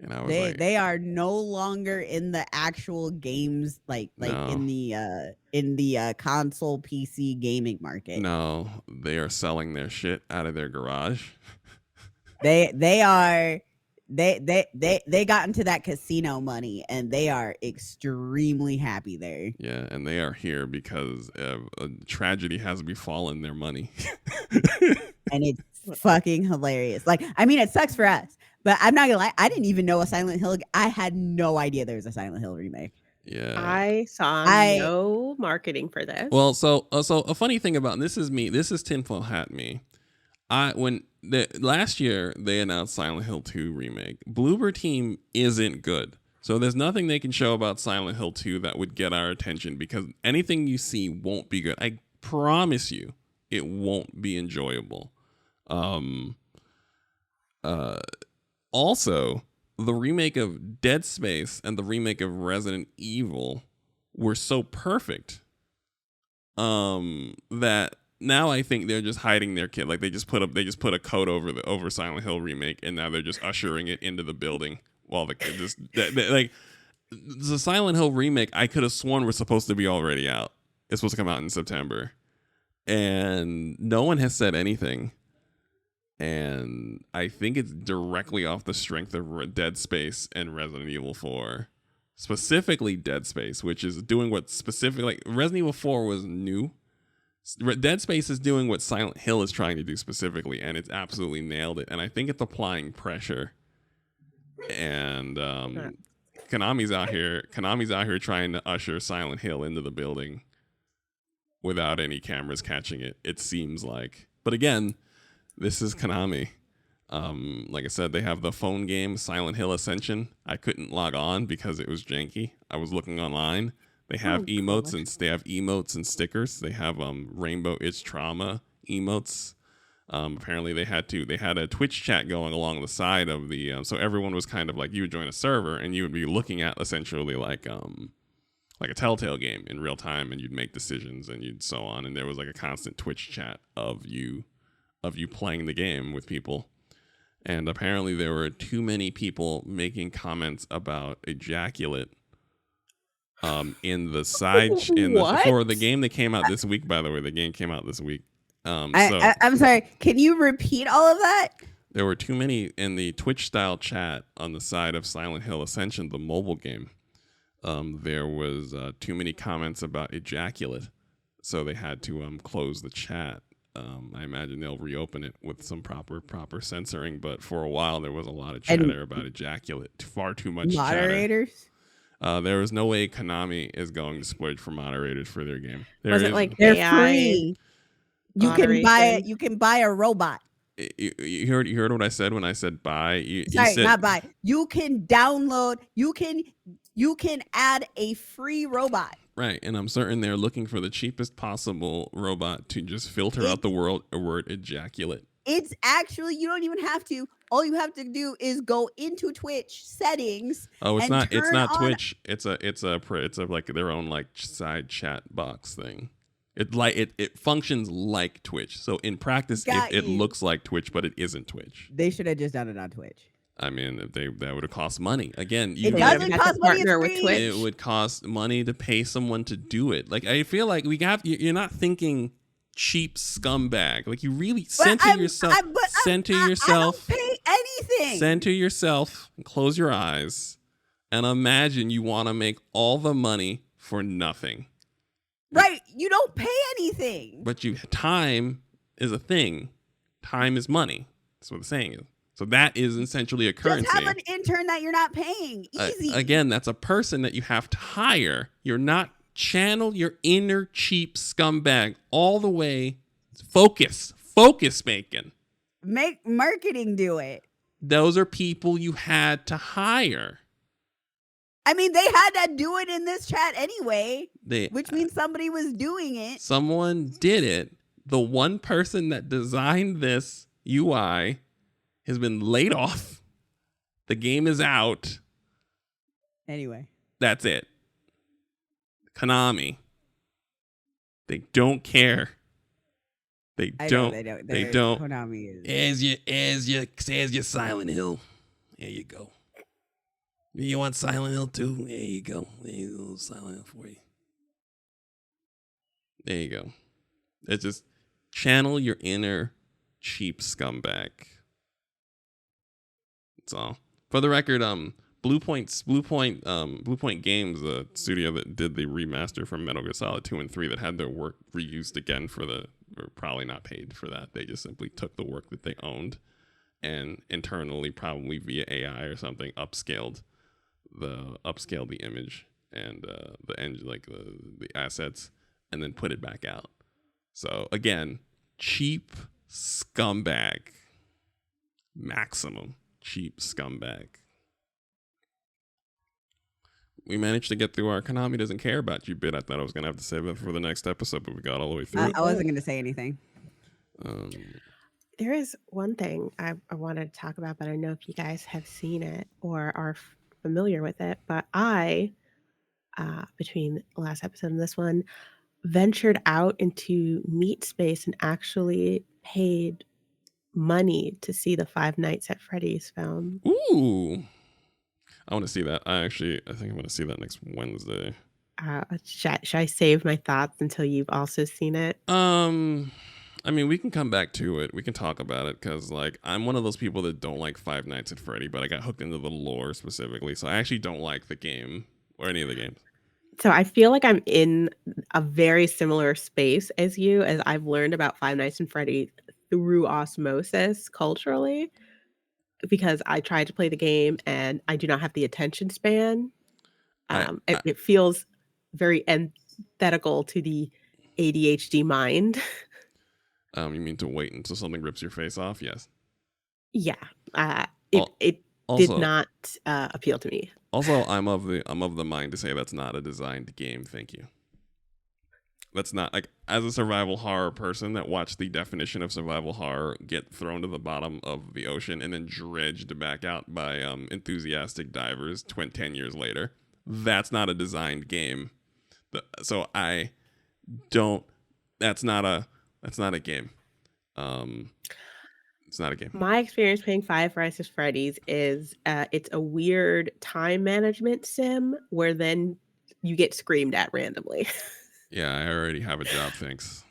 And I was They are no longer in the actual games like No. in the console PC gaming market. no, they are selling their shit out of their garage. They got into that casino money and they are extremely happy there. Yeah, and they are here because a tragedy has befallen their money. And it's fucking hilarious. Like, I mean, it sucks for us, but I'm not gonna lie, I didn't even know a Silent Hill. I had no idea there was a Silent Hill remake. Yeah. I saw no marketing for this. Well, so a funny thing about this is tinfoil hat me. Last year they announced Silent Hill 2 remake. Bloober Team isn't good. So there's nothing they can show about Silent Hill 2 that would get our attention, because anything you see won't be good. I promise you it won't be enjoyable. Also, the remake of AddSpace and the remake of Resident Evil were so perfect that now I think they're just hiding their kid. Like they just put a coat over Silent Hill remake, and now they're just ushering it into the building while the kid just like the Silent Hill remake. I could have sworn was supposed to be already out. It's supposed to come out in September, and no one has said anything. And I think it's directly off the strength of AddSpace and Resident Evil 4. specifically Dead Space, which is doing what specific like Resident Evil 4 was new. Dead Space is doing what Silent Hill is trying to do specifically, and it's absolutely nailed it. And I think it's applying pressure. And Konami's out here trying to usher Silent Hill into the building without any cameras catching it. It seems like, but again, this is Konami. Like I said, they have the phone game Silent Hill Ascension. I couldn't log on because it was janky. I was looking online. They have emotes and stickers. They have Rainbow It's Trauma emotes. Apparently they had a Twitch chat going along the side of the so everyone was kind of like, you would join a server and you would be looking at essentially like a Telltale game in real time, and you'd make decisions and you'd so on, and there was like a constant Twitch chat of you playing the game with people. And apparently there were too many people making comments about ejaculate in the side for the game that came out this week. By the way, the game came out this week. I'm sorry. Can you repeat all of that? There were too many in the Twitch style chat on the side of Silent Hill Ascension, the mobile game. There was too many comments about ejaculate, so they had to close the chat. I imagine they'll reopen it with some proper censoring, but for a while there was a lot of chatter about ejaculate. Far too much moderators. Chatter. There was no way Konami is going to splurge for moderators for their game. Was it like they're AI free? You can buy it. moderation? You can buy a robot. You heard what I said when I said buy. You Sorry, said, not buy. You can download. You can add a free robot. right, and I'm certain they're looking for the cheapest possible robot to just filter out the word ejaculate. It's actually, you don't even have to. All you have to do is go into Twitch settings. Oh, it's and not turn on- Twitch. It's a like their own like side chat box thing. It functions like Twitch. So in practice, it looks like Twitch, but it isn't Twitch. They should have just done it on Twitch. I mean, that would have cost money. Again, It doesn't cost money. partner It's with free. Twitch. it would cost money to pay someone to do it. Like, I feel like you're not thinking cheap scumbag. Like, you really center yourself. I don't pay anything. Center yourself and close your eyes and imagine you want to make all the money for nothing. Right. You don't pay anything. But time is a thing. Time is money. That's what the saying is. So that is essentially a currency. Just have an intern that you're not paying. Easy. Again, that's a person that you have to hire. You're not channel your inner cheap scumbag all the way. Focus making. Make marketing do it. Those are people you had to hire. I mean, they had to do it in this chat anyway, They, which means somebody was doing it. someone did it. The one person that designed this UI has been laid off. The game is out. Anyway. That's it. Konami. They don't care. They don't. They don't. Konami is. As your Silent Hill. There you go. You want Silent Hill too? There you go. There's a little Silent Hill for you. There you go. It's just channel your inner cheap scumbag. That's all. For the record, Blue Point Games, the studio that did the remaster from Metal Gear Solid 2 and 3 that had their work reused again or probably not paid for that. They just simply took the work that they owned and internally, probably via AI or something, upscaled the image and the engine, like the assets, and then put it back out. So again, cheap scumbag. Maximum cheap scumbag. We managed to get through our Konami doesn't care about you bit. I thought I was going to have to save it for the next episode, but we got all the way through it. I wasn't going to say anything. There is one thing I wanted to talk about, but I don't know if you guys have seen it or are familiar with it. But I, between the last episode and this one, ventured out into Meat Space and actually paid money to see the Five Nights at Freddy's film. Ooh. I want to see that. I think I'm going to see that next Wednesday. Should I save my thoughts until you've also seen it? I mean, we can come back to it. We can talk about it because, like, I'm one of those people that don't like Five Nights at Freddy, but I got hooked into the lore specifically. So I actually don't like the game or any of the games? So I feel like I'm in a very similar space as you, as I've learned about Five Nights at Freddy's through osmosis culturally, because I tried to play the game and I do not have the attention span. I, I It feels very antithetical to the ADHD mind. you mean to wait until something rips your face off? Yes. Yeah, Al- it did Also, not appeal to me. I'm of the mind to say that's not a designed game. Thank you. That's not like, as a survival horror person that watched the definition of survival horror get thrown to the bottom of the ocean and then dredged back out by enthusiastic divers 10 years later. That's not a designed game. So I don't. That's not a game. It's not a game. My experience playing Five Nights at Freddy's is it's a weird time management sim where then you get screamed at randomly. Yeah, I already have a job. Thanks.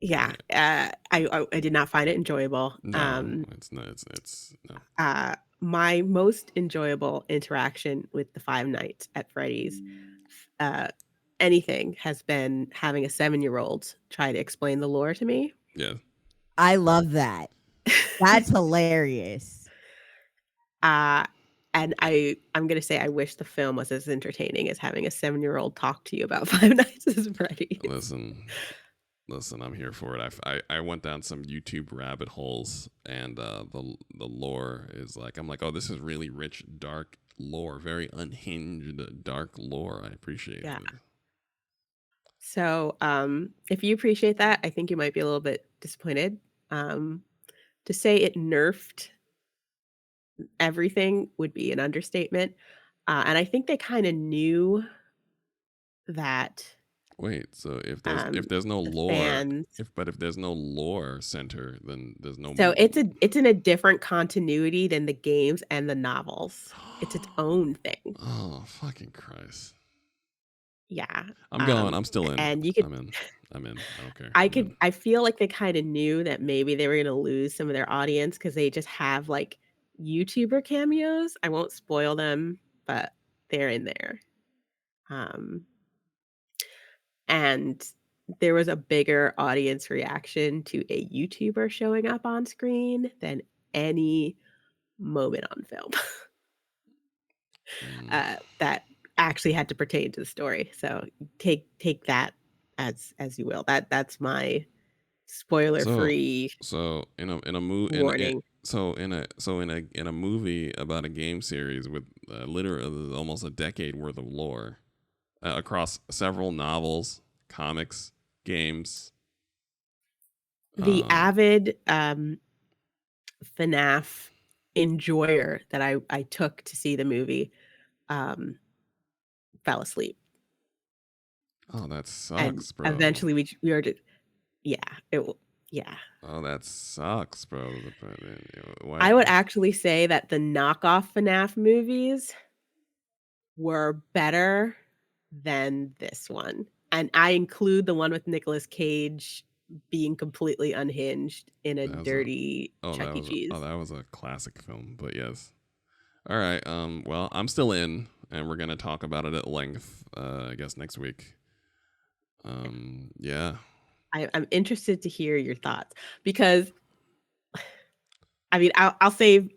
Yeah, I did not find it enjoyable. No, it's not. It's no. My most enjoyable interaction with the Five Nights at Freddy's, uh, anything, has been having a 7-year-old try to explain the lore to me. Yeah. I love that. That's hilarious. And I'm gonna say I wish the film was as entertaining as having a 7-year-old talk to you about Five Nights at Freddy's. Listen, I'm here for it. I went down some YouTube rabbit holes, and the lore is like, I'm like, oh, this is really rich, dark lore, very unhinged, dark lore. I appreciate Yeah. it. So, if you appreciate that, I think you might be a little bit disappointed. To say it nerfed everything would be an understatement. And I think they kind of knew that Wait, so if um, there's no the lore, fans. if there's no lore center, then there's no. So it's in a different continuity than the games and the novels. It's its own thing. Oh, fucking Christ! Yeah. I'm going. I'm still in. And you could. I'm in. I don't care. I feel like they kind of knew that maybe they were going to lose some of their audience because they just have like YouTuber cameos. I won't spoil them, but they're in there. And there was a bigger audience reaction to a YouTuber showing up on screen than any moment on film that actually had to pertain to the story. So take that as you will. That's my spoiler free So in a movie, warning. in a movie about a game series with literally almost a decade worth of lore across several novels, comics, games. The avid FNAF enjoyer that I took to see the movie fell asleep. Oh, that And sucks, bro. eventually we were just, yeah, yeah. Oh, that sucks, bro. I would actually say that the knockoff FNAF movies were better than this one. And I include the one with Nicolas Cage being completely unhinged in a dirty Chuck E. Cheese. That was a classic film, but yes. All right. Well, I'm still in, and we're gonna talk about it at length. I guess next week. Yeah. I'm interested to hear your thoughts because, I mean, I'll save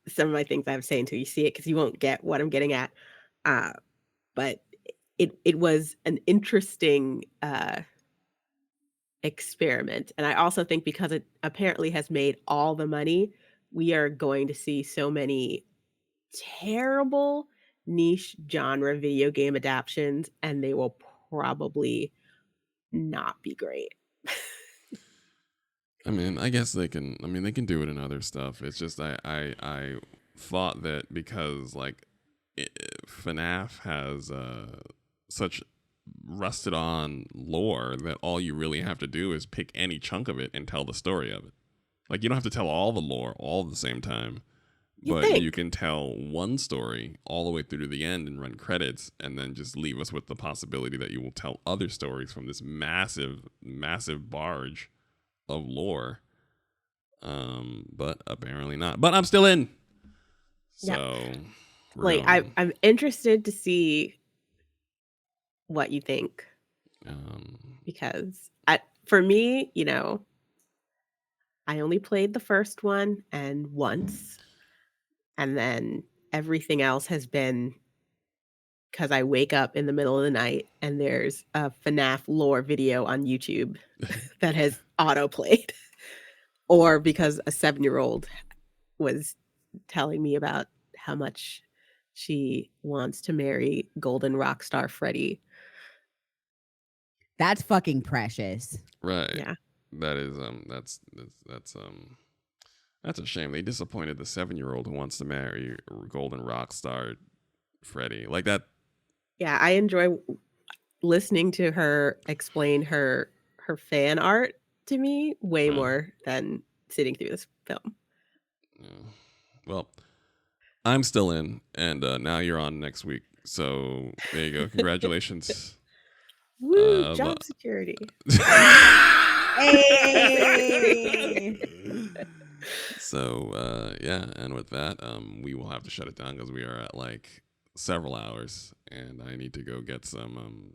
some of my things I have to say until you see it because you won't get what I'm getting at. But it was an interesting experiment, and I also think because it apparently has made all the money, we are going to see so many terrible niche genre video game adaptions, and they will probably not be great. I mean, I guess they can. I mean, they can do it in other stuff. It's just I thought that because like FNAF has such rusted on lore that all you really have to do is pick any chunk of it and tell the story of it. Like you don't have to tell all the lore all at the same time, but you can tell one story all the way through to the end and run credits, and then just leave us with the possibility that you will tell other stories from this massive barge of lore. But apparently not. But I'm still in. So Like I'm interested to see what you think, because for me, I only played the first one and once, and then everything else has been because I wake up in the middle of the night and there's a FNAF lore video on YouTube that has auto played, or because a 7-year-old was telling me about how much she wants to marry Golden Rockstar Freddy. That's fucking precious. Right. Yeah. That is that's a shame. They disappointed the 7-year-old who wants to marry Golden Rockstar Freddy. Like that. Yeah, I enjoy listening to her explain her fan art to me way more than sitting through this film. Yeah. Well, I'm still in, and now you're on next week. So there you go. Congratulations. Woo, job security. Hey. So yeah, and with that, we will have to shut it down because we are at like several hours, and I need to go get some.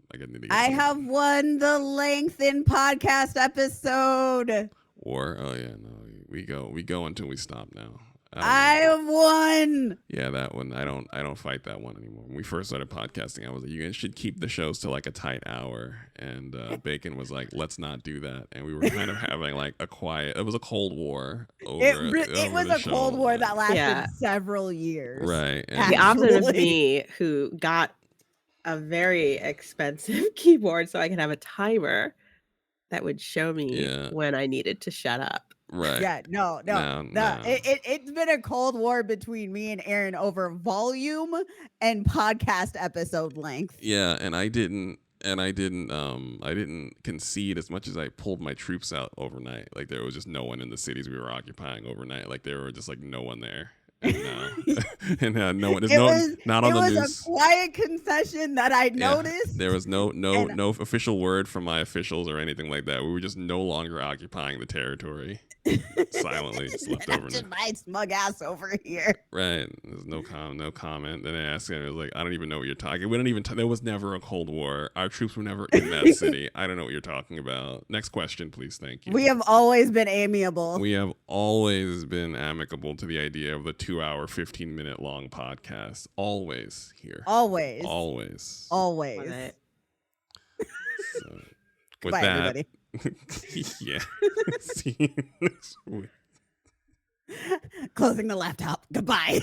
I have won the lengthened podcast episode. Or oh yeah, no, we go until we stop now. I have won. Yeah, that one. I don't fight that one anymore. When we first started podcasting, I was like, you guys should keep the shows to like a tight hour. And Bacon was like, let's not do that. And we were kind of having like a quiet. It was a Cold War. It was a Cold War that lasted several years. Right. The opposite of me, who got a very expensive keyboard so I could have a timer that would show me when I needed to shut up. Right. Yeah, no. It's been a Cold War between me and Aaron over volume and podcast episode length. Yeah, and I didn't concede as much as I pulled my troops out overnight. Like there was just no one in the cities we were occupying overnight. Like there were just like no one there. And no one. Not on the news. It was a quiet concession that I noticed. There was no official word from my officials or anything like that. We were just no longer occupying the territory. Silently just left over. Just my smug ass over here. Right. There's no comment. Then I asked him, I was like, I don't even know what you're talking. We don't even. There was never a Cold War. Our troops were never in that city. I don't know what you're talking about. Next question, please. Thank you. We have always been amiable. We have always been amicable to the idea of the 2-hour, 15-minute long podcast. Always here. Always. So, with Bye, that. everybody. Yeah. See you next week. Closing the laptop. Goodbye.